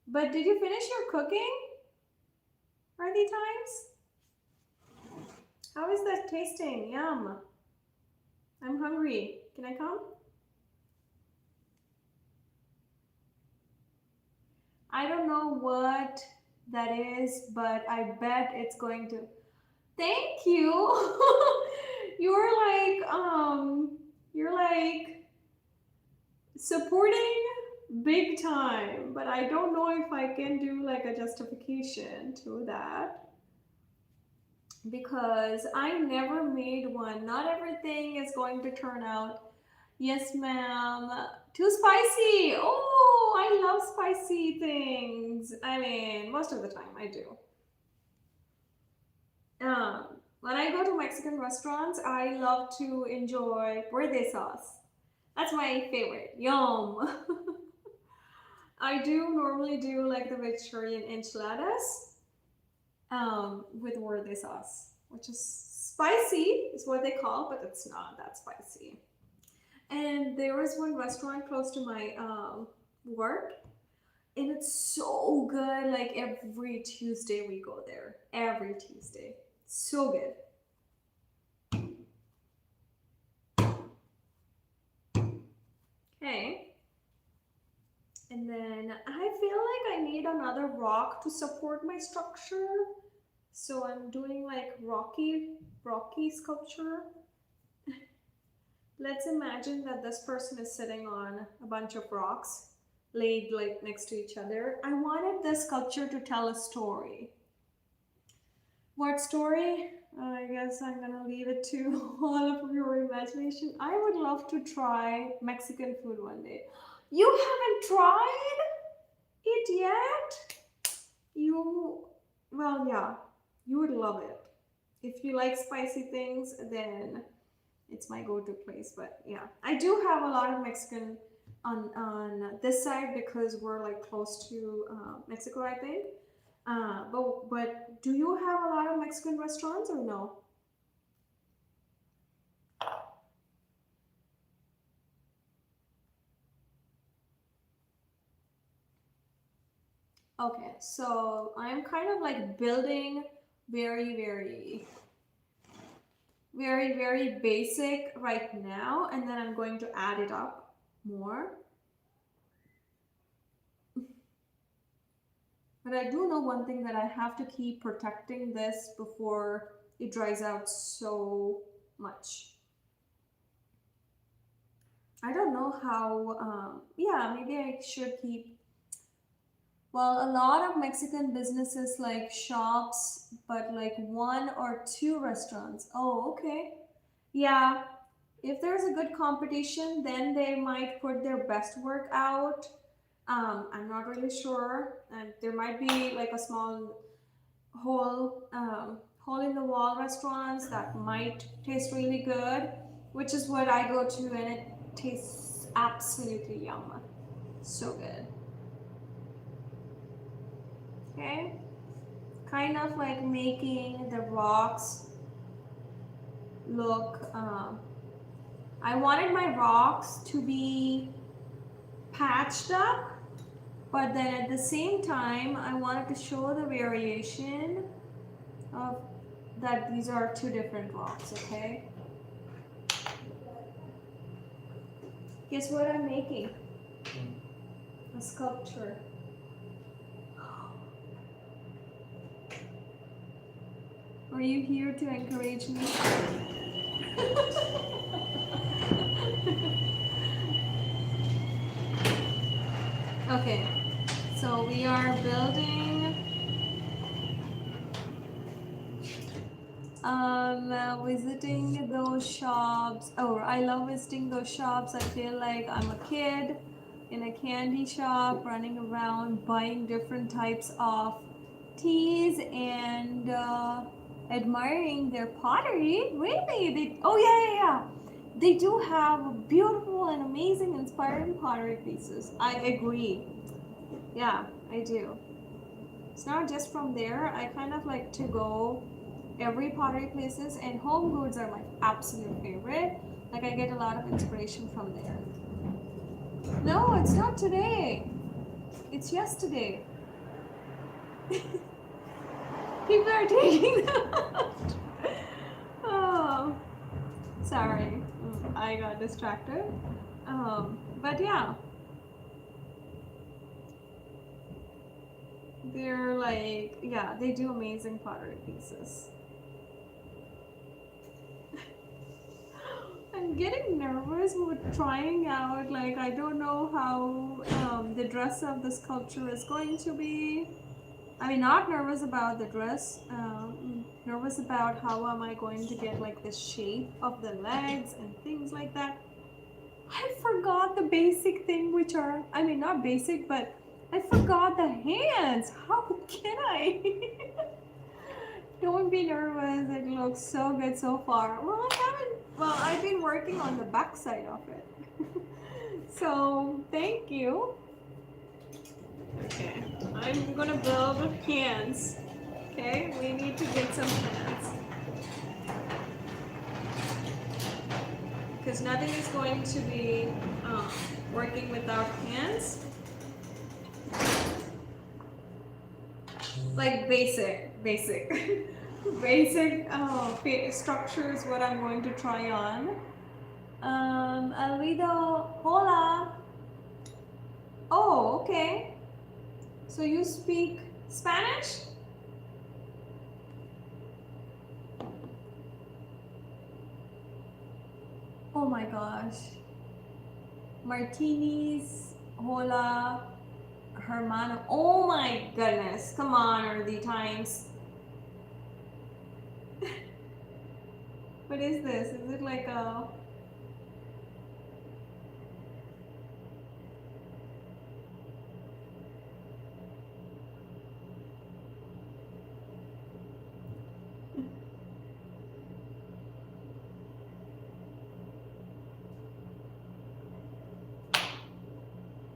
But did you finish your cooking? Early times? How is that tasting? Yum. I'm hungry. Can I come? I don't know what that is, but I bet it's going to. Thank you. You're like supporting big time, but I don't know if I can do like a justification to that because I never made one. Not everything is going to turn out. Yes, ma'am. Too spicy. Oh, I love spicy things. I mean, most of the time I do. Um, when I go to Mexican restaurants, I love to enjoy verde sauce. That's my favorite. Yum. I do normally do like the vegetarian enchiladas with verde sauce, which is spicy, is what they call, but it's not that spicy. And there was one restaurant close to my work, and it's so good. Like every Tuesday we go there. Every Tuesday, so good. Okay. And then I feel like I need another rock to support my structure. So I'm doing like rocky sculpture. Let's imagine that this person is sitting on a bunch of rocks laid like next to each other. I wanted this sculpture to tell a story. What story? I guess I'm gonna leave it to all of your imagination. I would love to try Mexican food one day. You haven't tried it yet? You, well, yeah, you would love it. If you like spicy things, then it's my go-to place. But yeah, I do have a lot of Mexican on this side because we're like close to Mexico, I think. But do you have a lot of Mexican restaurants or no? Okay, so I'm kind of like building very, very basic right now, and then I'm going to add it up more. But I do know one thing that I have to keep protecting this before it dries out so much. I don't know how, yeah, maybe I should keep. Well, a lot of Mexican businesses like shops, but like one or two restaurants. Oh, okay. Yeah, if there's a good competition, then they might put their best work out. I'm not really sure. And there might be like a small hole in the wall restaurants that might taste really good, which is what I go to, and it tastes absolutely yum. So good. Okay, kind of like making the rocks look. I wanted my rocks to be patched up, but then at the same time, I wanted to show the variation of that these are two different rocks. Okay. Guess what I'm making? A sculpture. Are you here to encourage me? Okay, so we are building Visiting those shops. Oh, I love visiting those shops. I feel like I'm a kid in a candy shop running around buying different types of teas and admiring their pottery. Really? Oh, yeah, yeah, yeah. They do have beautiful and amazing, inspiring pottery pieces. I agree. Yeah, I do. It's not just from there. I kind of like to go every pottery places, and home goods are my absolute favorite. Like I get a lot of inspiration from there. No, it's not today. It's yesterday. People are taking them out. Oh, sorry. I got distracted. But yeah, they're like, yeah, they do amazing pottery pieces. I'm getting nervous with trying out. Like, I don't know how the dress of the sculpture is going to be. I mean, not nervous about the dress. Nervous about how am I going to get like the shape of the legs and things like that. I forgot the basic thing, which are, I mean, not basic, but I forgot the hands. How can I? Don't be nervous. It looks so good so far. Well, I haven't. Well, I've been working on the back side of it. So thank you. Okay, I'm gonna build hands. Okay, we need to get some hands because nothing is going to be working without hands. Like basic, basic structure is what I'm going to try on. Alvido, hola. Oh, okay. So you speak Spanish? Oh my gosh. Martinis, hola, hermano. Oh my goodness. Come on, early times. What is this? Is it like a...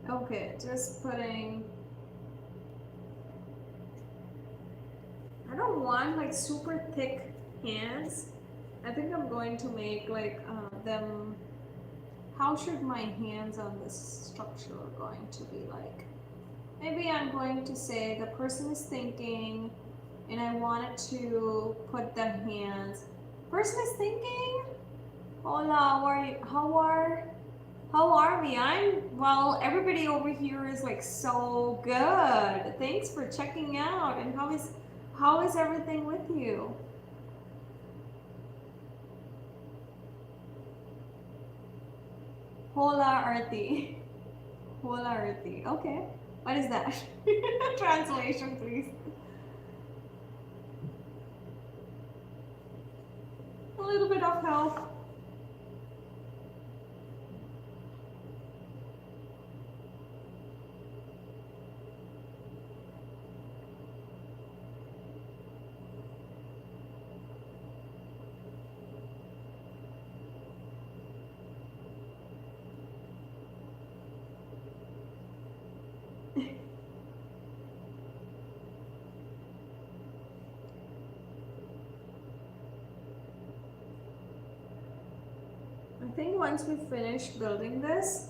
Okay, just putting... I don't want like super thick hands. I think I'm going to make like them... How should my hands on this structure going to be like? Maybe I'm going to say the person is thinking and I wanted to put the hands. Person is thinking? Hola, how are we? Well, everybody over here is like so good. Thanks for checking out. And how is everything with you? Hola, Arti. Hola, Arti. Okay. What is that? Translation, please. A little bit of help. I think once we finish building this,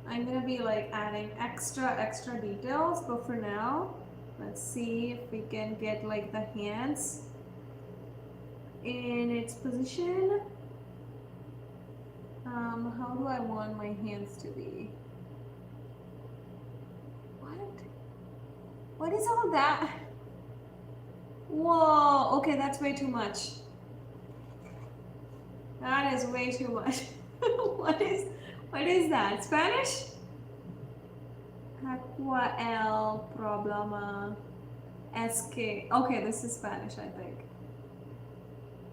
I'm gonna be like adding extra details, but for now, let's see if we can get like the hands in its position. How do I want my hands to be? What? What is all that? Whoa, okay, that's way too much. That is way too much. What is that? Spanish? Aqua el problema es que... Okay, this is Spanish, I think.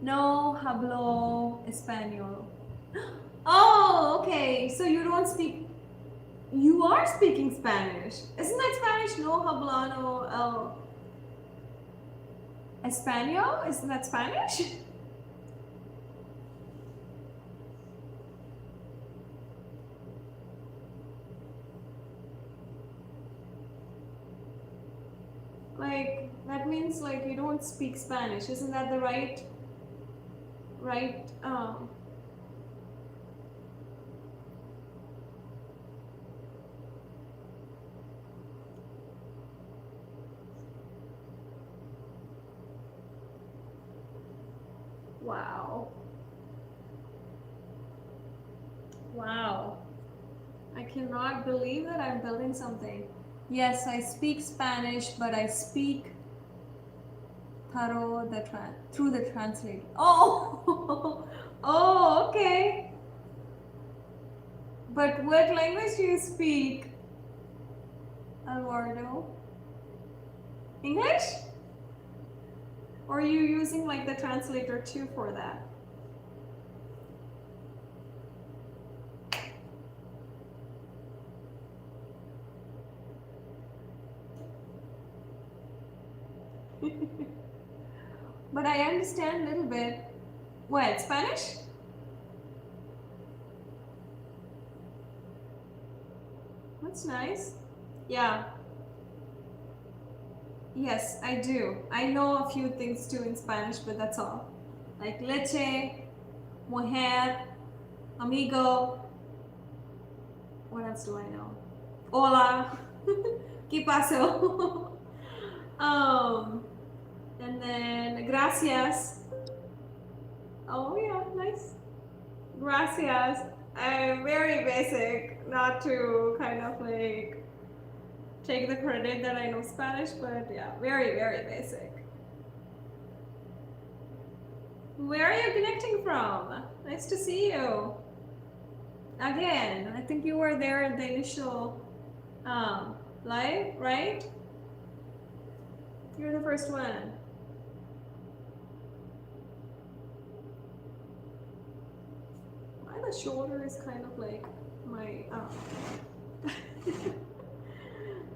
No hablo español. Oh, okay. So you don't speak. You are speaking Spanish. Isn't that Spanish? No hablano español. Isn't that Spanish? Like that means like you don't speak Spanish. Isn't that the right? Wow. Wow. I cannot believe that I'm building something. Yes, I speak Spanish, but I speak through the translator. Oh, oh, okay. But what language do you speak, Eduardo? English? Or are you using like the translator too for that? But I understand a little bit. What, Spanish? That's nice. Yeah. Yes, I do. I know a few things too in Spanish, but that's all. Like leche, mujer, amigo. What else do I know? Hola. ¿Qué pasó? And then gracias. Oh yeah, nice. Gracias. I'm very basic, not to kind of like take the credit that I know Spanish, but yeah, very, very basic. Where are you connecting from? Nice to see you. Again, I think you were there in the initial live, right? You're the first one. Why the shoulder is kind of like my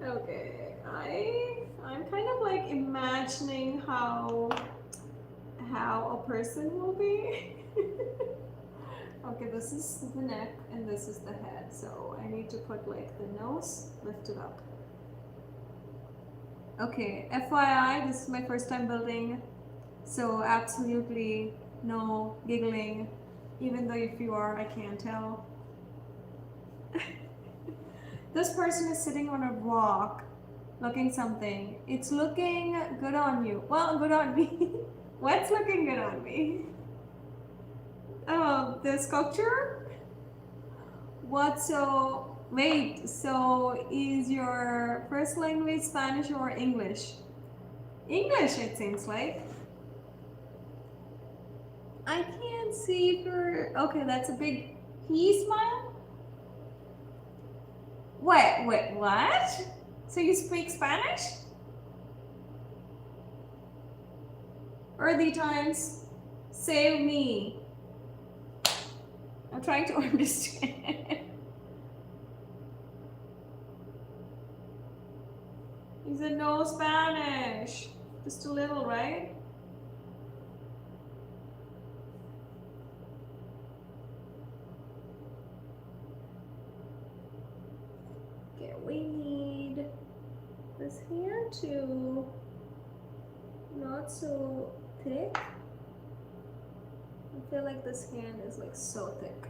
okay, I'm kind of like imagining how a person will be. Okay, this is the neck and this is the head, so I need to put like the nose lifted up. Okay, FYI, this is my first time building, so absolutely no giggling, even though if you are, I can't tell. This person is sitting on a rock looking something. It's looking good on you. Well, good on me. What's looking good on me? The sculpture? What so wait, so is your first language Spanish or English? English, it seems like. I can't see her. Okay, that's a big he smile. Wait, what? So you speak Spanish? Early times, save me. I'm trying to understand. He said no Spanish. Just a little, right? Okay, we need this here to not so thick. I feel like this hand is like so thick.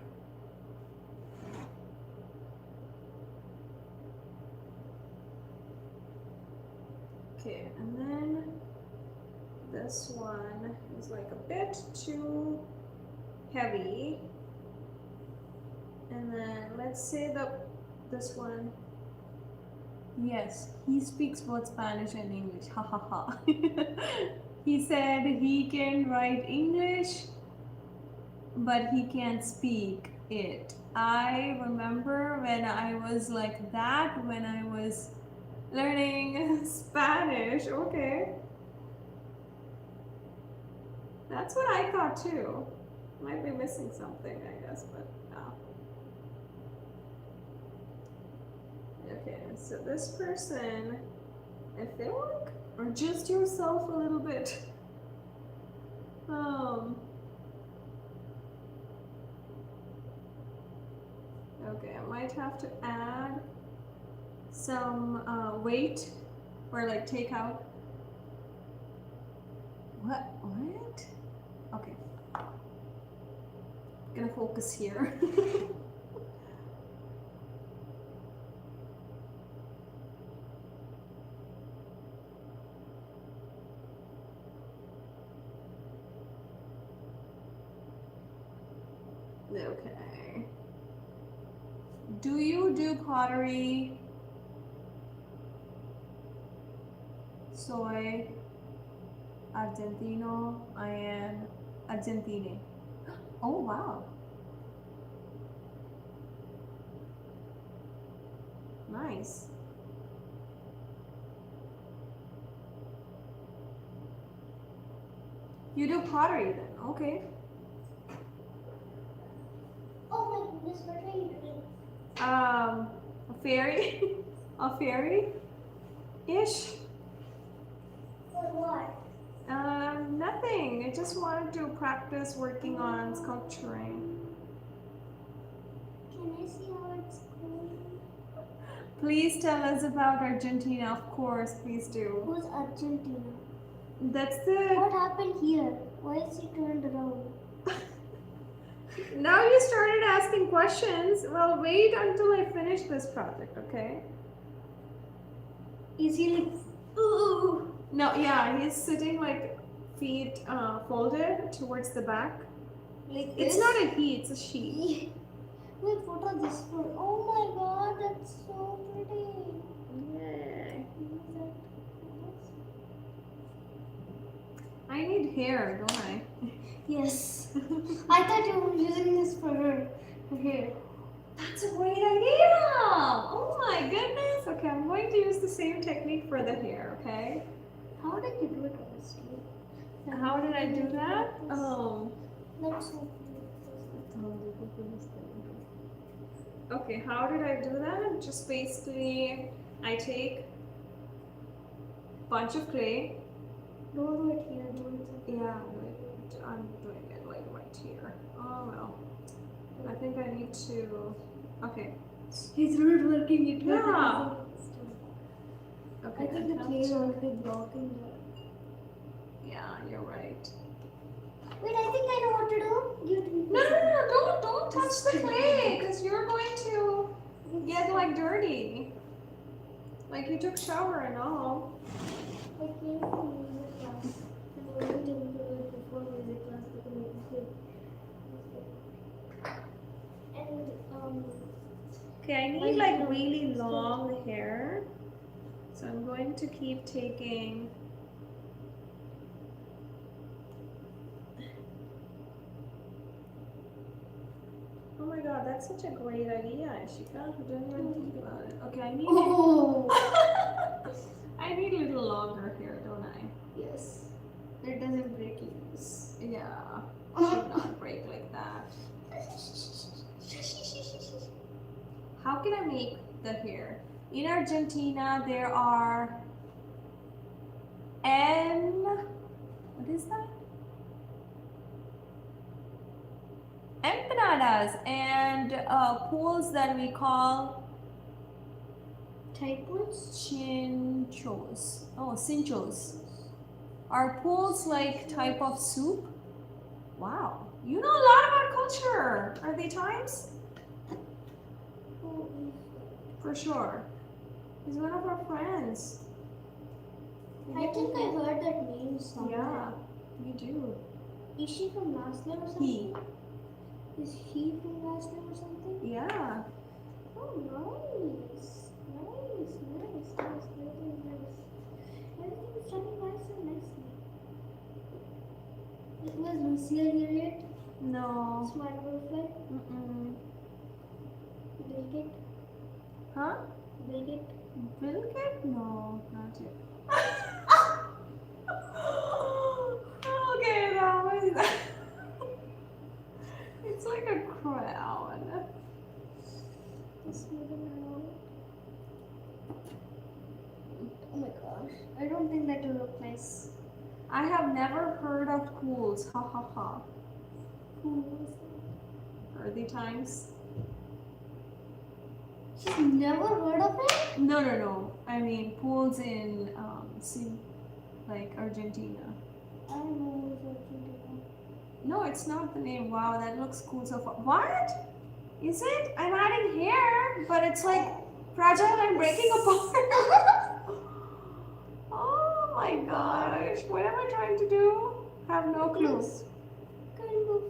Okay, and then this one is like a bit too heavy. And then let's say this one. Yes, he speaks both Spanish and English. Ha ha ha. He said he can write English, but he can't speak it. I remember when I was like that, when I was learning Spanish. Okay. That's what I thought too. Might be missing something, I guess, but no. Okay, so this person, I feel like, or just yourself a little bit. Okay, I might have to add some weight or like take out. What? Okay. Gonna focus here. Okay. Do you do pottery? Soy Argentino and Argentine. Oh wow. Nice. You do pottery then, okay. Oh my goodness, what are you doing? A fairy? A fairy-ish? For what? Nothing. I just wanted to practice working on sculpturing. Can I see how it's going? Please tell us about Argentina, of course, please do. Who's Argentina? That's the... What happened here? Why is he turned around? Now you started asking questions. Well, wait until I finish this project, okay? Is he like, ooh? No, yeah, he's sitting like feet folded towards the back. Like It's this? not a he, it's a she. Wait, what are this for? Oh my god, that's so pretty. Yay. I need hair, don't I? Yes. I thought you were using this for her hair. That's a great idea! Oh my goodness! Okay, I'm going to use the same technique for the hair, okay? How did you do it, honestly? How did I do that? That's so Okay, how did I do that? Just basically, I take a bunch of clay. Don't do it here, do it. Yeah, I'm doing it like right here. Oh well. I think I need to. Okay. He's not working it. Yeah. I Okay. think the clay is already blocking that. Yeah, you're right. Wait, I think I know what to do. You No, don't touch the clay, because you're going to get like dirty. Like you took shower and all. I came from music class and I went into it before music class because it was good. And Okay, I need like really long hair. So I'm going to keep taking. Oh my god, that's such a great idea, Ishika. I didn't even think about it. Okay, I need I need a little longer hair, don't I? yes, it doesn't break loose. Yeah, should not break like that. How can I make the hair? In Argentina, there are what is that? Empanadas and pools that we call chinchos. Oh, cinchos. Are pools like type of soup? Wow, you know a lot about culture. Are they times? For sure. He's one of our friends. I think I heard that name somewhere. Yeah, you do. Is she from last name or something? He. Is he from last name or something? Yeah. Oh, nice. Nice, nice, nice, very nice. Everything is running nice and nicely. Was Lucia here yet? No. Smart butterfly? Bilkit? Huh? Bilkit? Bilkit? No, not yet. Okay, that was nice. I have never heard of pools. Ha ha ha. Early times. She's never heard of it? No, no, no. I mean pools in like Argentina. I know it's Argentina. No, it's not the name. Wow, that looks cool so far. What? Is it? I'm adding hair, but it's like fragile and breaking apart. Oh my gosh. What am I trying to do? Have no clue. Looks kind of.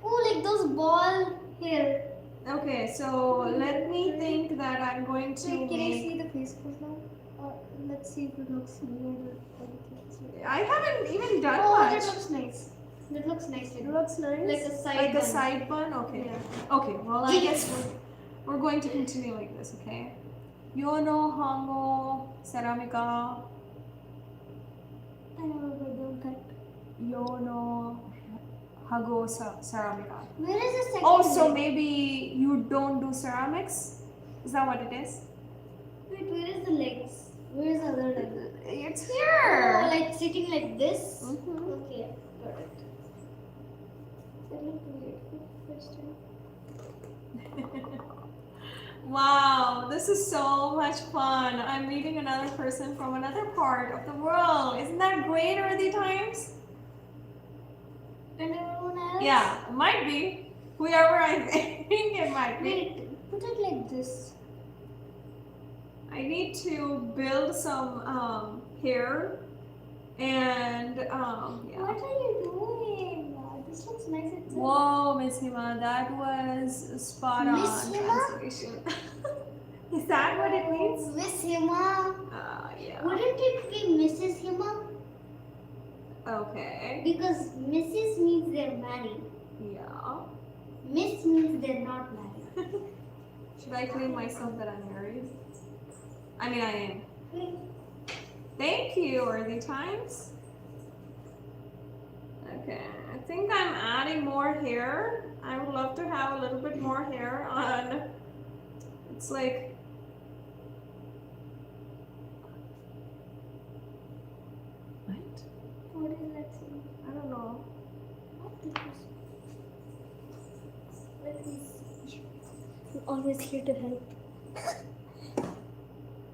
Oh, like those ball hair. Okay, so let me think that I'm going to Wait, can I make... see the face first now? Or let's see if it looks weird or anything. I haven't even done Oh, much. that looks nice. That looks nice. It looks nice. Like a side Like a bun. side bun? Okay. Yeah. Okay, well I guess we're going to continue like this, okay? Yono Hango Ceramika. I never heard of that. Yono Hago Ceramika. Where is the second Oh, so leg? maybe you don't do ceramics? Is that what it is? Wait, where is the legs? Where is the other leg? It's Oh, here. like sitting like this? Mhm. Okay, got it. That looked weird first time. Wow, this is so much fun. I'm meeting another person from another part of the world. Isn't that great, Earthy Times? And everyone else? Yeah, might be. Whoever I think it might be. Wait, put it like this. I need to build some hair and yeah. What are you doing? This looks nice. It's Whoa, Miss Hima, that was spot on Miss Hima? translation. Is that what it means? Miss Hima. Yeah. Wouldn't it be Mrs. Hima? Okay. Because Mrs. means they're married. Yeah. Miss means they're not married. Should I claim myself that I'm married? I mean, I am. Thank you, Early Times. Okay, I think I'm adding more hair. I would love to have a little bit more hair on. It's like... What? What is that saying? I don't know. I'm always here to help.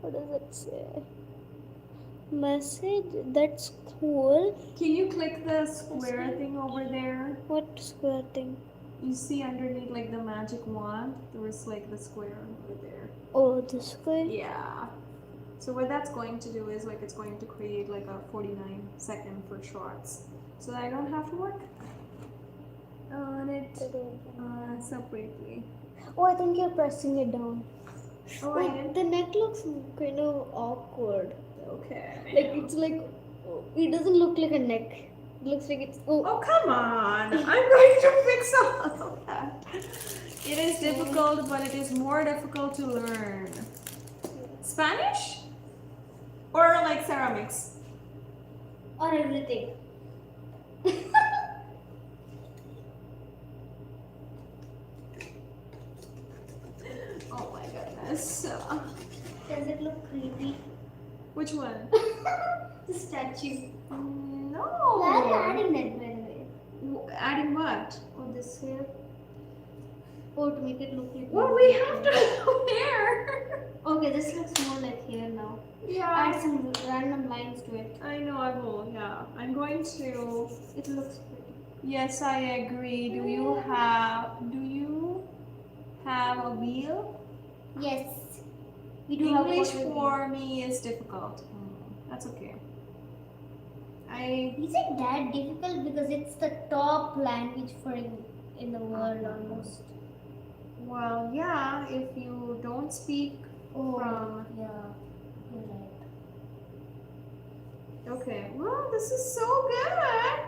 What does it say? Message, that's cool. Can you click the square thing over there? What square thing? You see underneath like the magic wand, there is like the square over there. Oh, this square? Yeah. So what that's going to do is like it's going to create like a 49-second for shorts. So that I don't have to work on it separately. Oh, I think you're pressing it down. Oh, I am? The neck looks kind of awkward. Okay. Like it's like, it doesn't look like a neck. It looks like it's. Oh, come on. I'm going to fix all of that. It is difficult, but it is more difficult to learn. Spanish? Or like ceramics? Or everything. Oh my goodness. Does it look creepy? Which one? The statue. No. Why are you adding that, by the way? Adding what? Oh, this here. Oh, to make it look like. Well, we have to do hair. Okay, this looks more like hair now. Yeah. Add some random lines to it. I know I will, yeah. I'm going to... It looks pretty. Yes, I agree. Do you have a wheel? Yes. We do have English pottery. for me is difficult. That's okay. Is it that difficult because it's the top language for in the world almost? Well, yeah, if you don't speak Oh, from... yeah, you're right. Okay, well, this is so good.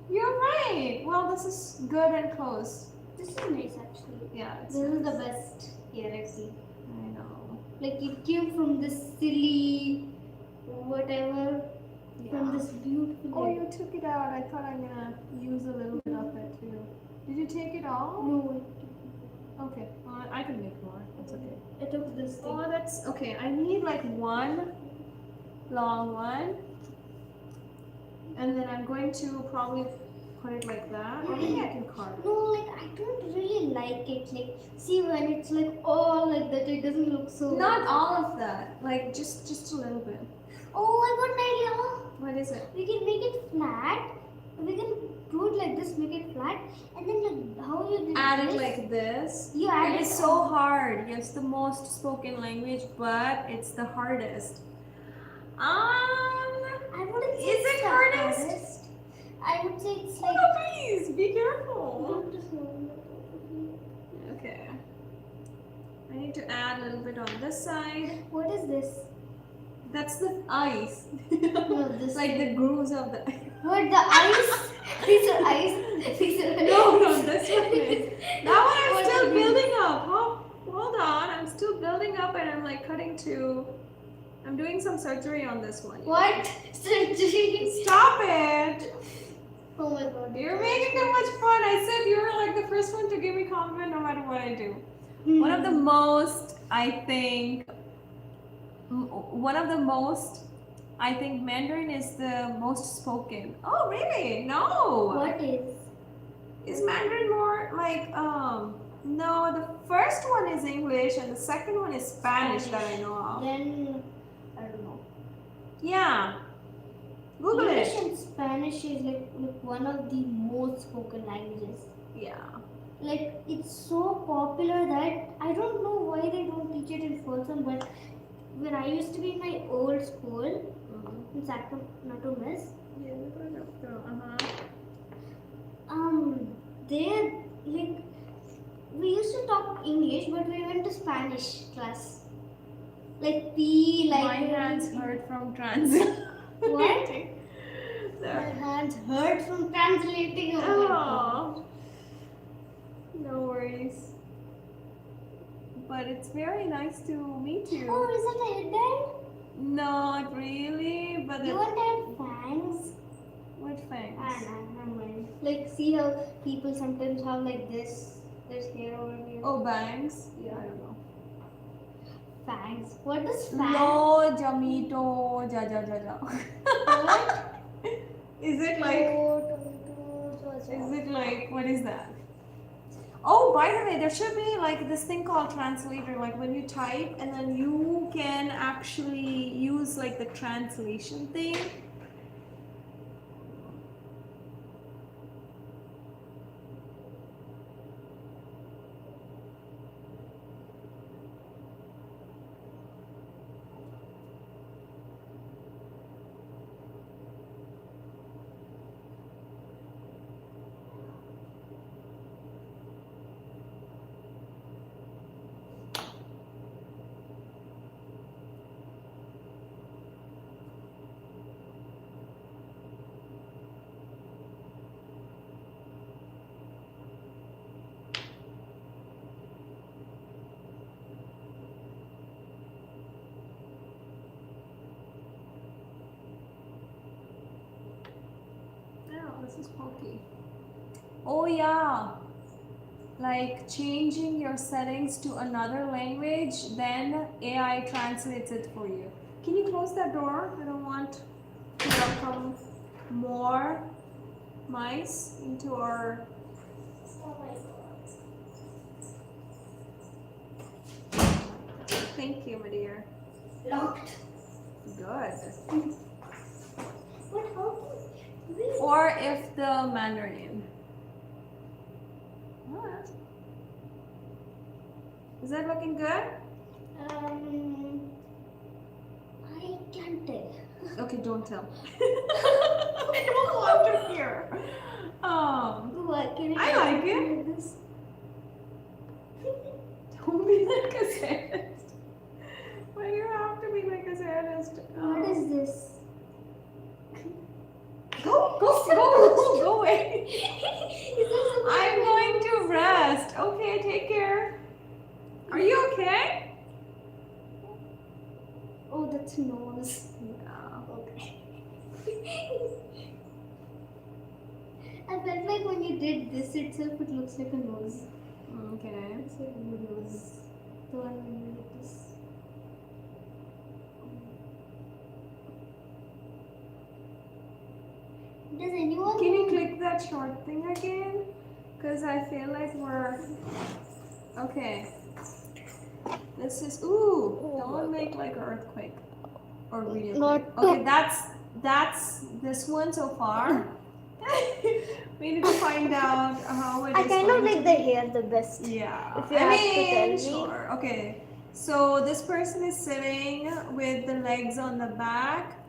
You're right. Well, this is good and close. This is nice actually. Yeah, This is the best here I've seen. I know. Like it came from this silly, whatever, from Yeah. this beautiful. Oh, you took it out. I thought I'm gonna use a little bit of it too. Did you take it all? No, Okay, well, I can make more. That's okay. I took this thing. Oh, that's okay. I need like one long one And then I'm going to probably put it like that. Or maybe I can carve it. No, like I don't really like it. Like, see when it's like all like that, it doesn't look so. Not all of that. Like just a little bit. Oh, I got an idea. What is it? We can make it flat. We can do it like this, make it flat, and then like how you did Add this. it like this. You add It it is so hard. It's the most spoken language, but it's the hardest. I wouldn't say Is it's it the hardest? I would say it's like. Oh, please be careful. Okay. I need to add a little bit on this side. What is this? That's the ice. No, this like the grooves of the. What, the ice? These are ice. These are No, this one is. That one I'm What still are these? building up. Hold on, I'm still building up, and I'm like cutting to. I'm doing some surgery on this one. What? Surgery? Stop it! Oh my god. You're making too much fun. I said you were like the first one to give me compliment no matter what I do. One of the most, I think, Mandarin is the most spoken. Oh, really? No. What is? Is Mandarin more like, no, the first one is English and the second one is Spanish that I know of. Then, I don't know. Yeah. Google English it. and Spanish is like one of the most spoken languages. Yeah. Like, it's so popular that I don't know why they don't teach it in first one, but when I used to be in my old school, in Sacramento, Miss, they like we used to talk English, but we went to Spanish class. Like P, like My hands hurt from translating. what? My hands hurt from translating. Oh my God. No worries. But it's very nice to meet you. Oh, is it a headband? Not really, but You want to have fangs? what fangs? Ah, no, never mind. Like, see how people sometimes have like this. There's hair over here. Oh, bangs? Yeah, I don't know. Fangs. What does fangs? No, jamito, ja. What? Is it like? Is it like? What is that? Oh, by the way, there should be like this thing called translator. Like when you type, and then you can actually use like the translation thing. This is pokey. Oh yeah, like changing your settings to another language, then AI translates it for you. Can you close that door? I don't want to welcome more mice into our. Oh my God. Thank you, my dear. Locked. Good. But how can we? Or if the Mandarin. What? Is that looking good? I can't tell. Okay, don't tell. I don't want to hear. What can I like it. Like this? Don't be like a sadist. Why do you have to be like a sadist? What is this? Go away. Is this a I'm going to rest. Okay, take care. Are you okay? Oh, that's nose. Yeah. Okay. I felt like when you did this itself, it looks like a nose. Okay. It's like a nose. The one when you did this. Does anyone Can you know? click that short thing again? Because I feel like we're okay. This is don't make like an earthquake or video Not clip. Okay, that's this one so far. We need to find out how it I is kind going of like to the be. hair the best. Yeah, If you have to tell me. sure. Okay, so this person is sitting with the legs on the back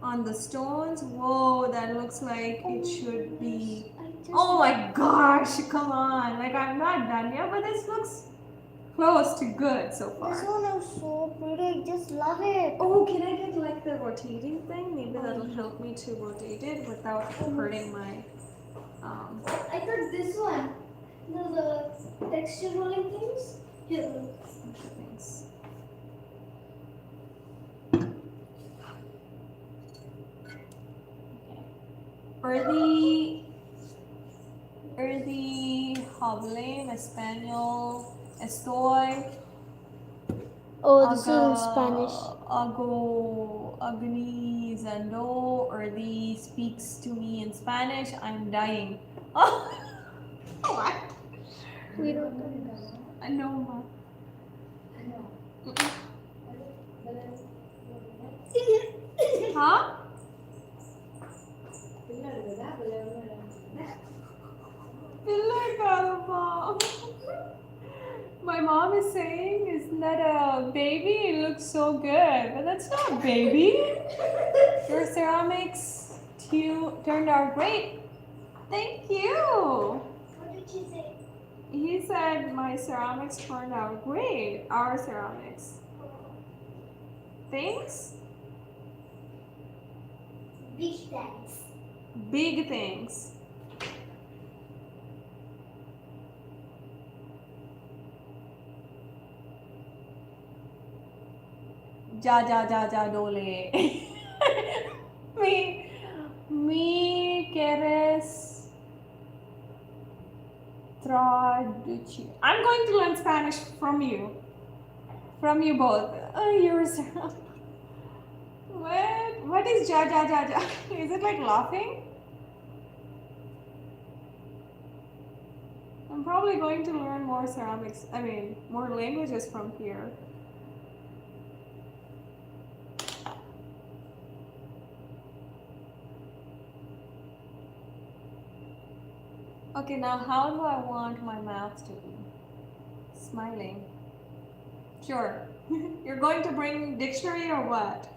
on the stones. Whoa, that looks like it should be. Oh my gosh, come on. Like, I'm not done yet, but this looks close to good so This far. one is so pretty. I just love it. Oh, can I get like the rotating thing? Maybe that'll help me to rotate it without hurting my. I thought this one. The texture rolling things. Here. Things. Earthy, Hoblame, Espanol, Estoy. Oh, this is in Spanish. Ago, Agni, Zando, Earthy speaks to me in Spanish. I'm dying. Oh, what? We don't understand. I know, Ma. Huh? My mom is saying, isn't that a baby? It looks so good. But that's not a baby. Your ceramics turned out great. Thank you. What did she say? He said my ceramics turned out great. Our ceramics. Thanks? Big thanks. Big things. Ja dole. Me quieres traducir. I'm going to learn Spanish from you. From you both. You're what is ja? Is it like laughing? I'm probably going to learn more ceramics, more languages from here. Okay, now how do I want my mouth to be? Smiling. Sure. You're going to bring dictionary or what?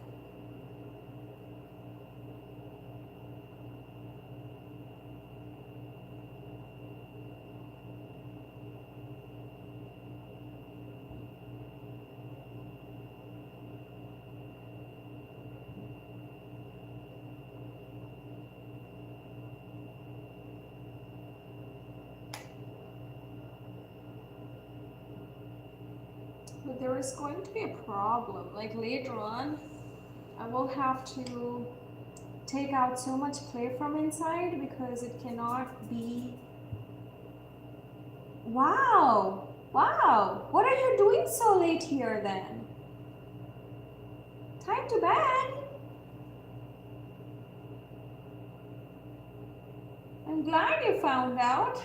But there is going to be a problem. Like later on, I will have to take out so much clay from inside because it cannot be. Wow! Wow! What are you doing so late here then? Time to bed. I'm glad you found out.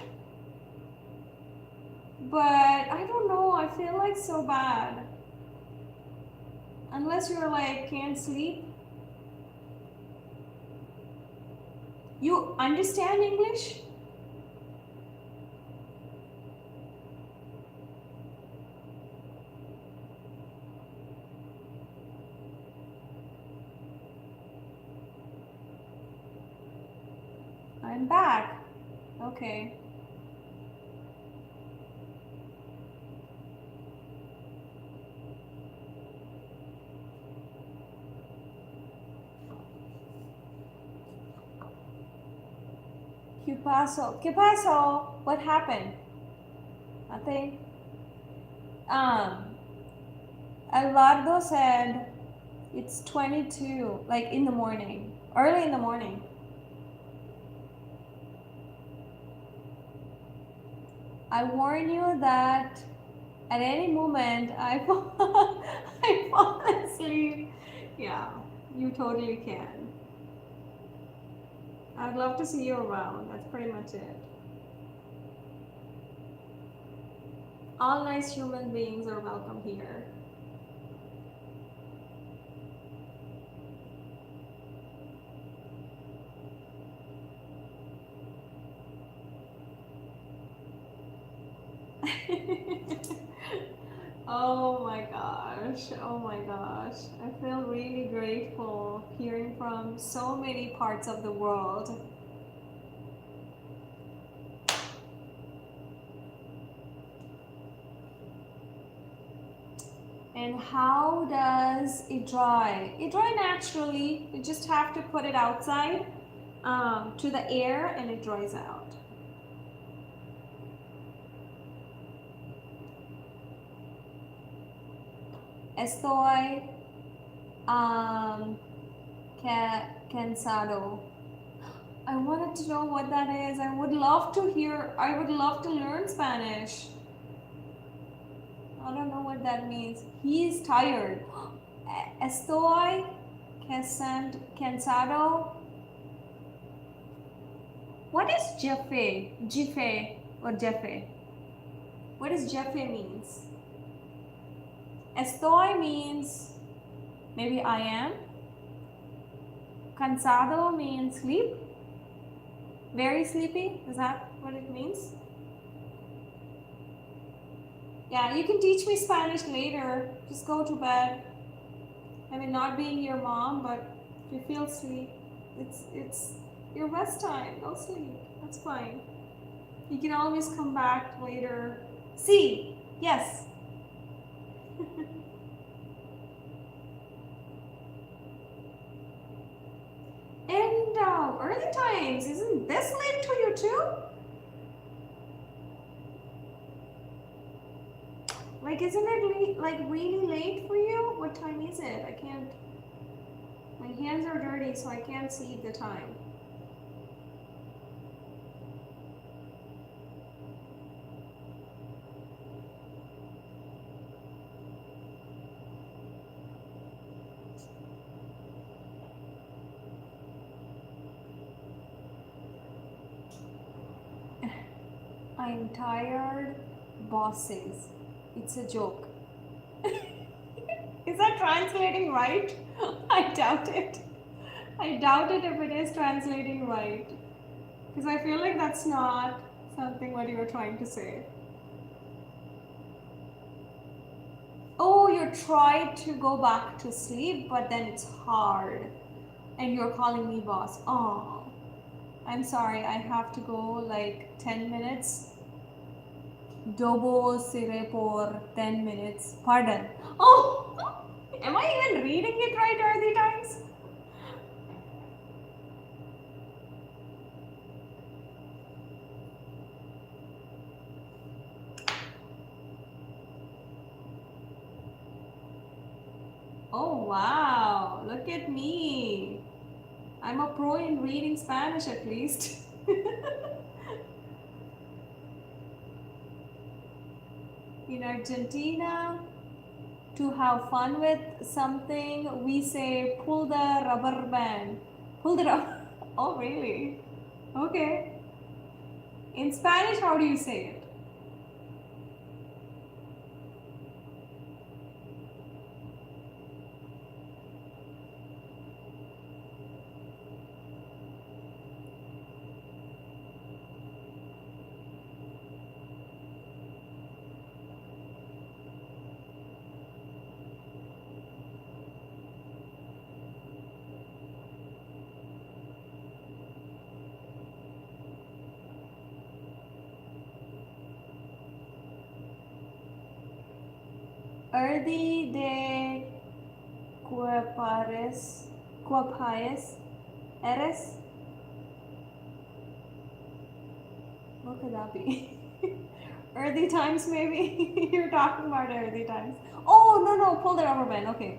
But I don't know, I feel like so bad. Unless you're like, can't sleep. You understand English? I'm back. Okay. ¿Qué pasó? ¿Qué pasó? What happened? Nothing. Eduardo said it's 22, like in the morning, early in the morning. I warn you that at any moment I fall asleep. Yeah, you totally can. I'd love to see you around. That's pretty much it. All nice human beings are welcome here. Oh my gosh, oh my gosh. I feel really grateful hearing from so many parts of the world. And how does it dry? It dry naturally. You just have to put it outside to the air and it dries out. Estoy cansado. I wanted to know what that is. I would love to learn Spanish. I don't know what that means. He is tired. Estoy cansado. What is jefe? Jefe or jefe? What does jefe means? Estoy means maybe I am. Cansado means sleep. Very sleepy. Is that what it means? Yeah, you can teach me Spanish later. Just go to bed. I mean, not being your mom, but if you feel sleep, it's your rest time. Go sleep. That's fine. You can always come back later. See, yes. And early times, isn't this late to you too? Like, isn't it like really late for you? What time is it? I can't. My hands are dirty, so I can't see the time. I'm tired, boss says. It's a joke. Is that translating right? I doubt it. I doubt it if it is translating right. Because I feel like that's not something what you were trying to say. Oh, you tried to go back to sleep, but then it's hard. And you're calling me boss. Oh, I'm sorry. I have to go like 10 minutes. Dobo sire por 10 minutes. Pardon. Oh, am I even reading it right early times? Oh, wow. Look at me. I'm a pro in reading Spanish at least. In Argentina, to have fun with something, we say pull the rubber band. Pull the rubber. Oh, really? Okay. In Spanish, how do you say it? Erdi de Cuapayes, eres? What could that be? Early times, maybe? You're talking about early times. Oh, no, pull the rubber band. Okay.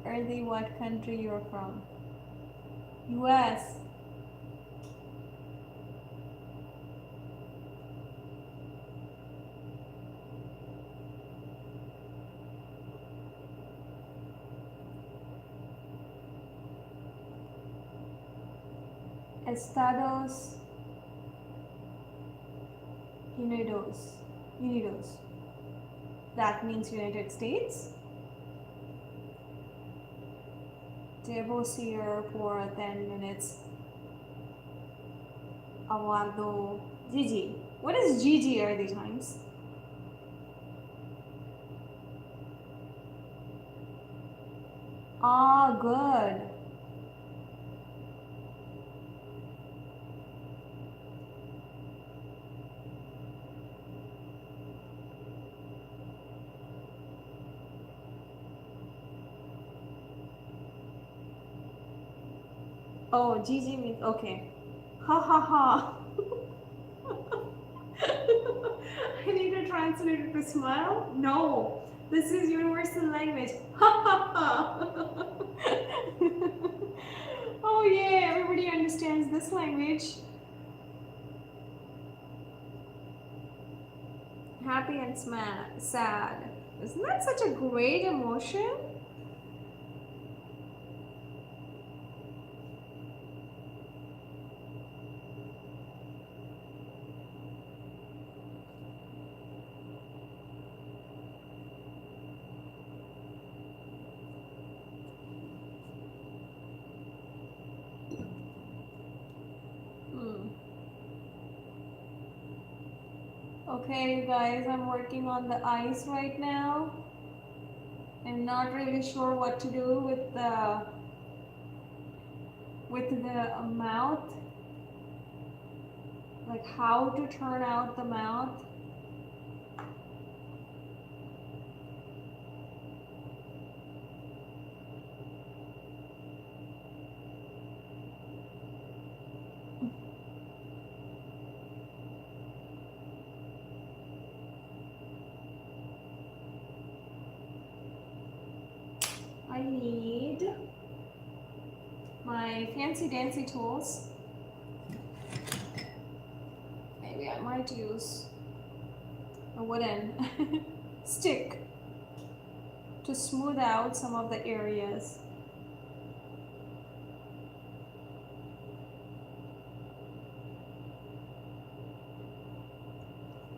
Early, what country you're from? US. Estados Unidos. That means United States. Debo ser por 10 minutes. Aguardo. Gigi. What is Gigi early times? Ah, good. Oh, Gigi means okay. Ha ha ha. I need to translate it to smile? No. This is universal language. Ha ha ha. Oh yeah, everybody understands this language. Happy and sad. Isn't that such a great emotion? Okay, guys, I'm working on the eyes right now. I'm not really sure what to do with the mouth, like how to turn out the mouth. I need my fancy dancy tools. Maybe I might use a wooden stick to smooth out some of the areas.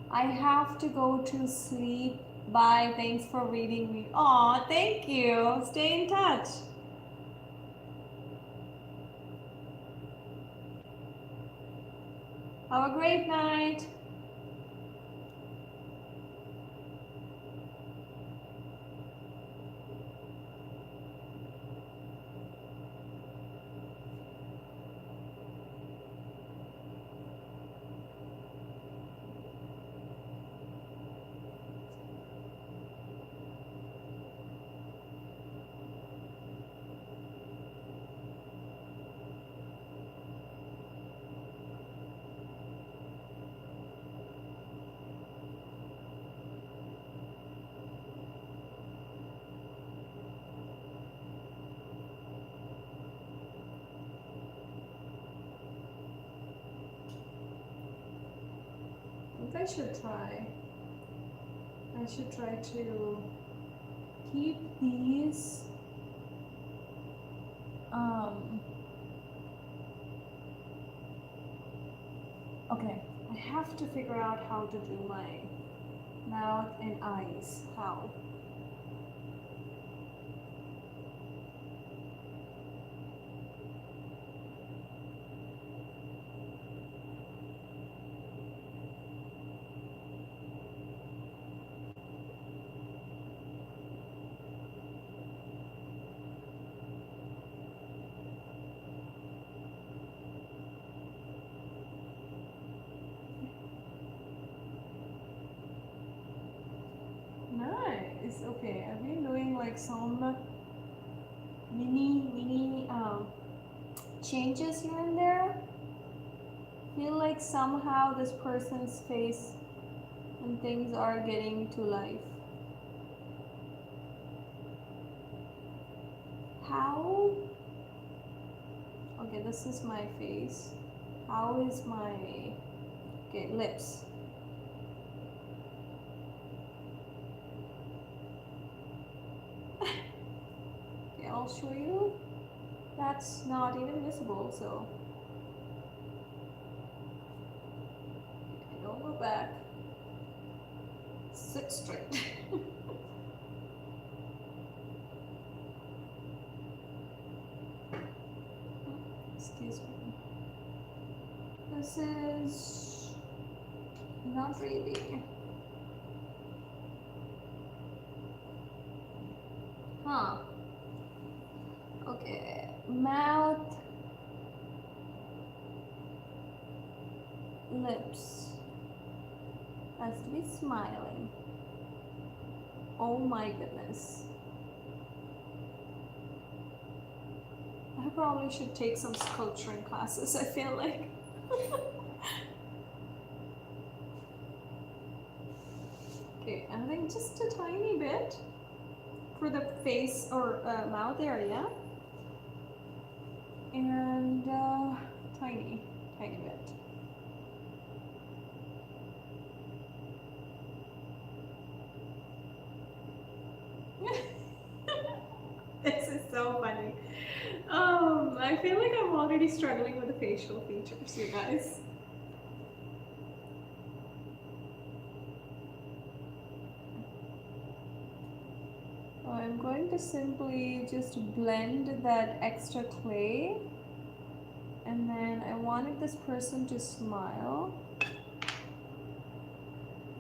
I have to go to sleep. Bye. Thanks for reading me. Aw, thank you. Stay in touch. Have a great night. I should try. I should try to keep these okay, I have to figure out how to do my mouth and eyes. How? Nice. Okay, I've been doing like some mini changes here and there. Feel like somehow this person's face and things are getting to life. How? Okay, this is my face. How is my lips? Okay, I'll show you. That's not even visible, so Go back. Sit straight. Excuse me. This is not really. Huh. Okay. Mouth. Lips. Has to be smiling. Oh my goodness. I probably should take some sculpturing classes, I feel like. Okay, I think just a tiny bit for the face or mouth area. And tiny bit. This is so funny. I feel like I'm already struggling with the facial features, you guys. So I'm going to simply just blend that extra clay, and then I wanted this person to smile,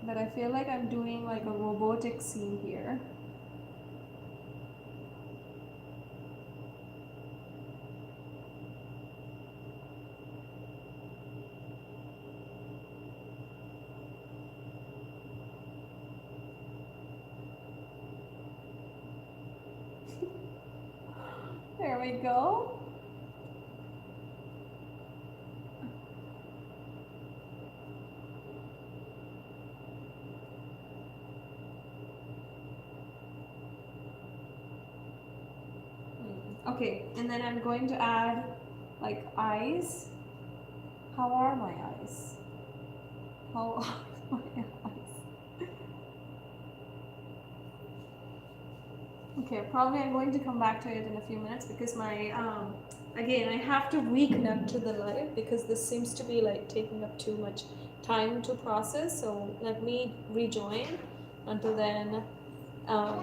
but I feel like I'm doing like a robotic scene here. There we go. Okay, and then I'm going to add like eyes. How are my eyes? How are my eyes? Okay, probably I'm going to come back to it in a few minutes because my, again, I have to reconnect to the live because this seems to be like taking up too much time to process. So let me rejoin. Until then,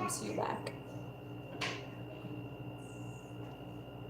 see you back.